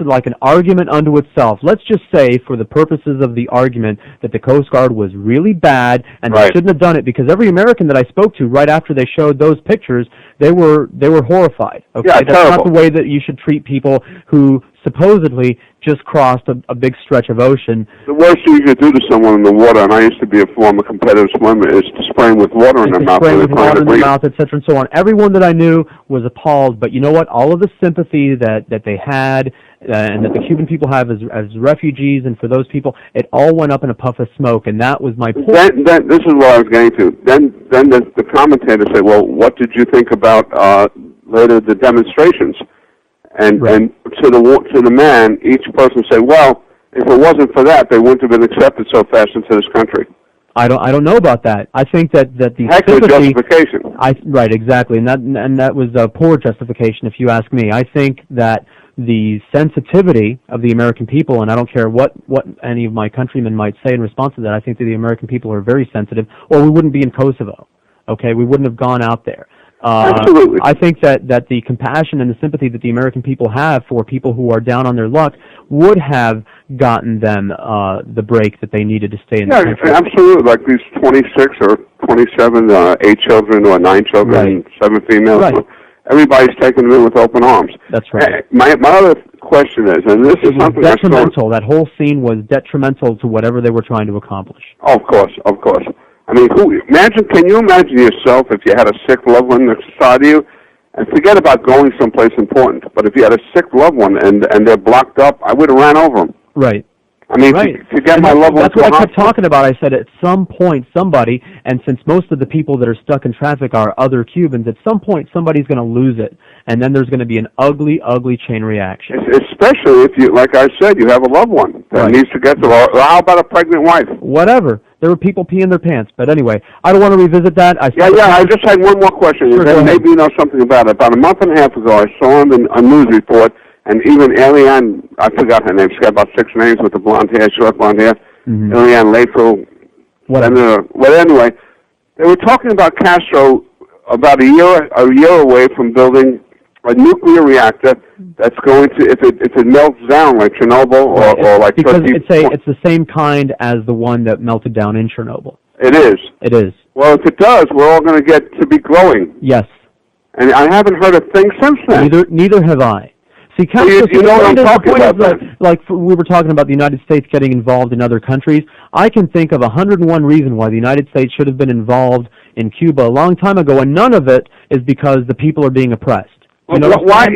like an argument unto itself. Let's just say, for the purposes of the argument, that the Coast Guard was really bad and they shouldn't have done it, because every American that I spoke to right after they showed those pictures, they were horrified. Okay, Yeah, that's not the way that you should treat people who supposedly just crossed a big stretch of ocean. The worst thing you could do to someone in the water, and I used to be a former competitive swimmer, is to spray them with water in their mouth. Spraying with water in their mouth, etc., and so on. Everyone that I knew was appalled, but you know what? All of the sympathy that they had and that the Cuban people have as refugees, and for those people, it all went up in a puff of smoke, and that was my point. Then this is what I was getting to. Then the commentators say, well, what did you think about later the demonstrations? And to the man, each person said, well, if it wasn't for that, they wouldn't have been accepted so fast into this country. I don't know about that. I think that the sympathy, justification. Right, exactly, and that was a poor justification, if you ask me. I think that the sensitivity of the American people, and I don't care what any of my countrymen might say in response to that, I think that the American people are very sensitive, or we wouldn't be in Kosovo. Okay, we wouldn't have gone out there. Absolutely. I think that the compassion and the sympathy that the American people have for people who are down on their luck would have gotten them the break that they needed to stay in the country. Absolutely. Like these 26 or 27, 8 children or 9 children, and 7 females. Right. Everybody's taking them in with open arms. That's right. My other question is, and this is something detrimental. That whole scene was detrimental to whatever they were trying to accomplish. Oh, of course. I mean, can you imagine yourself if you had a sick loved one next to you? And forget about going someplace important, but if you had a sick loved one and they're blocked up, I would have ran over them. Right. I mean, to get my loved one. That's what I kept talking about. I said at some point somebody, and since most of the people that are stuck in traffic are other Cubans, at some point somebody's going to lose it, and then there's going to be an ugly, ugly chain reaction. Especially if you, like I said, you have a loved one that needs to get to. Or how about a pregnant wife? Whatever. There were people peeing their pants, but anyway, I don't want to revisit that. I just had one more question. Sure, maybe you know something about it. About a month and a half ago, I saw on a news report. And even Eliane, I forgot her name. She's got about 6 names with the blonde hair, short blonde hair. Eliane Lathrop. Well, anyway, they were talking about Castro about a year away from building a nuclear reactor that's going to, if it melts down like Chernobyl or like because Turkey. It's the same kind as the one that melted down in Chernobyl. It is. It is. Well, if it does, we're all going to get to be glowing. Yes. And I haven't heard a thing since then. Neither have I. See, you know what I'm talking about. We were talking about the United States getting involved in other countries. I can think of 101 reasons why the United States should have been involved in Cuba a long time ago, and none of it is because the people are being oppressed. But why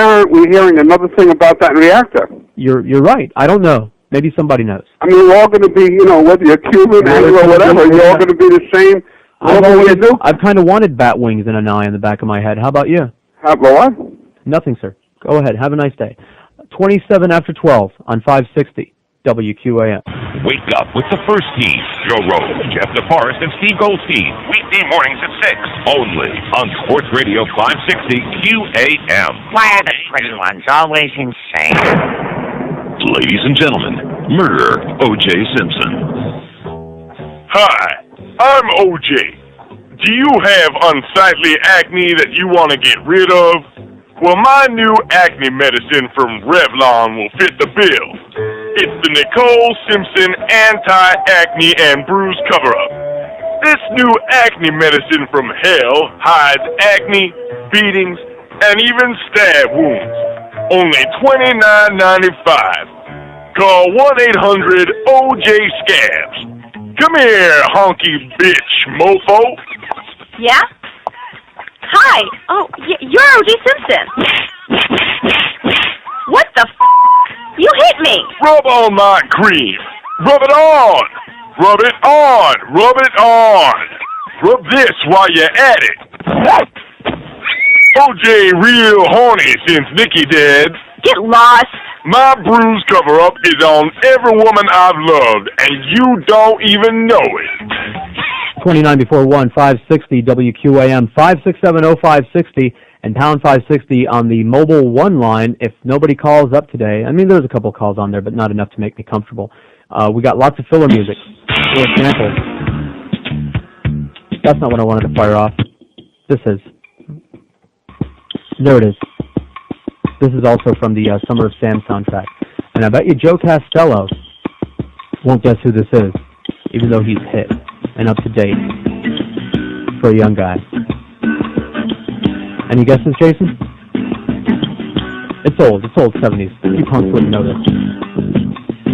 aren't we hearing another thing about that reactor? You're right. I don't know. Maybe somebody knows. I mean, we're all going to be, whether you're Cuban, Anglo, whatever, you're all going to be the same. I've kind of wanted bat wings and an eye in the back of my head. How about you? How about what? Nothing, sir. Go ahead. Have a nice day. 27 after 12 on 560 WQAM. Wake up with the first team. Joe Rose, Jeff DeForest, and Steve Goldstein. Weekday mornings at 6. Only on Sports Radio 560 QAM. Why are the pretty ones always insane? Ladies and gentlemen, Murder O.J. Simpson. Hi, I'm O.J. Do you have unsightly acne that you want to get rid of? Well, my new acne medicine from Revlon will fit the bill. It's the Nicole Simpson Anti-Acne and Bruise Cover-Up. This new acne medicine from hell hides acne, beatings, and even stab wounds. Only $29.95. Call 1-800-OJ-SCABS. Come here, honky bitch mofo. Yeah? Hi. Oh, you're O.J. Simpson. What the f***? You hit me. Rub on my cream. Rub it on. Rub it on. Rub it on. Rub this while you're at it. O.J. real horny since Nikki dead. Get lost. My bruise cover-up is on every woman I've loved, and you don't even know it. 29 before 1, 560 WQAM, 5670560, and pound 560 on the mobile 1 line. If nobody calls up today, I mean, there's a couple calls on there, but not enough to make me comfortable. We got lots of filler music. For example, that's not what I wanted to fire off. This is. There it is. This is also from the Summer of Sam soundtrack. And I bet you Joe Costello won't guess who this is, even though he's hip and up to date for a young guy. Any guesses, Jason? It's old 70s. You punks wouldn't know this.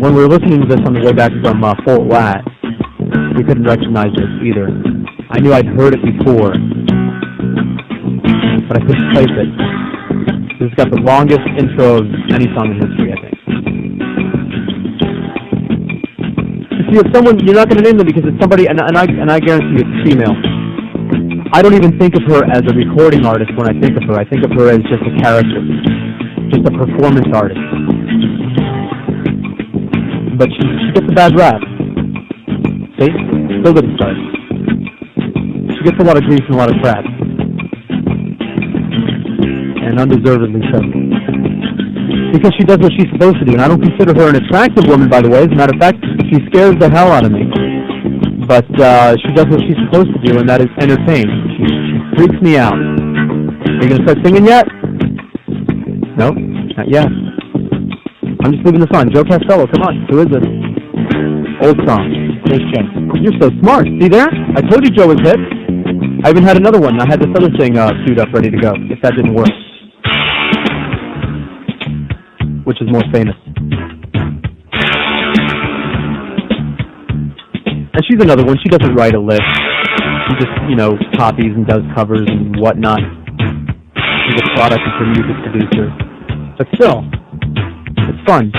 When we were listening to this on the way back from Fort Watt, we couldn't recognize it either. I knew I'd heard it before, but I couldn't place it. This has got the longest intro of any song in history, I think. See, if someone, you're not going to name them because it's somebody, and I guarantee it's female. I don't even think of her as a recording artist when I think of her. I think of her as just a character, just a performance artist. But she gets a bad rap. See? Still didn't start. She gets a lot of grief and a lot of crap. And undeservedly so. Because she does what she's supposed to do. And I don't consider her an attractive woman, by the way. As a matter of fact, she scares the hell out of me. But she does what she's supposed to do, and that is entertain. She freaks me out. Are you going to start singing yet? No? Not yet. I'm just leaving this on. Joe Costello, come on. Who is it? Old song. Christian. You're so smart. See there? I told you Joe was hip. I even had another one. I had this other thing queued up ready to go, if that didn't work. Which is more famous. And she's another one. She doesn't write a list. She just, copies and does covers and whatnot. She's a product of her music producer. But still, it's fun.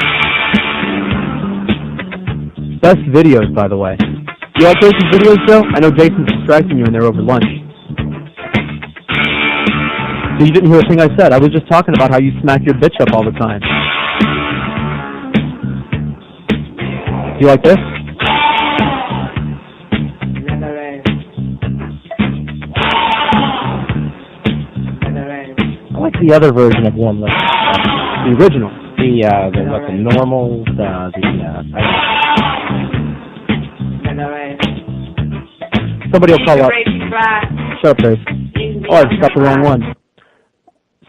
Best videos, by the way. You like Jason's videos, Joe? I know Jason's distracting you in there over lunch. You didn't hear a thing I said. I was just talking about how you smack your bitch up all the time. Do you like this? I like the other version of Warm Lips. The original. The normal, Somebody will call up. Shut up, Grace. Oh, I just got the wrong one.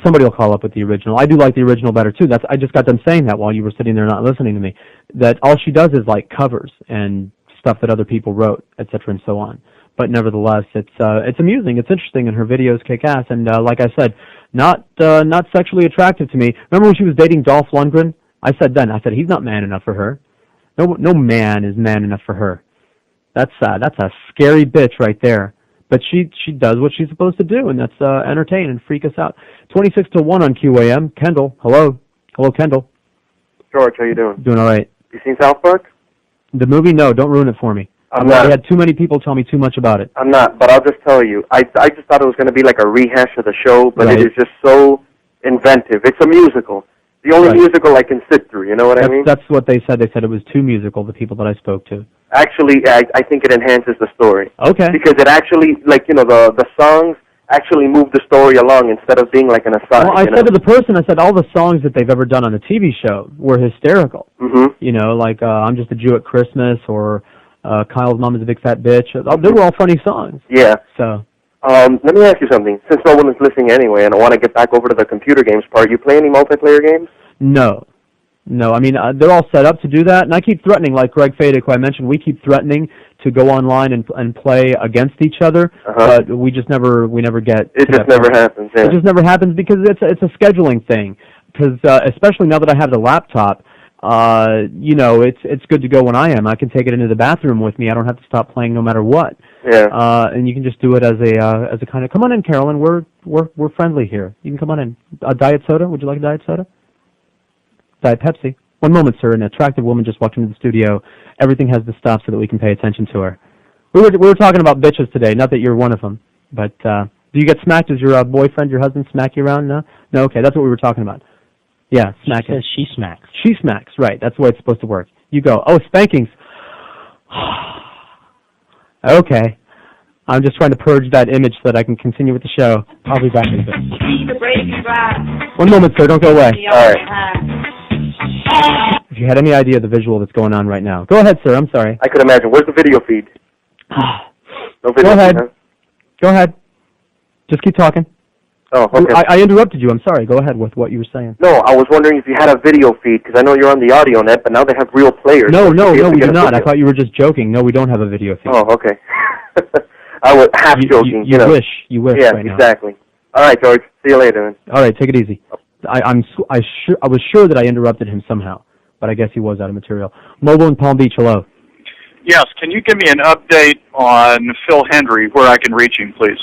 Somebody will call up with the original. I do like the original better, too. I just got done saying that while you were sitting there not listening to me. That all she does is, covers and stuff that other people wrote, etc., and so on. But nevertheless, it's amusing, it's interesting, and her videos kick ass. And like I said, not sexually attractive to me. Remember when she was dating Dolph Lundgren? I said he's not man enough for her. No man is man enough for her. That's a scary bitch right there. But she does what she's supposed to do, and that's entertain and freak us out. 26 to 1 on QAM. Kendall, hello. Hello, Kendall. George, how you doing? Doing all right. You seen South Park? The movie? No, don't ruin it for me. I'm not. I had too many people tell me too much about it. I'm not, but I'll just tell you. I just thought it was going to be like a rehash of the show, but It is just so inventive. It's a musical. The only musical I can sit through, you know what I mean? That's what they said. They said it was too musical, the people that I spoke to. Actually, I think it enhances the story. Okay. Because it actually, the songs actually move the story along instead of being like an aside. Well, I said to the person, all the songs that they've ever done on the TV show were hysterical. Mm-hmm. I'm Just a Jew at Christmas, or Kyle's Mom is a Big Fat Bitch. They were all funny songs. Yeah. So. Let me ask you something. Since no one is listening anyway, and I want to get back over to the computer games part, you play any multiplayer games? No. I mean, they're all set up to do that, and I keep threatening, like Greg Fadick, who I mentioned, we keep threatening to go online and play against each other, but we never get. It just never happens. Yeah. It just never happens because it's a scheduling thing. Because especially now that I have the laptop, it's good to go when I am. I can take it into the bathroom with me. I don't have to stop playing no matter what. Yeah. And you can just do it as a kind of, come on in, Carolyn. We're friendly here. You can come on in. A diet soda? Would you like a diet soda? Diet Pepsi. One moment, sir. An attractive woman just walked into the studio. Everything has to stop so that we can pay attention to her. We were talking about bitches today. Not that you're one of them, but do you get smacked? Does your boyfriend, your husband, smack you around? No. Okay, that's what we were talking about. Yeah, smacking. She says she smacks. She smacks. Right. That's the way it's supposed to work. You go. Oh, spankings. Okay. I'm just trying to purge that image so that I can continue with the show. I'll be back in a bit. One moment, sir. Don't go away. All right. If you had any idea of the visual that's going on right now. Go ahead, sir. I'm sorry. I could imagine. Where's the video feed? No video Go ahead. feed, huh? Go ahead. Just keep talking. Oh, okay. I interrupted you. I'm sorry. Go ahead with what you were saying. No, I was wondering if you had a video feed, because I know you're on the audio net, but now they have real players. No, we do not. I thought you were just joking. No, we don't have a video feed. Oh, okay. I was half joking. You wish. Yeah, right now. exactly. All right, George. See you later. All right, take it easy. I was sure that I interrupted him somehow, but I guess he was out of material. Mobile in Palm Beach, hello. Yes, can you give me an update on Phil Hendry, where I can reach him, please?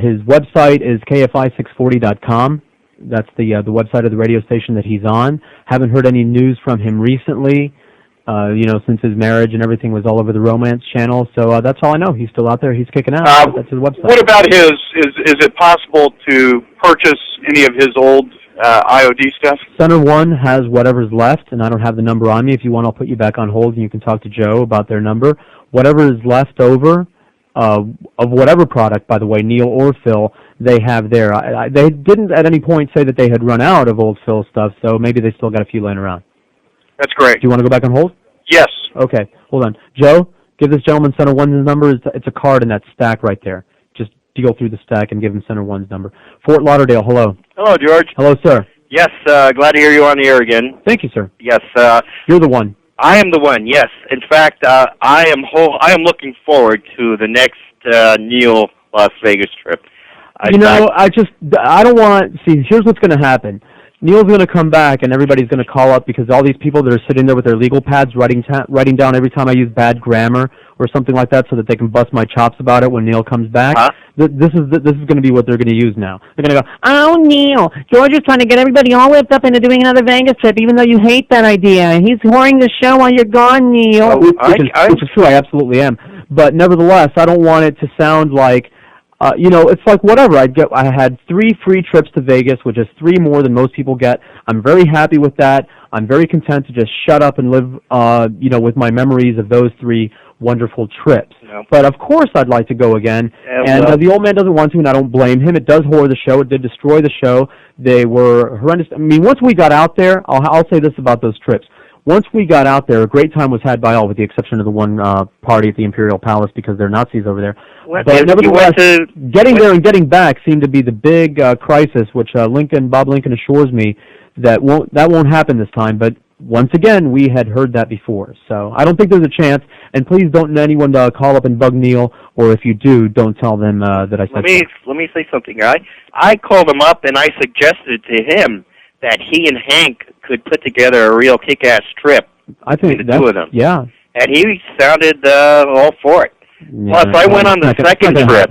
His website is KFI640.com. That's the website of the radio station that he's on. Haven't heard any news from him recently, since his marriage and everything was all over the Romance Channel. So that's all I know. He's still out there. He's kicking out. That's his website. What about is it possible to purchase any of his old IOD stuff? Center One has whatever's left, and I don't have the number on me. If you want, I'll put you back on hold, and you can talk to Joe about their number. Whatever is left over of whatever product, by the way, Neil or Phil, they have there. They didn't at any point say that they had run out of old Phil stuff, so maybe they still got a few laying around. That's great. Do you want to go back on hold? Yes. Okay, hold on. Joe, give this gentleman Center One's number. It's a card in that stack right there. Just deal through the stack and give him Center One's number. Fort Lauderdale, hello. Hello, George. Hello, sir. Yes, glad to hear you on the air again. Thank you, sir. Yes. You're the one. I am the one, yes. In fact, I am looking forward to the next Neil Las Vegas trip. I don't want, here's what's going to happen. Neil's going to come back and everybody's going to call up because all these people that are sitting there with their legal pads writing down every time I use bad grammar or something like that so that they can bust my chops about it when Neil comes back. This is going to be what they're going to use now. They're going to go, oh, Neil, George is trying to get everybody all whipped up into doing another Vegas trip even though you hate that idea. He's whoring the show while you're gone, Neil. Which is true, I absolutely am. But nevertheless, I don't want it to sound like it's like whatever. I had 3 free trips to Vegas, which is 3 more than most people get. I'm very happy with that. I'm very content to just shut up and live, with my memories of those 3 wonderful trips. No. But of course I'd like to go again. The old man doesn't want to, and I don't blame him. It does whore the show. It did destroy the show. They were horrendous. I mean, once we got out there, I'll say this about those trips. Once we got out there, a great time was had by all, with the exception of the one party at the Imperial Palace because there are Nazis over there. But nevertheless, getting there and getting back seemed to be the big crisis, which Bob Lincoln assures me that won't happen this time. But once again, we had heard that before, so I don't think there's a chance. And please don't anyone call up and bug Neil, or if you do, don't tell them that I said. Let me say something. I called him up and I suggested to him that he and Hank could put together a real kick-ass trip. I think the 2 of them. Yeah. And he sounded all for it. Yeah, plus, I went on the second trip,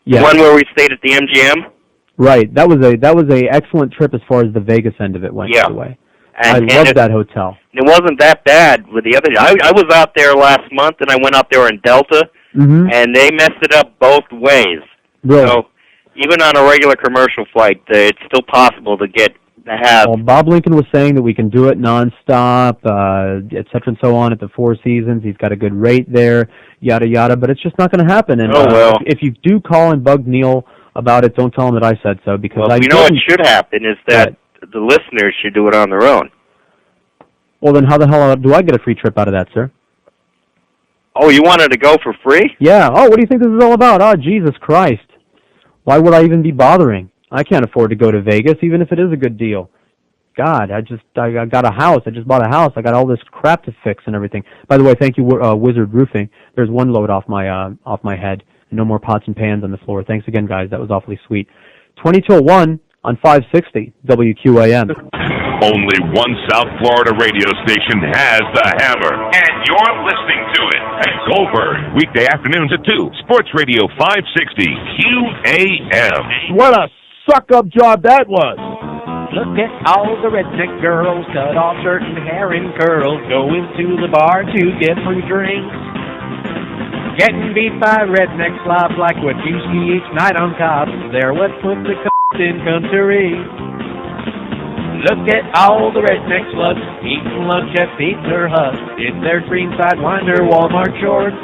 the one where we stayed at the MGM. Right. That was a excellent trip as far as the Vegas end of it went. Yeah. By the way, I loved that hotel. It wasn't that bad with the other. I was out there last month, and I went out there in Delta, and they messed it up both ways. Really? So even on a regular commercial flight, it's still possible to have. Well, Bob Lincoln was saying that we can do it nonstop, et cetera and so on at the Four Seasons. He's got a good rate there, yada yada. But it's just not going to happen. And if you do call and bug Neil about it, don't tell him that I said so because what should happen is that the listeners should do it on their own. Well, then how the hell do I get a free trip out of that, sir? Oh, you wanted to go for free? Yeah. Oh, what do you think this is all about? Oh, Jesus Christ! Why would I even be bothering? I can't afford to go to Vegas, even if it is a good deal. God, I got a house. I just bought a house. I got all this crap to fix and everything. By the way, thank you, Wizard Roofing. There's one load off my head. No more pots and pans on the floor. Thanks again, guys. That was awfully sweet. 20 till 1 on 560 WQAM. Only one South Florida radio station has the hammer, and you're listening to it. At Goldberg, weekday afternoons at 2. Sports Radio 560 QAM. What a suck-up job that was. Look at all the redneck girls, cut off shirt and hair and curls, going to the bar to get free drinks. Getting beat by redneck slobs like what you see each night on cops. They're what put the in country. Look at all the redneck sluts, eating lunch at Pizza Hut, in their greenside winder Walmart shorts.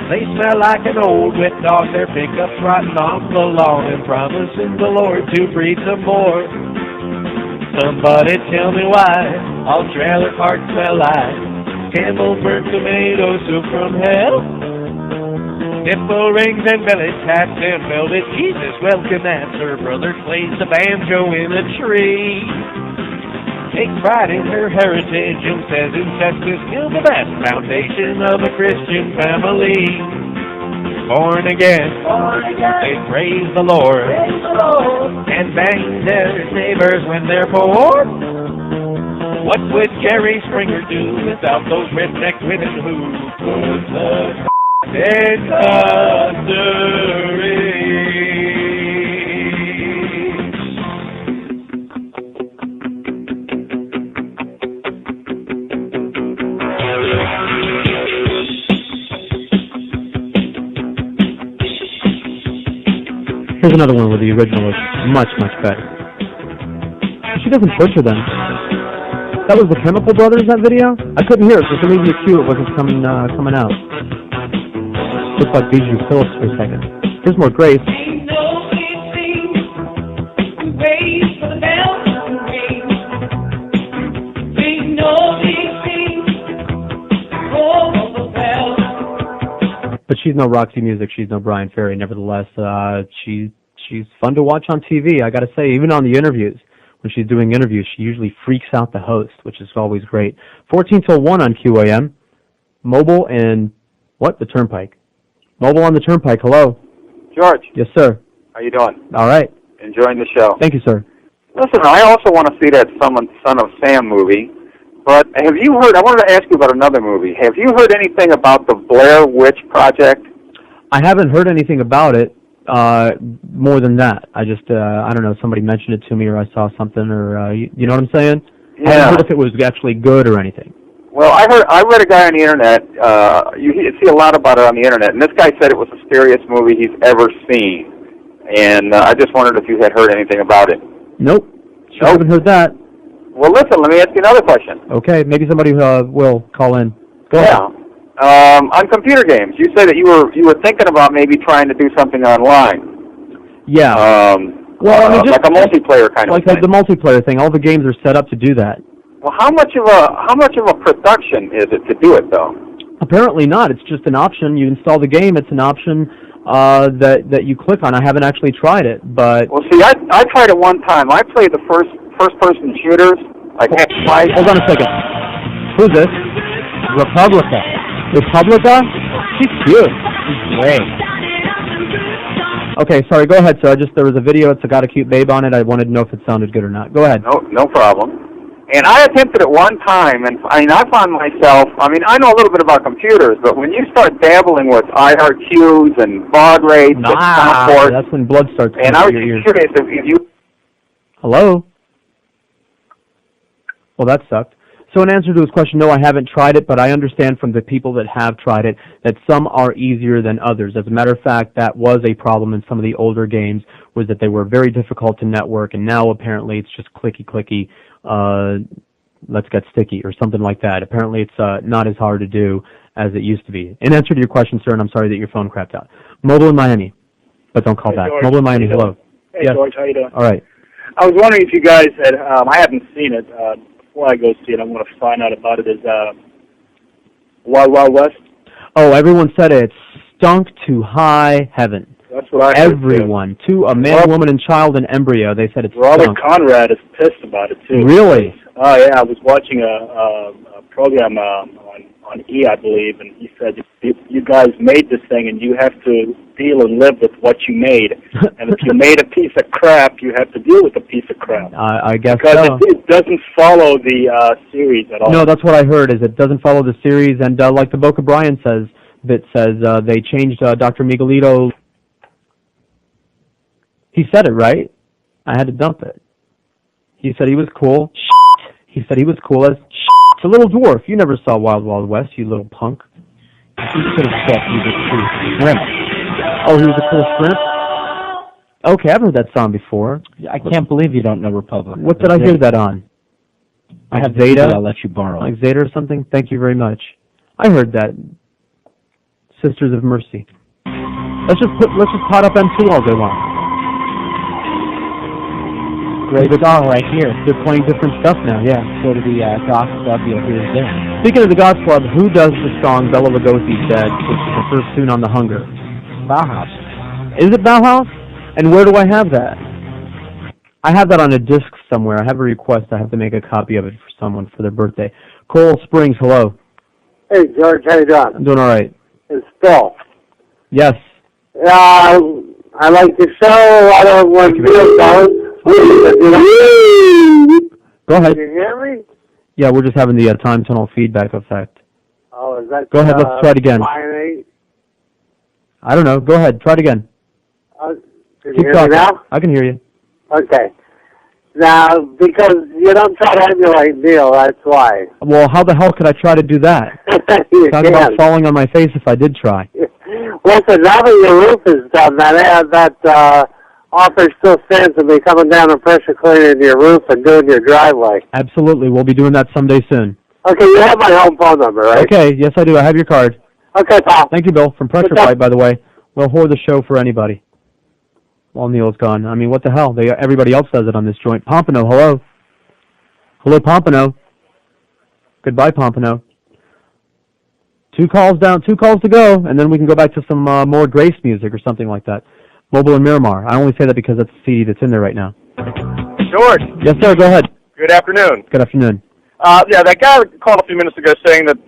They smell like an old wet dog, their pickups rotting off the lawn and promising the Lord to breed some more. Somebody tell me why all trailer parks smell like Campbell's burnt tomato soup from hell. Nipple rings and belly taps and velvet Jesus welcome answer. Brother plays the banjo in a tree. Takes pride in her heritage and says incest is still the best foundation of a Christian family. born again. They praise the Lord and bang their sabers when they're poor. What would Jerry Springer do without those redneck women who put the in country? Here's another one where the original is much, much better. She doesn't butcher them. That was the Chemical Brothers, that video? I couldn't hear it. For some reason, the cue, it wasn't coming out. Looked like Bijou Phillips for a second. Here's more Grace. But she's no Roxy Music. She's no Brian Ferry. Nevertheless, she's fun to watch on TV. I got to say, even on the interviews, when she's doing interviews, she usually freaks out the host, which is always great. 14 till 1 on QAM. Mobile and what? The Turnpike. Mobile on the Turnpike. Hello. George. Yes, sir. How you doing? All right. Enjoying the show. Thank you, sir. Listen, I also want to see that Son of Sam movie. But have you heard, I wanted to ask you about another movie. Have you heard anything about the Blair Witch Project? I haven't heard anything about it more than that. I just, I don't know, somebody mentioned it to me or I saw something or, you know what I'm saying? Yeah. I haven't heard if it was actually good or anything. Well, I read a guy on the internet, you see a lot about it on the internet, and this guy said it was the scariest movie he's ever seen. And I just wondered if you had heard anything about it. Nope. Sure haven't heard that. Well, listen, let me ask you another question. Okay, maybe somebody will call in. Go ahead. On computer games, you said that you were thinking about maybe trying to do something online. Yeah. Well, I mean, just like a multiplayer kind of thing. Like the multiplayer thing. All the games are set up to do that. Well, how much of a production is it to do it, though? Apparently not. It's just an option. You install the game. It's an option that you click on. I haven't actually tried it, but well, see, I tried it one time. I played the first-person shooters. Hold on a second. Who's this? Republica. She's cute. She's great. Okay, sorry. Go ahead, sir. There was a video. It's got a cute babe on it. I wanted to know if it sounded good or not. Go ahead. No problem. And I attempted it one time, and I found myself, I know a little bit about computers, but when you start dabbling with IRQs and baud rates and that's when blood starts coming and I was your ears. curious if you... Hello? Well, that sucked. So in answer to his question, no, I haven't tried it, but I understand from the people that have tried it that some are easier than others. As a matter of fact, that was a problem in some of the older games, was that they were very difficult to network, and now apparently it's just clicky, let's get sticky or something like that. Apparently it's not as hard to do as it used to be. In answer to your question, sir, and I'm sorry that your phone crapped out. Mobile in Miami, but don't call back. George, Mobile in Miami, hello. Hey, yes. George, how you doing? All right. I was wondering if you guys had, I haven't seen it. Before I go see it, I want to find out about it. Is Wild Wild West? Oh, everyone said it stunk to high heaven. That's what I heard. Everyone. To a man, woman, and child in embryo, they said it Robert stunk. Conrad is pissed about it, too. Really? Oh, yeah, I was watching a program on E, I believe, and he said, you guys made this thing, and you have to deal and live with what you made. And if you made a piece of crap, you have to deal with a piece of crap. I guess because so. it doesn't follow the series at all. No, that's what I heard, is it doesn't follow the series, and like the Boca Brian says, they changed Dr. Miguelito. He said it, right? I had to dump it. He said he was cool. He said he was cool as it's a little dwarf. You never saw Wild Wild West, you little punk. You could have said he was a cool shrimp. Oh, he was a cool shrimp? Okay, I've heard that song before. I can't believe you don't know Republic. What did I hear that on? I have Zeta. I'll let you borrow. Like Zeta or something? Thank you very much. I heard that. Sisters of Mercy. Let's just pot up M2 all day long. Great song right here. They're playing different stuff now, yeah. Go to the Goth Club, you'll hear it there. Speaking of the Goth Club, who does the song Bela Lugosi's Dead, which is the first tune on The Hunger? Bauhaus. Is it Bauhaus? And where do I have that? I have that on a disc somewhere. I have a request. I have to make a copy of it for someone for their birthday. Coral Springs, hello. Hey, George, how you doing? I'm doing all right. It's Phil. Yes. I like the show. I don't want to Go ahead. Can you hear me? Yeah, we're just having the time tunnel feedback effect. Oh, is that? Go ahead. Let's try it again. Mine? I don't know. Go ahead. Try it again. Can you Keep hear talking. me now? I can hear you. Okay. Now, because you don't try to emulate Neil, that's why. Well, how the hell could I try to do that? You Talk about falling on my face if I did try. Listen, now that your roof is done, that offer still stands to be coming down and pressure cleaning your roof and doing your driveway. Absolutely. We'll be doing that someday soon. Okay, you have my home phone number, right? Okay. Yes, I do. I have your card. Okay, pal. Thank you, Bill. From Pressure Fight, by the way. We'll whore the show for anybody while Neil's gone. I mean, what the hell? Everybody else does it on this joint. Pompano, hello. Hello, Pompano. Goodbye, Pompano. 2 calls down, 2 calls to go, and then we can go back to some more Grace music or something like that. Mobile in Miramar. I only say that because that's the CD that's in there right now. George. Yes, sir. Go ahead. Good afternoon. Good afternoon. Yeah, that guy called a few minutes ago saying that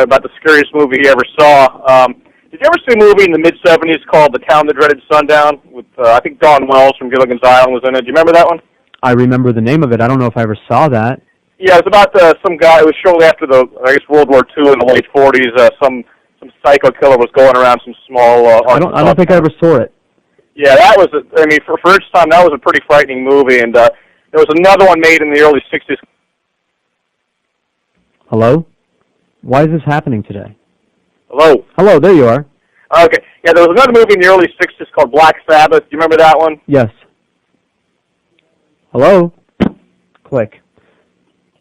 about the scariest movie he ever saw. Did you ever see a movie in the mid-'70s called The Town That Dreaded Sundown? With I think Dawn Wells from Gilligan's Island was in it. Do you remember that one? I remember the name of it. I don't know if I ever saw that. Yeah, it was about some guy. It was shortly after World War II in the late '40s. Some psycho killer was going around some small. I don't think I ever saw it. Yeah, that was. For its time, that was a pretty frightening movie. And there was another one made in the early '60s. Hello? Why is this happening today? Hello. Hello, there you are. Okay. Yeah, there was another movie in the early '60s called Black Sabbath. Do you remember that one? Yes. Hello? Click.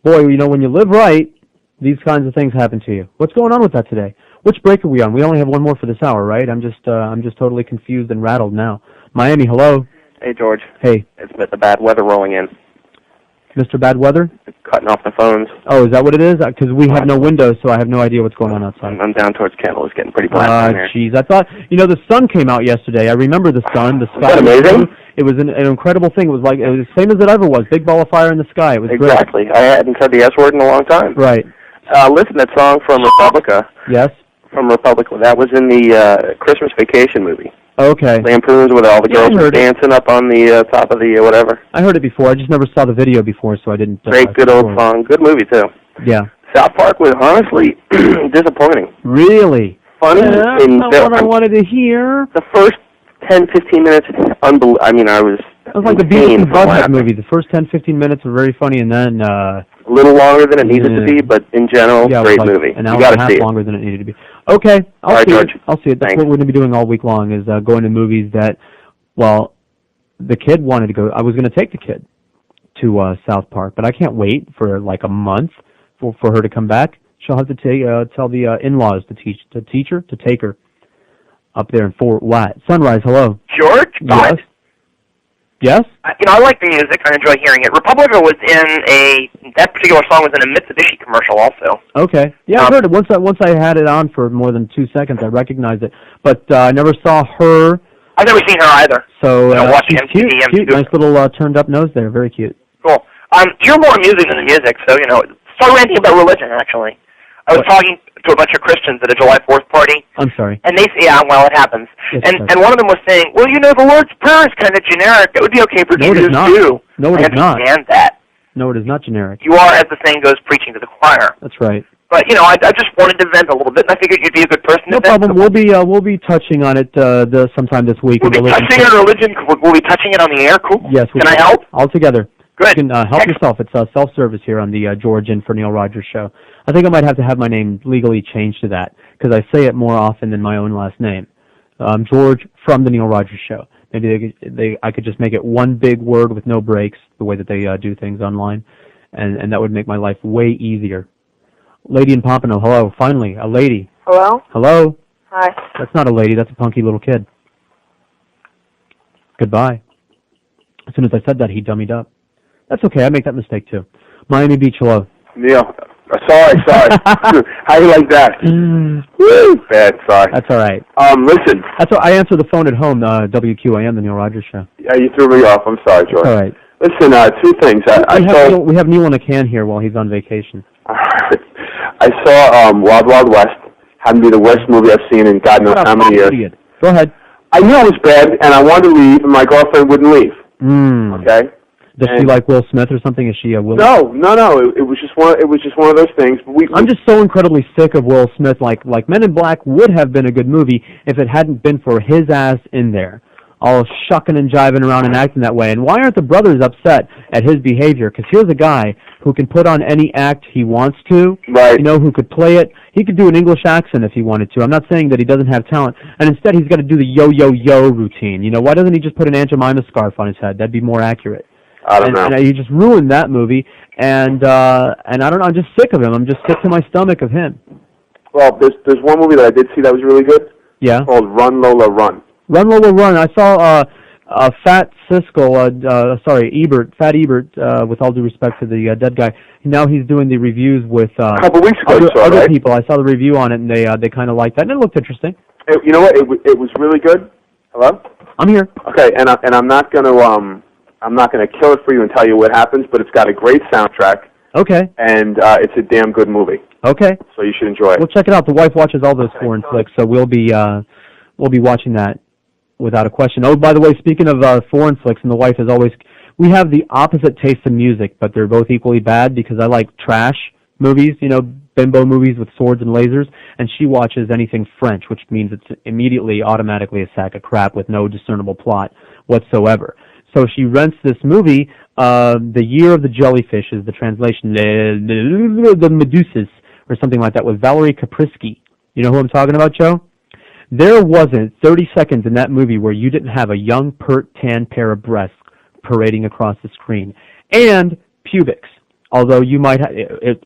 Boy, when you live right, these kinds of things happen to you. What's going on with that today? Which break are we on? We only have one more for this hour, right? I'm just totally confused and rattled now. Miami, hello. Hey, George. Hey. It's the bad weather rolling in. Mr. Bad Weather? It's cutting off the phones. Oh, is that what it is? Because we have no windows, so I have no idea what's going on outside. I'm down towards Kendall. It's getting pretty black in there. Jeez. I thought, the sun came out yesterday. I remember the sun. The sky. Is that amazing? It was an incredible thing. It was the same as it ever was. Big ball of fire in the sky. It was exactly. Great. I hadn't said the S word in a long time. Right. Listen, that song from Republica. Yes. From Republica. That was in the Christmas Vacation movie. Okay. Lampoons with all the girls dancing up on the top of the whatever. I heard it before. I just never saw the video before, so I didn't. Great, good old song. Good movie too. Yeah. South Park was honestly disappointing. Really? Funny. That's not what I wanted to hear. The first 10, 15 minutes, unbelievable. I mean, it was like the Beavis and Butthead movie. The first 10, 15 minutes were very funny, and then a little longer than it needed to be, but in general, great movie. An hour and a half longer than it needed to be. Okay, I'll see it. I'll see it. That's what we're going to be doing all week long, is going to movies that, the kid wanted to go. I was going to take the kid to South Park, but I can't wait for like a month for her to come back. She'll have to tell the in-laws to take her up there in Fort White. Sunrise, hello. George? Yes? Yes? I like the music. I enjoy hearing it. Republica was that particular song was in a Mitsubishi commercial also. Okay. Yeah, I heard it. Once I had it on for more than 2 seconds, I recognized it. But I never saw her. I've never seen her either. So watching she's MTV. cute. Nice little turned up nose there. Very cute. Cool. You're more amusing than the music, so, start ranting about religion, actually. I was talking to a bunch of Christians at a July 4th party. I'm sorry. And they say, it happens. Yes, and one of them was saying, well, the Lord's Prayer is kind of generic. It would be okay for Jews too. No, it is not. I understand that. No, it is not generic. You are, as the saying goes, preaching to the choir. That's right. But, I just wanted to vent a little bit, and I figured you'd be a good person to vent. No problem. We'll be touching on it sometime this week. We'll be touching on religion. We'll be touching it on the air. Cool. Yes. Can I help? All together. Good. You can help yourself. It's self-service here on the George in for Neil Rogers show. I think I might have to have my name legally changed to that, because I say it more often than my own last name. George from the Neil Rogers show. Maybe I could just make it one big word with no breaks, the way that they do things online, and that would make my life way easier. Lady in Pompano, hello. Finally, a lady. Hello? Hello? Hi. That's not a lady. That's a punky little kid. Goodbye. As soon as I said that, he dummied up. That's okay. I make that mistake, too. Miami Beach, hello. Neil, sorry. How you like that? Woo! Bad, sorry. That's all right. Listen. That's what I answer the phone at home, WQAM, the Neil Rogers show. Yeah, you threw me off. I'm sorry, George. All right. Listen, 2 things. We have Neil in a can here while he's on vacation. I saw Wild Wild West. Happened to be the worst movie I've seen in God knows how many years. Idiot. Go ahead. I knew it was bad, and I wanted to leave, and my girlfriend wouldn't leave. Okay. Does she like Will Smith or something? Is she a Will? No. It was just one. It was just one of those things. I'm just so incredibly sick of Will Smith. Like Men in Black would have been a good movie if it hadn't been for his ass in there, all shucking and jiving around and acting that way. And why aren't the brothers upset at his behavior? Because here's a guy who can put on any act he wants to. Right. You know, who could play it. He could do an English accent if he wanted to. I'm not saying that he doesn't have talent. And instead, he's got to do the yo-yo-yo routine. You know, why doesn't he just put an Aunt Jemima scarf on his head? That'd be more accurate. I don't know. And he just ruined that movie, and I don't know. I'm just sick of him. I'm just sick to my stomach of him. Well, there's one movie that I did see that was really good. Yeah. It's called Run Lola Run. Run Lola Run. I saw Fat Ebert. With all due respect to the dead guy, now he's doing the reviews with a couple weeks ago. Other right? people. I saw the review on it, and they kind of liked that, and it looked interesting. You know what? It was really good. Hello. I'm here. Okay, and I'm not gonna kill it for you and tell you what happens, but it's got a great soundtrack. Okay. And it's a damn good movie. Okay. So you should enjoy it. Well, check it out. The wife watches all those foreign flicks, so we'll be watching that without a question. Oh, by the way, speaking of foreign flicks, and the wife is always, we have the opposite taste in music, but they're both equally bad because I like trash movies, you know, bimbo movies with swords and lasers, and she watches anything French, which means it's immediately, automatically a sack of crap with no discernible plot whatsoever. So she rents this movie, The Year of the Jellyfish is the translation, the Medusas, or something like that, with Valerie Kaprisky. You know who I'm talking about, Joe? There wasn't 30 seconds in that movie where you didn't have a young, pert, tan pair of breasts parading across the screen. And pubics. Although you might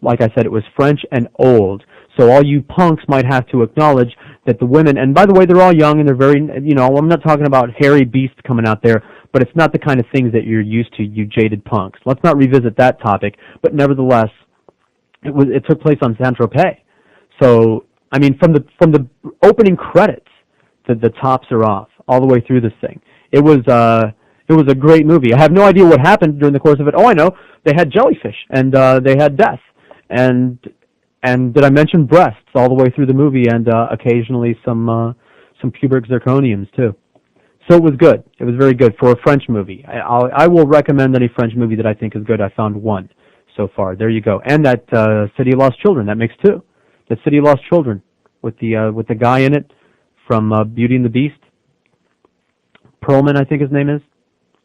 like I said, it was French and old. So all you punks might have to acknowledge that the women, and by the way, they're all young and they're very, you know, I'm not talking about hairy beasts coming out there, but it's not the kind of things that you're used to, you jaded punks. Let's not revisit that topic, but nevertheless, it took place on Saint-Tropez. So, I mean, from the opening credits, the tops are off all the way through this thing. It was a great movie. I have no idea what happened during the course of it. Oh, I know. They had jellyfish, and they had death. And did I mention breasts all the way through the movie, and occasionally some pubic zirconiums, too. So it was good. It was very good for a French movie. I will recommend any French movie that I think is good. I found one so far. There you go. And that City of Lost Children, that makes two. The City of Lost Children with the guy in it from Beauty and the Beast. Perlman, I think his name is.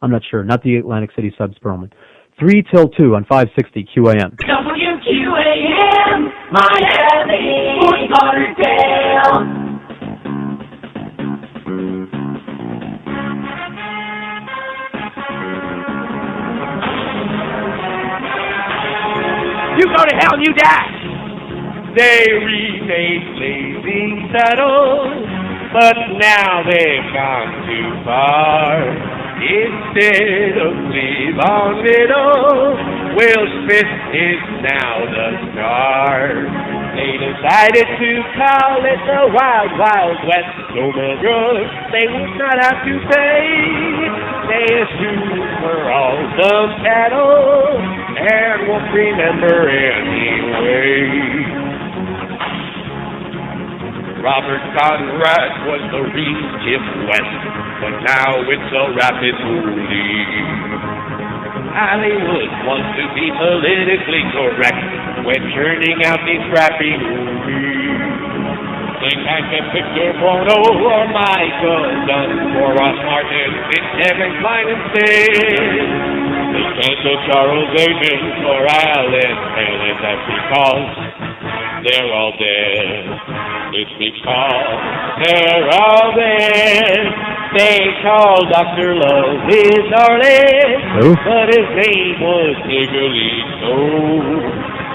I'm not sure. Not the Atlantic City subs, Perlman. 3 till 2 on 560 QAM. WQAM, Miami, Fort Lauderdale. You go to hell, you die. They remade blazing saddles, but now they've gone too far. Instead of live on middle, Will Smith is now the star. They decided to call it the Wild Wild West. No more drugs they would not have to pay. They assume we're all dumb cattle and won't remember anyway. Robert Conrad was the real Jim West, but now it's a rapid movie. Hollywood wants to be politically correct when churning out these crappy movies. Think I can picture Porno or Michael Dunn for Ross Martin in Kevin Kline instead. They cancel Charles Agent or Alan Helen, that's because they're all dead. It's because they're all dead. They call Dr. Love his darling, but his name was Nicolito.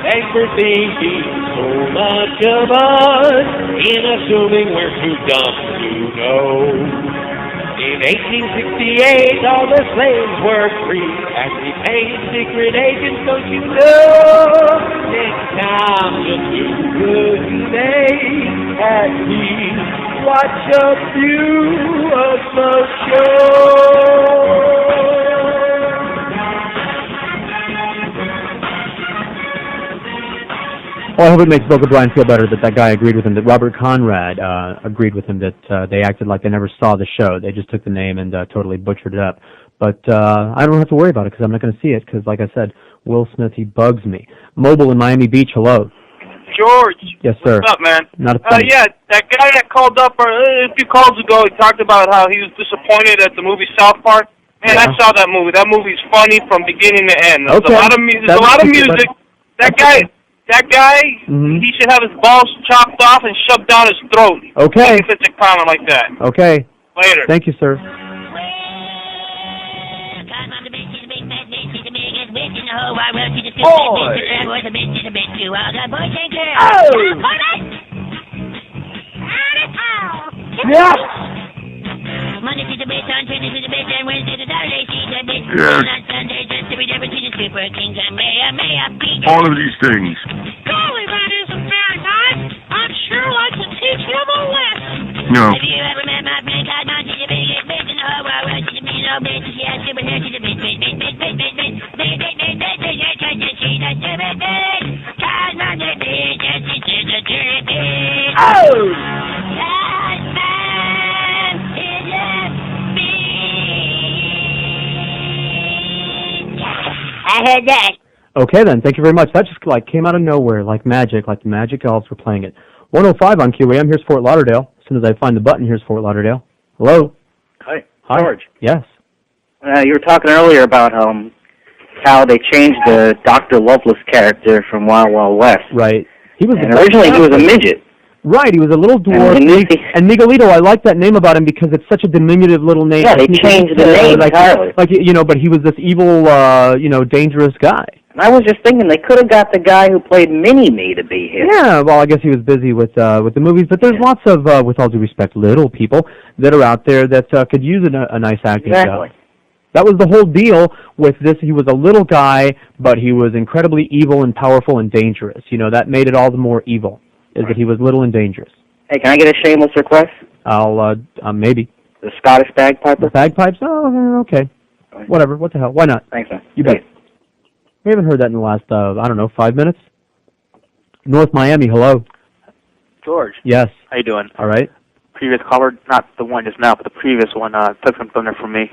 Thanks for thinking so much of us, in assuming we're too dumb to know. In 1868, all the slaves were free, as we paid secret agents, don't you know? Next time you'll do good today, at least watch a few of the shows. Well, I hope it makes Boca Brian feel better that guy agreed with him, that Robert Conrad agreed with him that they acted like they never saw the show. They just took the name and totally butchered it up. But I don't have to worry about it because I'm not going to see it because, like I said, Will Smith, he bugs me. Mobile in Miami Beach, hello. George. Yes, sir. What's up, man? Not a thing. Yeah, that guy that called up a few calls ago, he talked about how he was disappointed at the movie South Park. Man, I saw that movie. That movie's funny from beginning to end. There's a lot of music. That guy, he should have his balls chopped off and shoved down his throat. Okay. Making such a comment like that. Okay. Later. Thank you, sir. Yeah. Monday to the bed, on Tuesday to the bed, and Wednesday to Saturday, see the bed, on Sunday, just to be there to the Super Kings, and may I be all of these things. Golly, that isn't very nice. I'd sure like to teach him a lesson. No. Have you ever met my friend called Monty the biggest bitch in the whole world? Well, she's a mean old bitch, she has super hair, she's a bitch, bitch, bitch, bitch, bitch, bitch, bitch, bitch, bitch, bitch, bitch, bitch, bitch, bitch, bitch, she's a super bitch. Cause Monty bitch, and she's just a dirty bitch. Oh! I heard that. Okay, then. Thank you very much. That just came out of nowhere, like magic, like the Magic Elves were playing it. 105 on QAM. Here's Fort Lauderdale. As soon as I find the button, here's Fort Lauderdale. Hello. Hi, Hi. George. Yes. You were talking earlier about how they changed the Dr. Loveless character from Wild Wild West. Right. Originally he was a midget. Right, he was a little dwarf. And Miguelito, I like that name about him because it's such a diminutive little name. Yeah, they changed the name entirely. But he was this evil, dangerous guy. And I was just thinking they could have got the guy who played Mini-Me to be here. Yeah, well, I guess he was busy with the movies, but there's lots of, with all due respect, little people that are out there that could use a nice acting job. That was the whole deal with this. He was a little guy, but he was incredibly evil and powerful and dangerous. That made it all the more evil. Is that he was little and dangerous. Hey, can I get a shameless request? I'll, maybe. The Scottish bagpiper? The bagpipes? Oh, okay. Whatever. What the hell? Why not? Thanks, man. You bet. We haven't heard that in the last, 5 minutes. North Miami, hello. George. Yes. How you doing? All right. Previous caller, not the one just now, but the previous one, took some thunder from me.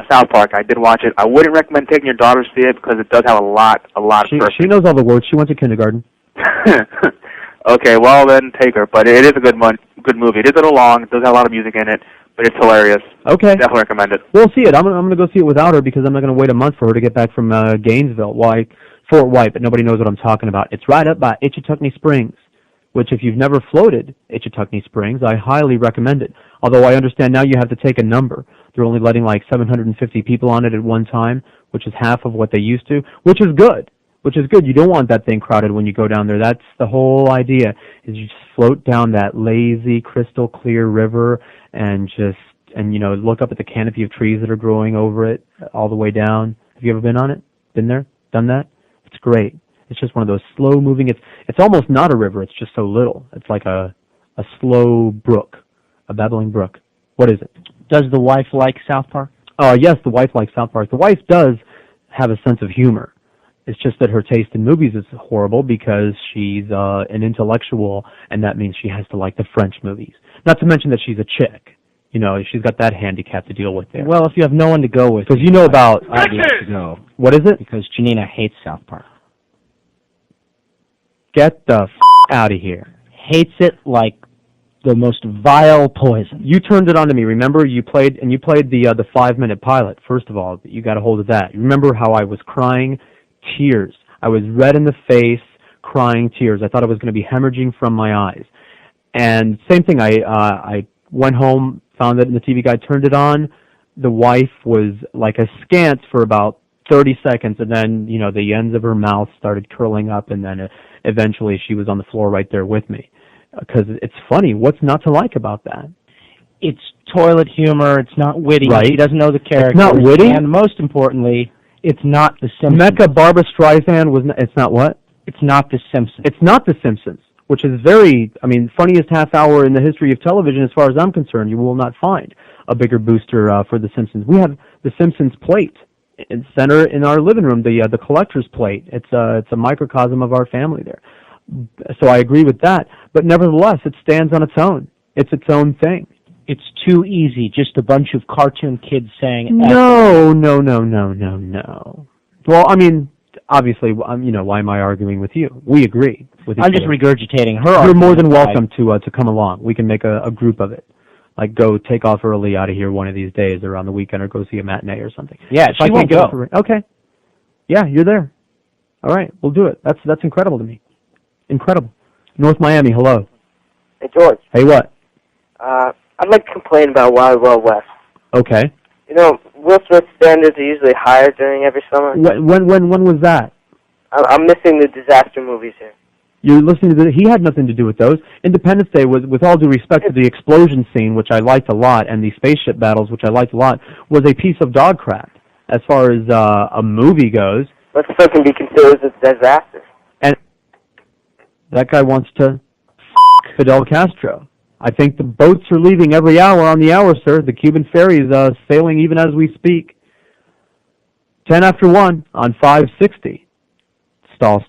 South Park, I did watch it. I wouldn't recommend taking your daughter to see it because it does have a lot of She knows all the words. She went to kindergarten. Okay, well then take her. But it is a good movie. It is a little long. It does have a lot of music in it, but it's hilarious. Okay. Definitely recommend it. We'll see it. I'm gonna go see it without her because I'm not gonna wait a month for her to get back from Gainesville. Fort White, but nobody knows what I'm talking about. It's right up by Itchitucknee Springs, which if you've never floated Itchitucknee Springs, I highly recommend it. Although I understand now you have to take a number. They're only letting like 750 people on it at one time, which is half of what they used to, which is good. You don't want that thing crowded when you go down there. That's the whole idea, is you just float down that lazy, crystal clear river and look up at the canopy of trees that are growing over it all the way down. Have you ever been on it? Been there? Done that? It's great. It's just one of those slow moving, it's almost not a river, it's just so little. It's like a slow brook, a babbling brook. What is it? Does the wife like South Park? Yes, the wife likes South Park. The wife does have a sense of humor. It's just that her taste in movies is horrible because she's an intellectual, and that means she has to like the French movies. Not to mention that she's a chick. She's got that handicap to deal with there. Well, if you have no one to go with, because you know about I'd like to go. What is it? Because Janina hates South Park. Get the out of here. Hates it like the most vile poison. You turned it on to me. Remember, you played the 5-minute pilot. First of all, you got a hold of that. You remember how I was crying tears. I was red in the face, crying tears. I thought I was going to be hemorrhaging from my eyes. And same thing. I went home, found it in the TV guide, turned it on. The wife was like askance for about 30 seconds, and then the ends of her mouth started curling up, and then eventually she was on the floor right there with me. Because it's funny. What's not to like about that? It's toilet humor. It's not witty. Right. She doesn't know the character. It's not witty. And most importantly, it's not The Simpsons. Mecca Barbara Streisand was. It's not what? It's not The Simpsons. It's not The Simpsons, which is funniest half hour in the history of television as far as I'm concerned. You will not find a bigger booster for The Simpsons. We have The Simpsons plate in center in our living room, the collector's plate. It's a microcosm of our family there. So I agree with that. But nevertheless, it stands on its own. It's its own thing. It's too easy. Just a bunch of cartoon kids saying No. Well, I mean, obviously, why am I arguing with you? We agree with each I'm just other. regurgitating her. You're more than welcome to come along. We can make a group of it. Like, go take off early out of here one of these days, or on the weekend, or go see a matinee or something. Yeah, she won't go. Okay. Yeah, you're there. All right, we'll do it. That's incredible to me. Incredible. North Miami, hello. Hey, George. Hey, what? I'd like to complain about Wild Wild West. Okay. You know, Will Smith's standards are usually higher during every summer. When was that? I'm missing the disaster movies here. You're listening to he had nothing to do with those. Independence Day was, with all due respect to the explosion scene, which I liked a lot, and the spaceship battles, which I liked a lot, was a piece of dog crap as far as a movie goes. But still can be considered a disaster. And that guy wants to Fidel Castro. I think the boats are leaving every hour on the hour, sir. The Cuban ferry is sailing even as we speak. 10 after 1 on 560. Stall.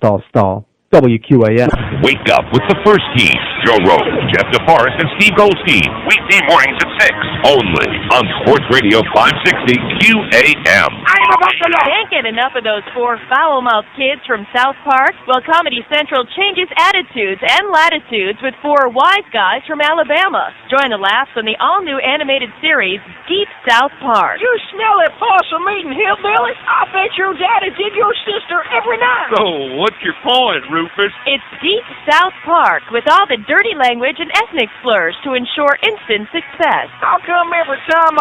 WQAM. Wake up with the first team. Joe Rose, Jeff DeForest, and Steve Goldstein. Weekday mornings at 6. Only on Sports Radio 560 QAM. Can't get enough of those four foul-mouthed kids from South Park? Well, Comedy Central changes attitudes and latitudes with four wise guys from Alabama. Join the laughs on the all-new animated series, Deep South Park. You smell that possum-eating hillbilly? I bet your daddy did your sister every night. So, what's your point, Rufus? It's Deep South Park with all the dirty language and ethnic slurs to ensure instant success. How come every time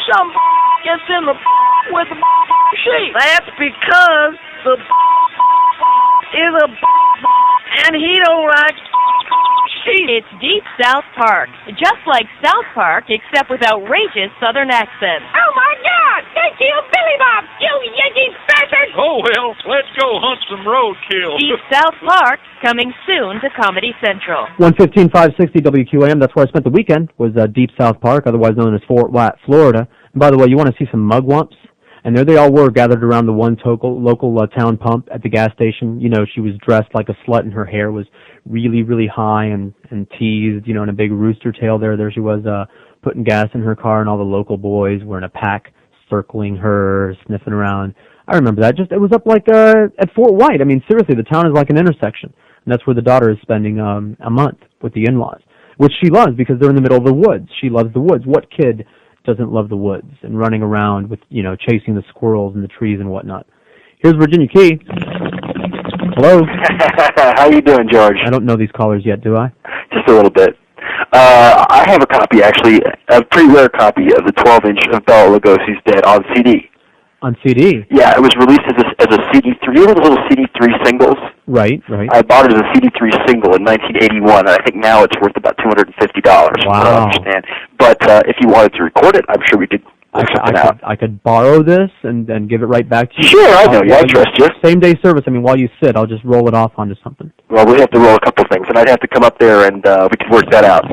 some gets in the with the sheep? That's because the is a and he don't like sheep. It's Deep South Park, just like South Park, except with outrageous Southern accents. Oh my God! They killed Billy Bob! You Yankee bastard! Oh well, let's go hunt some roadkill. Deep South Park, coming soon to Comedy Central. 115 560 WQAM. That's where I spent the weekend. Was Deep South Park, otherwise known as Fort White, Florida. And by the way, you want to see some mugwumps? And there they all were, gathered around the one local town pump at the gas station. You know, she was dressed like a slut, and her hair was really, really high and teased, and a big rooster tail there. There she was, putting gas in her car, and all the local boys were in a pack circling her, sniffing around. I remember that. It was up like at Fort White. I mean, seriously, the town is like an intersection. And that's where the daughter is spending a month with the in-laws, which she loves because they're in the middle of the woods. She loves the woods. What kid doesn't love the woods and running around with, chasing the squirrels and the trees and whatnot? Here's Virginia Key. Hello. How you doing, George? I don't know these callers yet, do I? Just a little bit. I have a copy, actually, a pretty rare copy of the 12-inch of Bela Lugosi's Dead on CD. On CD? Yeah, it was released as a CD3. You know the little CD3 singles? Right. I bought it as a CD3 single in 1981, and I think now it's worth about $250, from what I understand. But if you wanted to record it, I'm sure we could work something out. I could borrow this and give it right back to you. Sure, I know you. I trust you. Same-day service. I mean, while you sit, I'll just roll it off onto something. Well, we'd have to roll a couple things, and I'd have to come up there, and we could work that out.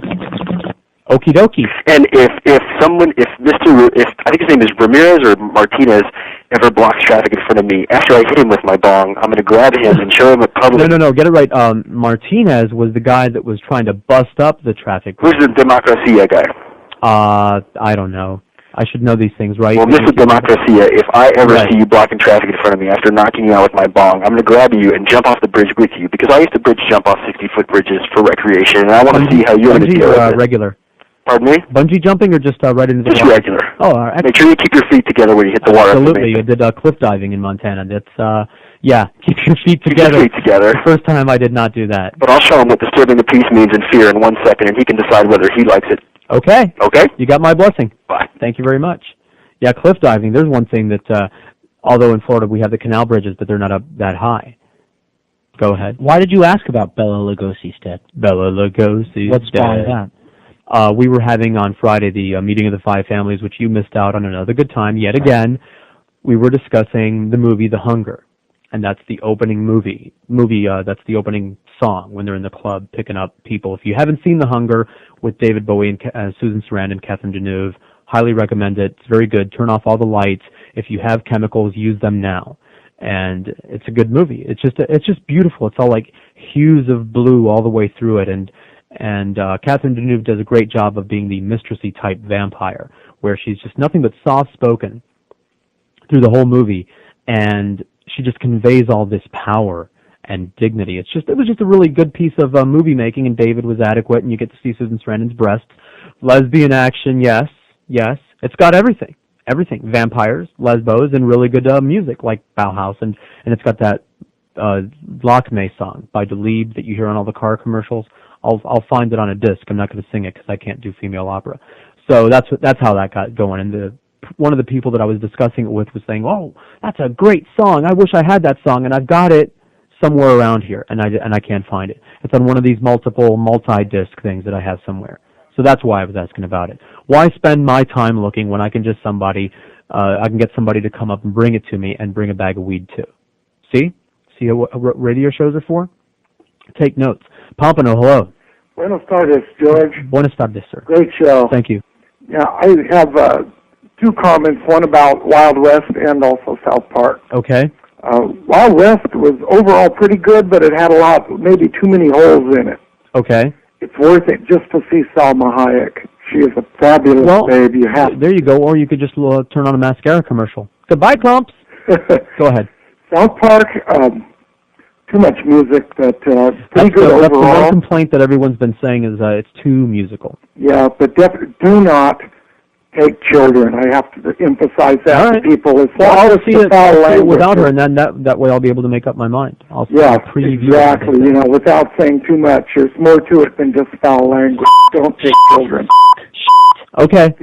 Okie dokie. And if I think his name is Ramirez or Martinez, ever blocks traffic in front of me, after I hit him with my bong, I'm going to grab him and show him a public. No, get it right. Martinez was the guy that was trying to bust up the traffic. Who's the Democracia guy? I don't know. I should know these things, right? Well, Mr. Democracia, if I ever see you blocking traffic in front of me after knocking you out with my bong, I'm going to grab you and jump off the bridge with you, because I used to jump off 60-foot bridges for recreation, and I want to see how you're going to deal with it. Regular. Pardon me? Bungee jumping or just right into the water? Just regular. Oh, all right. Make sure you keep your feet together when you hit the water. Absolutely. I did cliff diving in Montana. That's, keep your feet together. Keep your feet together. The first time I did not do that. But I'll show him what disturbing the peace means in fear in 1 second, and he can decide whether he likes it. Okay. Okay? You got my blessing. Bye. Thank you very much. Yeah, cliff diving. There's one thing that, although in Florida we have the canal bridges, but they're not up that high. Go ahead. Why did you ask about Bela Lugosi's dead? Bela Lugosi's What spawned that? We were having on Friday the meeting of the five families, which you missed out on another good time yet again. We were discussing the movie The Hunger, and that's the opening that's the opening song when they're in the club picking up people. If you haven't seen The Hunger with David Bowie and Susan Sarandon and Catherine Deneuve, highly recommend it. It's very good. Turn off all the lights. If you have chemicals, use them now. and it's a good movie. It's just beautiful. It's all like hues of blue all the way through it, and Catherine Deneuve does a great job of being the mistressy type vampire, where she's just nothing but soft-spoken through the whole movie, and she just conveys all this power and dignity. It was just a really good piece of movie making, and David was adequate, and you get to see Susan Sarandon's breasts. Lesbian action, yes. It's got everything. Vampires, lesbos, and really good music like Bauhaus, and it's got that Lakme song by Delibes that you hear on all the car commercials. I'll find it on a disc. I'm not going to sing it because I can't do female opera. So that's how that got going. And one of the people that I was discussing it with was saying, "Oh, that's a great song. I wish I had that song, and I've got it somewhere around here, and I can't find it. It's on one of these multi-disc things that I have somewhere." So that's why I was asking about it. Why spend my time looking when I can just I can get somebody to come up and bring it to me and bring a bag of weed too? See what radio shows are for? Take notes. Pompano, hello. Buenos tardes, George. Buenas tardes, sir. Great show. Thank you. Yeah, I have two comments, one about Wild West and also South Park. Okay. Wild West was overall pretty good, but it had maybe too many holes in it. Okay. It's worth it just to see Salma Hayek. She is a fabulous babe. There you go, or you could just turn on a mascara commercial. Goodbye, clumps. Go ahead. South Park, too much music, but pretty good overall. That's the one complaint that everyone's been saying is it's too musical. Yeah, but do not take children. I have to emphasize that to people. I'll see it without her, and then that way I'll be able to make up my mind. I'll preview exactly. Without saying too much. There's more to it than just foul language. Don't take children. Okay.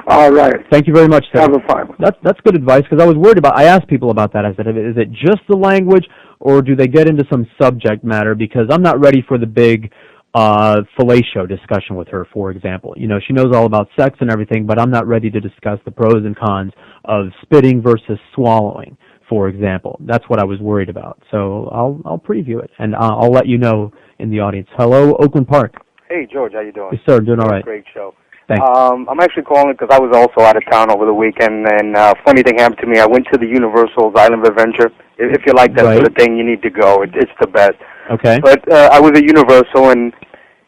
All right. Thank you very much, sir. Have a fine one. That's good advice, because I was worried I asked people about that. I said, is it just the language, or do they get into some subject matter? Because I'm not ready for the big fellatio discussion with her, for example. She knows all about sex and everything, but I'm not ready to discuss the pros and cons of spitting versus swallowing, for example. That's what I was worried about. So I'll preview it, and I'll let you know in the audience. Hello, Oakland Park. Hey, George, how you doing? Yes, sir, doing all right. Great show. Thanks. I'm actually calling because I was also out of town over the weekend, and funny thing happened to me. I went to the Universal's Island of Adventure. If you like that sort of thing, you need to go. It's the best. Okay. But I was at Universal, and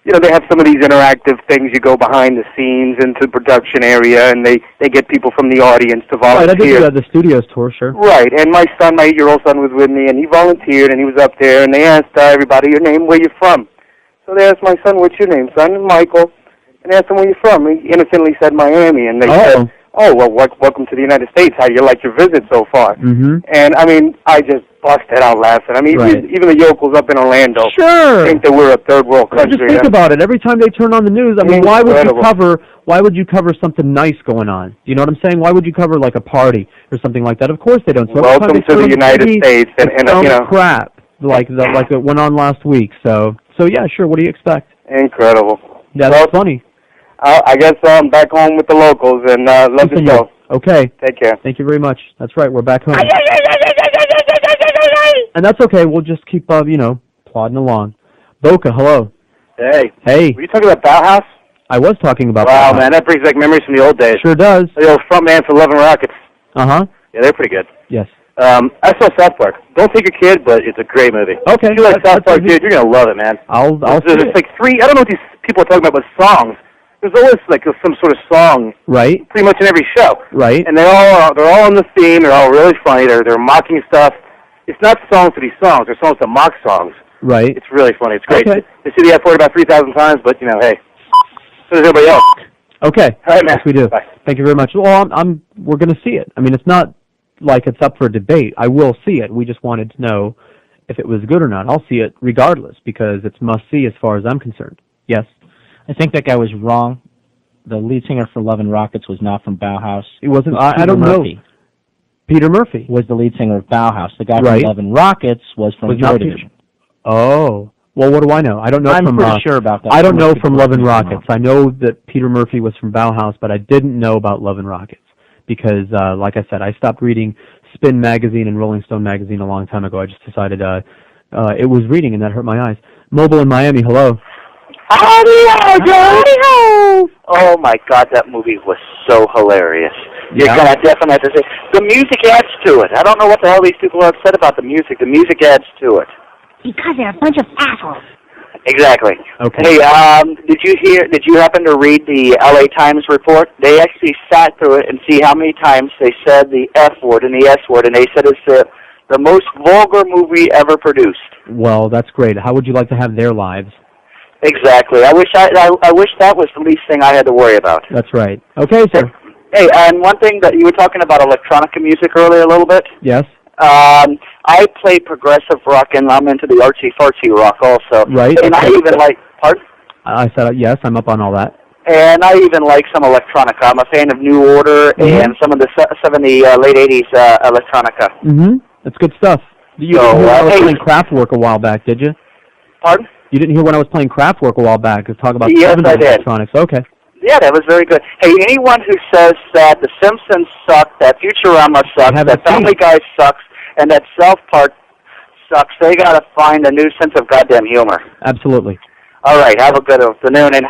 they have some of these interactive things. You go behind the scenes into the production area, and they get people from the audience to volunteer. Right, I did do the studios tour, sure. Right, and my 8-year-old son was with me, and he volunteered, and he was up there, and they asked everybody your name, where you from. So they asked my son, what's your name, son? Michael. And they asked him, where you from? He innocently said Miami, and they said, oh, well, welcome to the United States. How do you like your visit so far? Mm-hmm. And, I just busted out laughing. Even the yokels up in Orlando think that we're a third world country. Just think about it. Every time they turn on the news, why would you cover something nice going on? You know what I'm saying? Why would you cover like a party or something like that? Of course they don't. So welcome to the United States. And crap like it went on last week. So yeah, sure. What do you expect? Incredible. Yeah, that's funny. I guess I'm back home with the locals, and love the show. Okay. Take care. Thank you very much. That's right. We're back home. And that's okay. We'll just keep, plodding along. Boca, hello. Hey. Hey. Were you talking about Bauhaus? I was talking about Wow, Bauhaus. man, that brings back memories from the old days. Sure does. The old front man for Love and Rockets. Uh-huh. Yeah, they're pretty good. Yes. I saw South Park. Don't take your kid, but it's a great movie. Okay. If you like South Park, dude, you're going to love it, man. I'll see There's like three, I don't know what these people are talking about, but songs. There's always like some sort of song, right? Pretty much in every show, right? And they're all on the theme. They're all really funny. They're mocking stuff. It's not songs to be songs. They're songs to mock songs. Right. It's really funny. It's great. Okay. They see the F word about 3,000 times, but hey, so does everybody else. Okay. All right, man. Yes, we do. Bye. Thank you very much. Well, we're going to see it. It's not like it's up for debate. I will see it. We just wanted to know if it was good or not. I'll see it regardless because it's must see as far as I'm concerned. Yes. I think that guy was wrong. The lead singer for Love and Rockets was not from Bauhaus. It wasn't. I Peter don't Murphy know. Peter Murphy was the lead singer of Bauhaus. The guy from Love and Rockets was from Joy Division. Oh. Well, what do I know? I don't know. I'm pretty sure about that. I don't know from Love and Rockets. I know that Peter Murphy was from Bauhaus, but I didn't know about Love and Rockets because, like I said, I stopped reading Spin magazine and Rolling Stone magazine a long time ago. I just decided it was reading, and that hurt my eyes. Mobile in Miami, hello. Howdy-ho, Joe! Oh my God, that movie was so hilarious. You're gonna definitely have to say the music adds to it. I don't know what the hell these people are upset about the music. The music adds to it. Because they're a bunch of assholes. Exactly. Okay. Hey, did you happen to read the LA Times report? They actually sat through it and see how many times they said the F word and the S word, and they said it's the most vulgar movie ever produced. Well, that's great. How would you like to have their lives? Exactly. I wish that was the least thing I had to worry about. That's right. Okay, sir. Hey, and one thing that you were talking about electronica music earlier a little bit. Yes. I play progressive rock, and I'm into the artsy-fartsy rock also. Right. And I even like, pardon? I said yes, I'm up on all that. And I even like some electronica. I'm a fan of New Order and some of the late 80s electronica. Mm-hmm. That's good stuff. You didn't hear when I was playing Kraftwerk a while back, did you? Pardon? You didn't hear when I was playing Kraftwerk a while back. Talk about Yes, I did. electronics. Okay. Yeah, that was very good. Hey, anyone who says that The Simpsons suck, that Futurama sucks, that Family Guy sucks, and that South Park sucks, they got to find a new sense of goddamn humor. Absolutely. All right, have a good afternoon.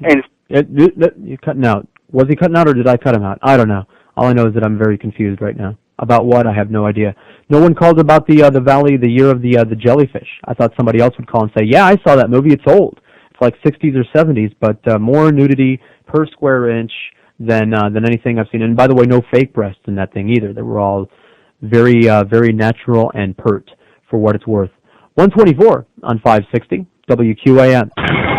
And You're cutting out. Was he cutting out, or did I cut him out? I don't know. All I know is that I'm very confused right now. About what? I have no idea. No one called about the Valley, the year of the jellyfish. I thought somebody else would call and say, yeah, I saw that movie. It's old. It's like 60s or 70s, but more nudity per square inch than anything I've seen. And by the way, no fake breasts in that thing either. They were all very very natural and pert for what it's worth. 124 on 560 WQAM.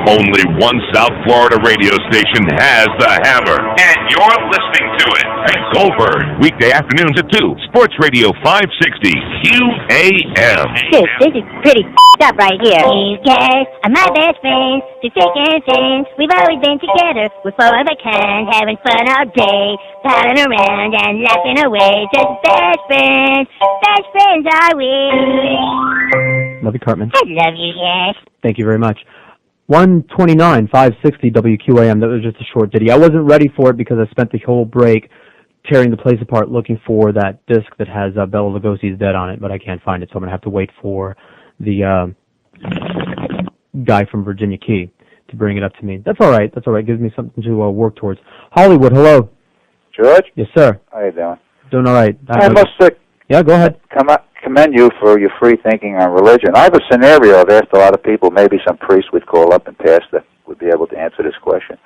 Only one South Florida radio station has the hammer, and you're listening to it. At Goldberg, weekday afternoons at 2, Sports Radio 560 QAM. Dude, this is pretty up right here. These guys are my best friends, they're thick and thin. We've always been together, we're four of a kind, having fun all day, piling around and laughing away. Just best friends are we. Love you, Cartman. I love you, yes. Thank you very much. 129, 560 WQAM. That was just a short ditty. I wasn't ready for it because I spent the whole break tearing the place apart looking for that disc that has Bela Lugosi's Dead on it, but I can't find it, so I'm going to have to wait for the guy from Virginia Key to bring it up to me. That's all right. That's all right. Gives me something to work towards. Hollywood, hello. George? Yes, sir. How you doing? Doing all right. I must yeah, go ahead. Commend you for your free thinking on religion. I have a scenario I've asked a lot of people. Maybe some priest would call up and pastor would be able to answer this question.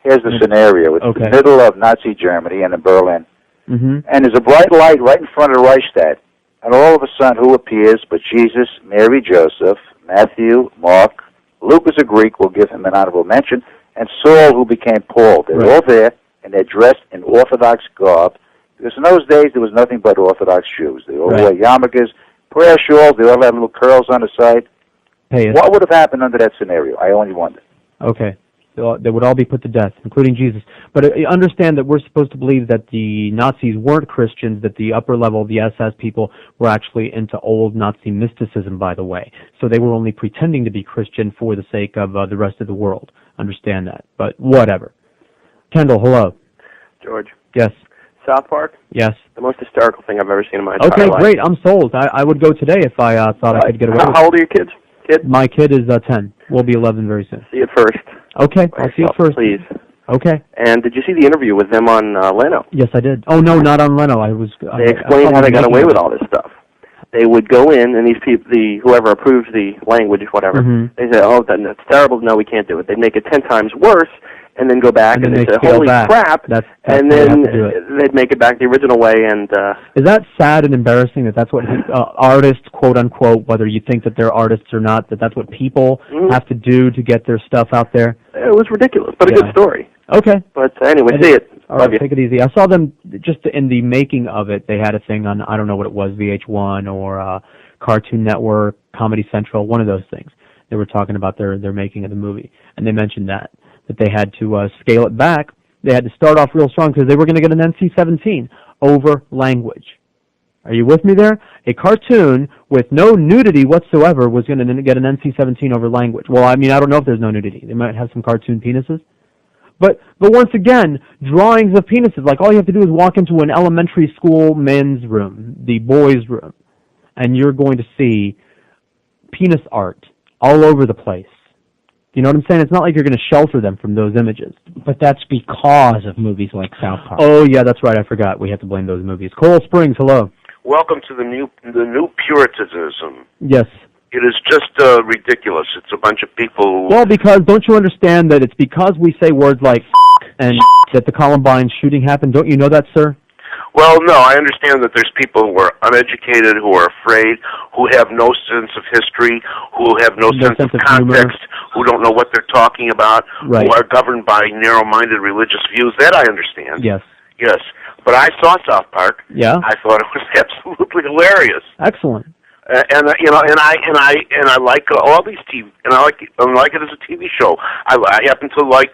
Here's the scenario. It's the middle of Nazi Germany and in Berlin. Mm-hmm. And there's a bright light right in front of the Reichstag. And all of a sudden, who appears but Jesus, Mary, Joseph, Matthew, Mark, Luke is a Greek, we'll give him an honorable mention, and Saul, who became Paul. They're all there, and they're dressed in Orthodox garb. Because in those days, there was nothing but Orthodox Jews. They all wore yarmulkes, prayer shawls, they all had little curls on the side. What would have happened under that scenario? I only wonder. Okay. They would all be put to death, including Jesus. But understand that we're supposed to believe that the Nazis weren't Christians, that the upper level, the SS people, were actually into old Nazi mysticism, by the way. So they were only pretending to be Christian for the sake of the rest of the world. Understand that. But whatever. Kendall, hello. George. Yes. South Park? Yes. The most hysterical thing I've ever seen in my entire life. Okay, great. I'm sold. I would go today if I thought I could get away with it. How old are your kids? My kid is 10. We'll be 11 very soon. See it first. Okay, I'll see it first. Please. Okay. And did you see the interview with them on Leno? Yes, I did. Oh, no, not on Leno. They explained how they got away with all this stuff. They would go in, and these people, whoever approves the language, whatever, they say, oh, that's terrible. No, we can't do it. They'd make it 10 times worse, and then go back and they'd say, holy crap, and then they'd make it back the original way. And is that sad and embarrassing that that's what artists, quote-unquote, whether you think that they're artists or not, that's what people have to do to get their stuff out there? It was ridiculous, but a good story. Okay. But anyway, see it. All right, take it easy. I saw them just in the making of it. They had a thing on, I don't know what it was, VH1 or Cartoon Network, Comedy Central, one of those things. They were talking about their making of the movie, and they mentioned that they had to scale it back. They had to start off real strong because they were going to get an NC-17 over language. Are you with me there? A cartoon with no nudity whatsoever was going to get an NC-17 over language. Well, I mean, I don't know if there's no nudity. They might have some cartoon penises. But once again, drawings of penises, like all you have to do is walk into an elementary school men's room, the boys' room, and you're going to see penis art all over the place. You know what I'm saying? It's not like you're going to shelter them from those images. But that's because of movies like South Park. Oh, yeah, that's right. I forgot. We have to blame those movies. Coral Springs, hello. Welcome to the new Puritanism. Yes. It is just ridiculous. It's a bunch of people who... Well, because don't you understand that it's because we say words like and that the Columbine shooting happened? Don't you know that, sir? Well, no, I understand that there's people who are uneducated, who are afraid, who have no sense of history, who have no sense of context, who don't know what they're talking about, right. Who are governed by narrow-minded religious views. That I understand. Yes. Yes. But I saw South Park. Yeah. I thought it was absolutely hilarious. Excellent. And I like all these TV, and I like it as a TV show. I happen to like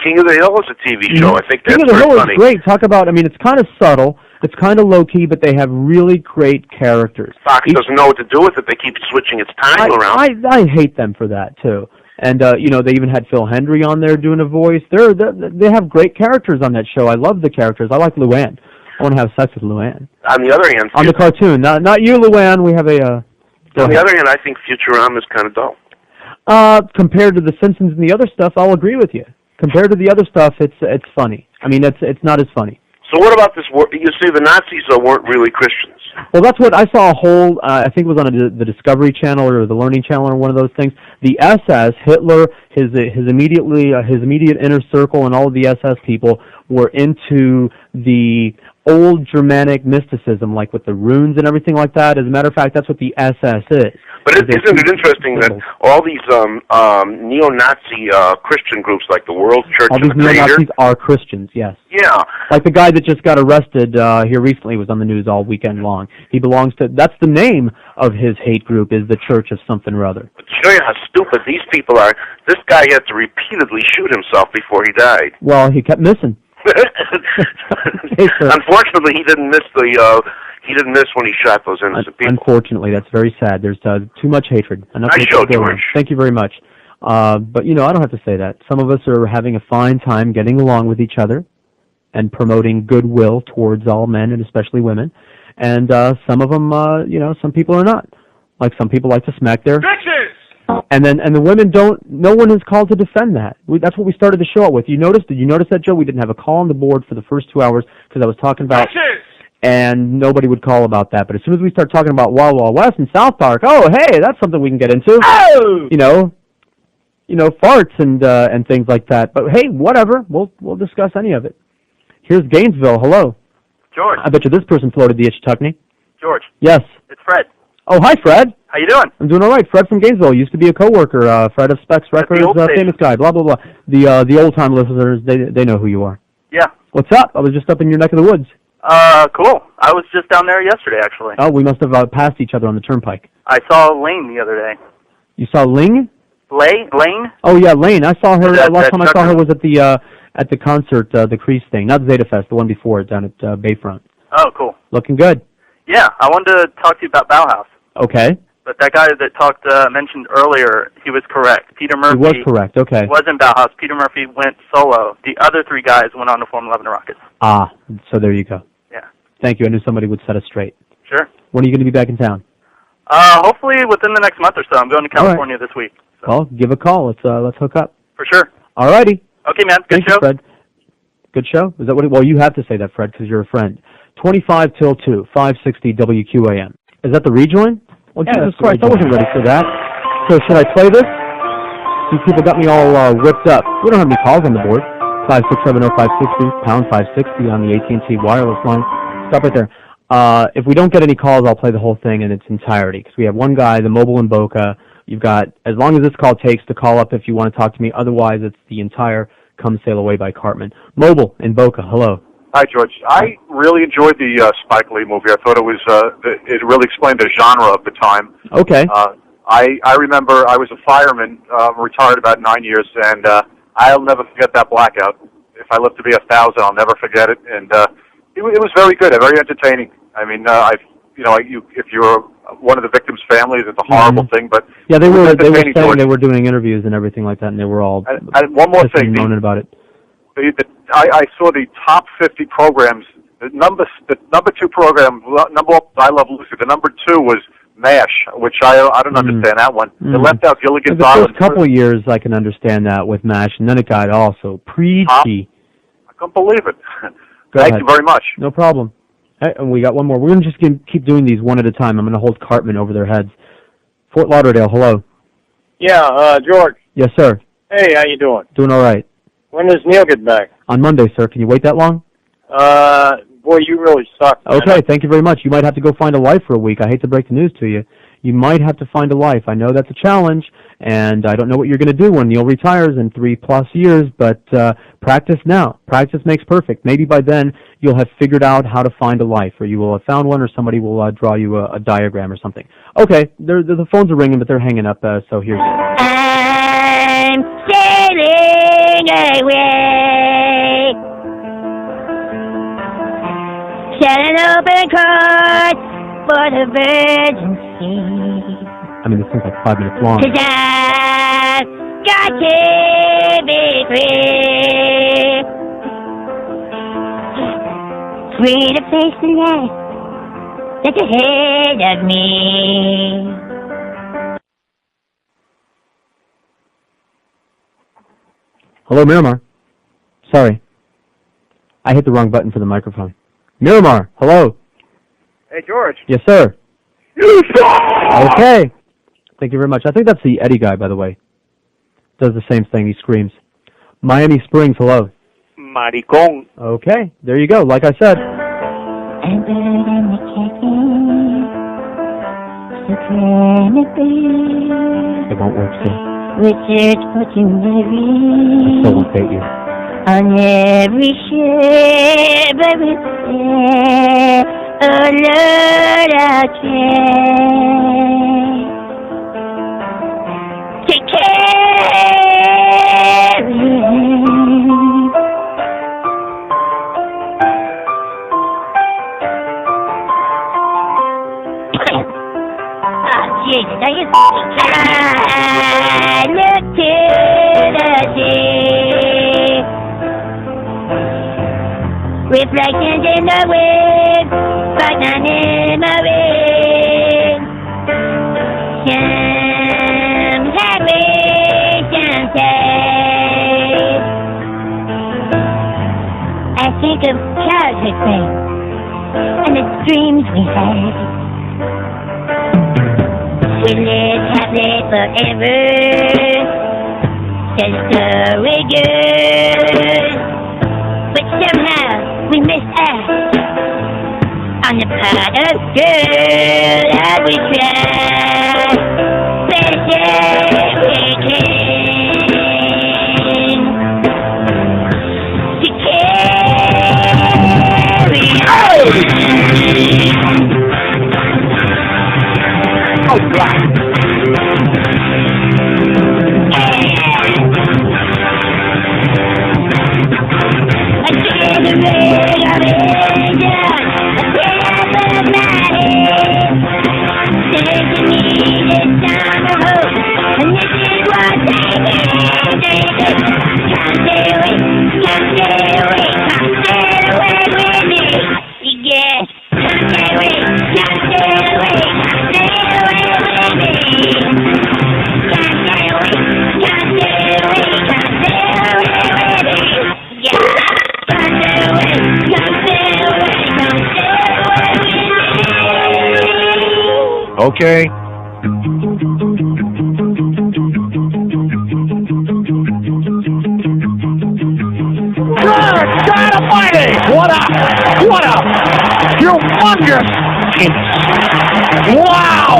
King of the Hill as a TV show. I think that's King of the Hill funny. is great. Talk about, I mean, it's kind of subtle, it's kind of low key, but they have really great characters. Fox doesn't know what to do with it. They keep switching its time around. I hate them for that too. And they even had Phil Hendry on there doing a voice. They have great characters on that show. I love the characters. I like Luann. I want to have sex with Luann. On the other hand, on the cartoon, not you, Luann. We have a. On the other hand, I think Futurama is kind of dull. Compared to The Simpsons and the other stuff, I'll agree with you. Compared to the other stuff, it's funny. I mean, it's not as funny. So what about this? You see, the Nazis weren't really Christians. Well, that's what I saw a whole. I think it was on the Discovery Channel or the Learning Channel or one of those things. The SS, Hitler, his immediate inner circle, and all of the SS people were into the old Germanic mysticism, like with the runes and everything like that. As a matter of fact, that's what the SS is. But isn't it interesting that all these neo-Nazi Christian groups, like the World Church all of these the Creator, neo-Nazis are Christians, yes. Yeah. Like the guy that just got arrested here recently, was on the news all weekend long. He belongs to, that's the name of his hate group, is the Church of something or other. But show you how stupid these people are. This guy had to repeatedly shoot himself before he died. Well, he kept missing. Unfortunately, he didn't miss when he shot those innocent people. Unfortunately, that's very sad. There's too much hatred. Nice show, George. Thank you very much. But I don't have to say that. Some of us are having a fine time getting along with each other and promoting goodwill towards all men and especially women. And some of them, some people are not. Like some people like to smack their bitches. And the women don't. No one is called to defend that. That's what we started the show out with. Did you notice that, Joe? We didn't have a call on the board for the first 2 hours because I was talking about, and nobody would call about that. But as soon as we start talking about Wild Wild West and South Park, oh hey, that's something we can get into. Oh! Farts and things like that. But hey, whatever. We'll discuss any of it. Here's Gainesville. Hello, George. I bet you this person floated the Itchtuckney. George. Yes. It's Fred. Oh, hi, Fred. How you doing? I'm doing all right. Fred from Gainesville. Used to be a coworker. Fred of Specs Records, famous guy. Blah blah blah. The old time listeners, they know who you are. Yeah. What's up? I was just up in your neck of the woods. Cool. I was just down there yesterday, actually. Oh, we must have passed each other on the turnpike. I saw Lane the other day. You saw Ling? Lane? Oh yeah, Lane. I saw her last time I saw her was at the concert, the Crease thing, not Zeta Fest, the one before it down at Bayfront. Oh, cool. Looking good. Yeah, I wanted to talk to you about Bauhaus. Okay. But that guy that mentioned earlier, he was correct. Peter Murphy. He was correct. Okay. Wasn't Bauhaus. Peter Murphy went solo. The other three guys went on to form 11 Rockets. Ah, so there you go. Yeah. Thank you. I knew somebody would set us straight. Sure. When are you going to be back in town? Hopefully within the next month or so. I'm going to California this week. So. Well, give a call. Let's hook up. For sure. All righty. Okay, man. Good Thank show. You, Fred. Good show? Is that what? Well, you have to say that, Fred, because you're a friend. 25 till 2, 560 WQAM. Is that the rejoin? Well, yeah, Jesus Christ, I wasn't ready for that. So should I play this? These people got me all whipped up. We don't have any calls on the board. 5670560, pound 560 on the AT&T wireless line. Stop right there. If we don't get any calls, I'll play the whole thing in its entirety, because we have one guy, the mobile in Boca. You've got, as long as this call takes, to call up if you want to talk to me. Otherwise, it's the entire Come Sail Away by Cartman. Mobile in Boca, hello. Hi, George. I really enjoyed the Spike Lee movie. I thought it was it really explained the genre of the time. Okay. I remember I was a fireman, retired about 9 years, and I'll never forget that blackout. If I live to be 1,000, I'll never forget it. And it was very good, very entertaining. I mean, if you're one of the victims' families, it's a horrible thing, but yeah, they were saying they were doing interviews and everything like that, and they were all one more thing, moaning about it. I saw the top 50 programs. The number 2 program, number one, I Love Lucy. The number 2 was MASH, which I don't understand that one. They left out Gilligan's The Island. first couple of years, I can understand that with MASH, and then it got also preachy. I couldn't believe it. Go Thank ahead. you very much. No problem. Hey, and we got one more. We're going to just keep doing these one at a time. I'm going to hold Cartman over their heads. Fort Lauderdale, hello. Yeah, George. Yes, sir. Hey, how you doing? Doing all right. When does Neil get back? On Monday, sir. Can you wait that long? Boy, you really suck. Man. Okay, thank you very much. You might have to go find a life for a week. I hate to break the news to you. You might have to find a life. I know that's a challenge, and I don't know what you're going to do when Neil retires in 3+ years, but practice now. Practice makes perfect. Maybe by then you'll have figured out how to find a life, or you will have found one, or somebody will draw you a diagram or something. Okay, the phones are ringing, but they're hanging up, so here's it. I'm sailing away, set an open course for the virgin sea. I mean, this thing's like 5 minutes long. 'Cause I've got to be free, free to face the life that's ahead of me. Hello, Miramar. Sorry. I hit the wrong button for the microphone. Miramar, hello. Hey, George. Yes, sir. Okay. Thank you very much. I think that's the Eddie guy, by the way. Does the same thing. He screams. Miami Springs, hello. Maricón. Okay. There you go. Like I said. It won't work, sir. Richard put you I still won't date you. on every ship, every day, alert out to carry. Jesus, I look to the sea, reflections in the waves, but not in my ring. Some happy, some sad. I think of childhood friends and the dreams we had. We live happily forever, says story good. But somehow we missed out on the part of good that we tried. Best we can to carry on. Oh, God. Okay. Good God Almighty! What a humongous! Wow!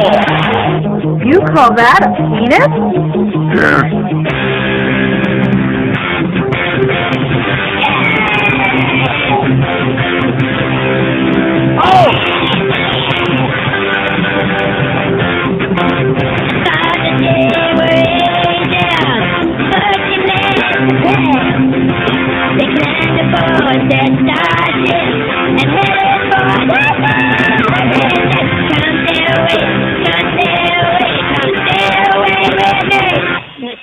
You call that a penis? Yeah. Oh!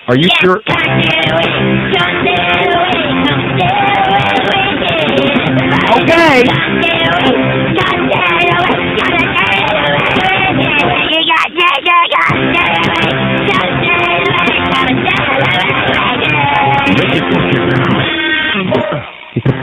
Are you sure? Okay. He's a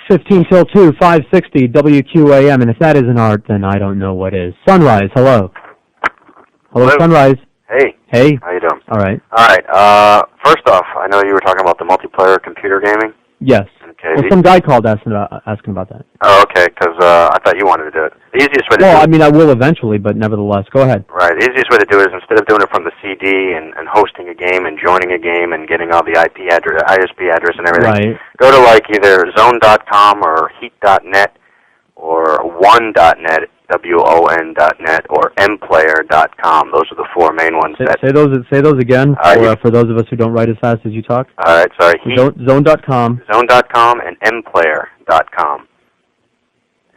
$15 till 2, 560 WQAM, and if that isn't art, then I don't know what is. Sunrise, hello. Hello, Sunrise. Hey. Hey. How you doing? All right. All right. First off, I know you were talking about the multiplayer computer gaming. Yes. Okay. Well, some guy called asking about that. Oh, okay, because I thought you wanted to do it. The easiest way to do Well, it... I mean, I will eventually, but nevertheless, go ahead. Right. The easiest way to do it is instead of doing it from the CD and hosting a game and joining a game and getting all the IP address, ISP address and everything, Right. go to like either zone.com or heat.net or one.net, WON.net, or mplayer.com. Those are the four main ones. Say those again for those of us who don't write as fast as you talk. All right, sorry. Zone.com. Zone.com and mplayer.com.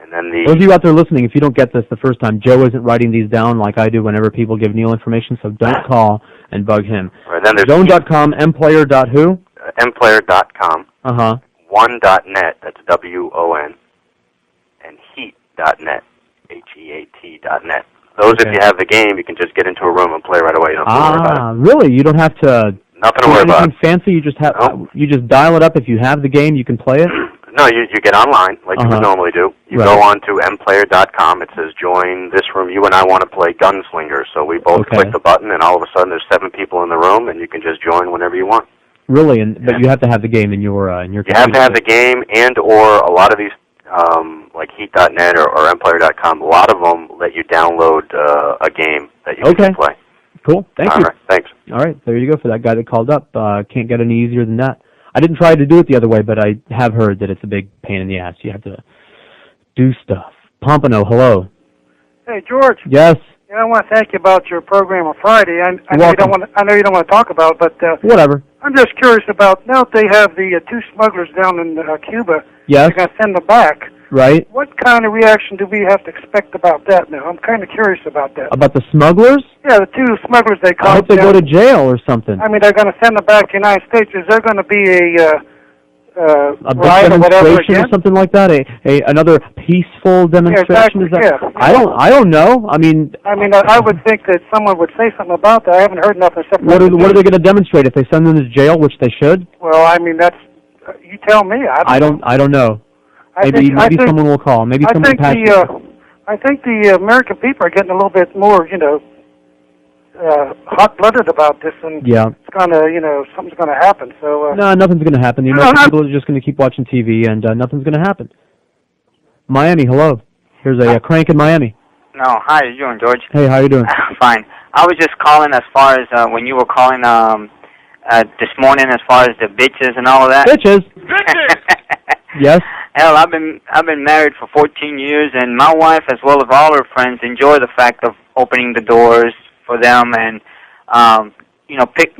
And then Those of you out there listening, if you don't get this the first time, Joe isn't writing these down like I do whenever people give Neil information, so don't call and bug him. Right, then there's Zone.com, mplayer.who? mplayer.com. Uh-huh. One.net, that's WON. And heat.net, HEAT.net. Those, if you have the game, you can just get into a room and play right away. You don't have to worry about it. Really? You don't have to Nothing to worry about. Anything fancy? You just have you just dial it up. If you have the game, you can play it? No, you get online like you would normally do. You go on to mplayer.com. It says join this room. You and I want to play Gunslinger, so we both click the button, and all of a sudden there's 7 people in the room, and you can just join whenever you want. Really? But you have to have the game in your You have to have the game, and or a lot of these like heat.net or mplayer.com. A lot of them let you download a game that you can play. Cool. Thank you. All right. Thanks. All right. There you go for that guy that called up. Can't get any easier than that. I didn't try to do it the other way, but I have heard that it's a big pain in the ass. You have to do stuff. Pompano, hello. Hey, George. Yes. Yeah, I want to thank you about your program on Friday. I know you don't want to talk about it, but whatever. I'm just curious about now that they have the 2 smugglers down in Cuba. Yes. They're going to send them back. Right. What kind of reaction do we have to expect about that now? I'm kind of curious about that. About the smugglers? Yeah, the 2 smugglers they caught. I hope they go to jail or something. I mean, they're going to send them back to the United States. Is there going to be a big riot or whatever demonstration again? or something like that? Another peaceful demonstration? Yeah, exactly, I don't know. I mean, I would think that someone would say something about that. I haven't heard nothing except what are they going to demonstrate if they send them to jail, which they should? Well, I mean, that's you tell me. I don't know. I Maybe think someone will call. Maybe someone passionate. I think the American people are getting a little bit more, hot-blooded about this, and it's gonna, something's gonna happen. So no, nothing's gonna happen. The American people are just gonna keep watching TV, and nothing's gonna happen. Miami, hello. Here's a crank in Miami. No, hi, how you doing, George? Hey, how you doing? Fine. I was just calling as far as when you were calling this morning, as far as the bitches and all of that. Bitches. Yes. Hell, I've been married for 14 years, and my wife, as well as all her friends, enjoy the fact of opening the doors for them and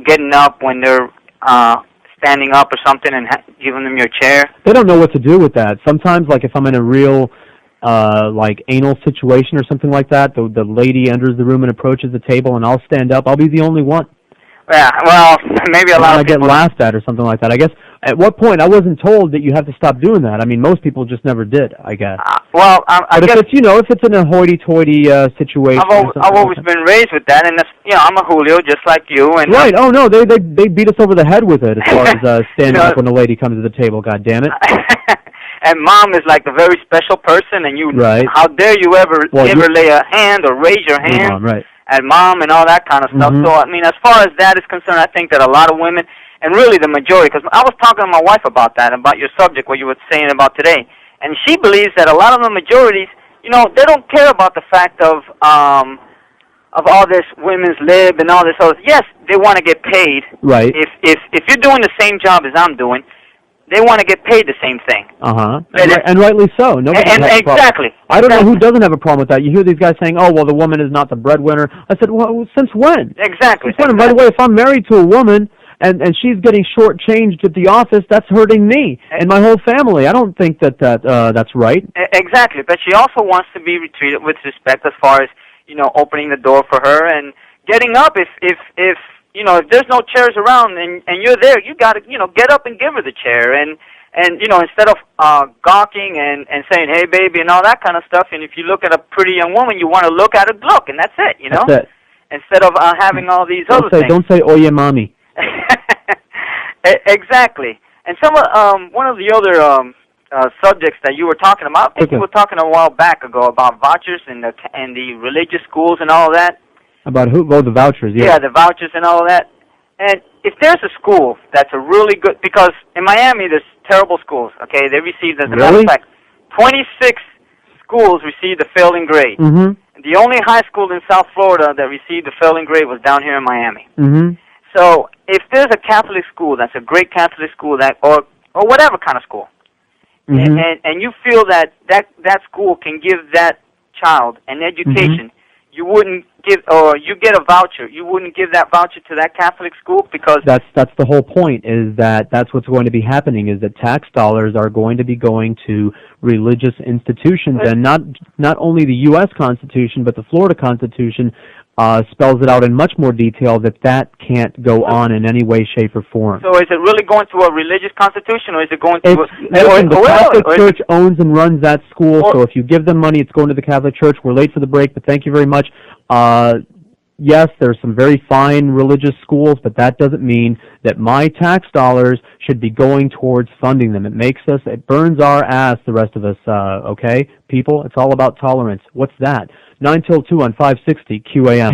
getting up when they're standing up or something and giving them your chair. They don't know what to do with that. Sometimes, like if I'm in a real anal situation or something like that, the lady enters the room and approaches the table, and I'll stand up. I'll be the only one. Yeah, well, maybe a lot of people get laughed at or something like that. I guess at what point I wasn't told that you have to stop doing that. I mean, most people just never did. I guess. I guess if it's in a hoity-toity situation. I've always been raised with that, and that's, I'm a Julio just like you. And right. Oh no, they beat us over the head with it as far as standing up when a lady comes to the table. God damn it. And Mom is like a very special person, and how dare you ever lay a hand or raise your hand at Mom and all that kind of stuff. So, I mean, as far as that is concerned, I think that a lot of women, and really the majority, because I was talking to my wife about that, about your subject, what you were saying about today, And she believes that a lot of the majorities, you know, they don't care about the fact of all this women's lib and all this other. Yes, they want to get paid. Right. If you're doing the same job as I'm doing, they want to get paid the same thing. And rightly so. Nobody has a problem. Exactly. I don't know who doesn't have a problem with that. You hear these guys saying, "Oh, well, the woman is not the breadwinner." I said, "Well, since when?" Exactly. Since when? And by the way, if I'm married to a woman and she's getting shortchanged at the office, that's hurting me and my whole family. I don't think that's right. Exactly. But she also wants to be treated with respect as far as, you know, opening the door for her and getting up if you know, if there's no chairs around and you're there, you got to, you know, get up and give her the chair. And you know, instead of gawking and saying, "Hey, baby," and all that kind of stuff. And if you look at a pretty young woman, you want to look at her, look, and that's it, you know? That's it. Instead of having all these other things. Don't say, "Oye, mommy." Exactly. And some one of the other subjects that you were talking about, I think you were talking a while back ago about vouchers and the religious schools and all that. About who? Oh, the vouchers, yeah. Yeah, the vouchers and all that. And if there's a school that's a really good, because in Miami there's terrible schools, okay? They received, as a matter of fact, 26 schools received a failing grade. The only high school in South Florida that received a failing grade was down here in Miami. So if there's a Catholic school that's a great Catholic school, that or whatever kind of school, and you feel that school can give that child an education, you wouldn't give, or you get a voucher, you wouldn't give that voucher to that Catholic school because that's the whole point, is that's what's going to be happening, is that tax dollars are going to be going to religious institutions, and not only the U.S. Constitution, but the Florida Constitution spells it out in much more detail that can't go on in any way, shape, or form. So is it really going to a religious constitution, or is it going to... The Catholic Church owns and runs that school, so if you give them money, it's going to the Catholic Church. We're late for the break, but thank you very much. Yes, there's some very fine religious schools, but that doesn't mean that my tax dollars should be going towards funding them. It burns our ass, the rest of us, okay? People, it's all about tolerance. What's that? 9 till 2 on 560 QAM.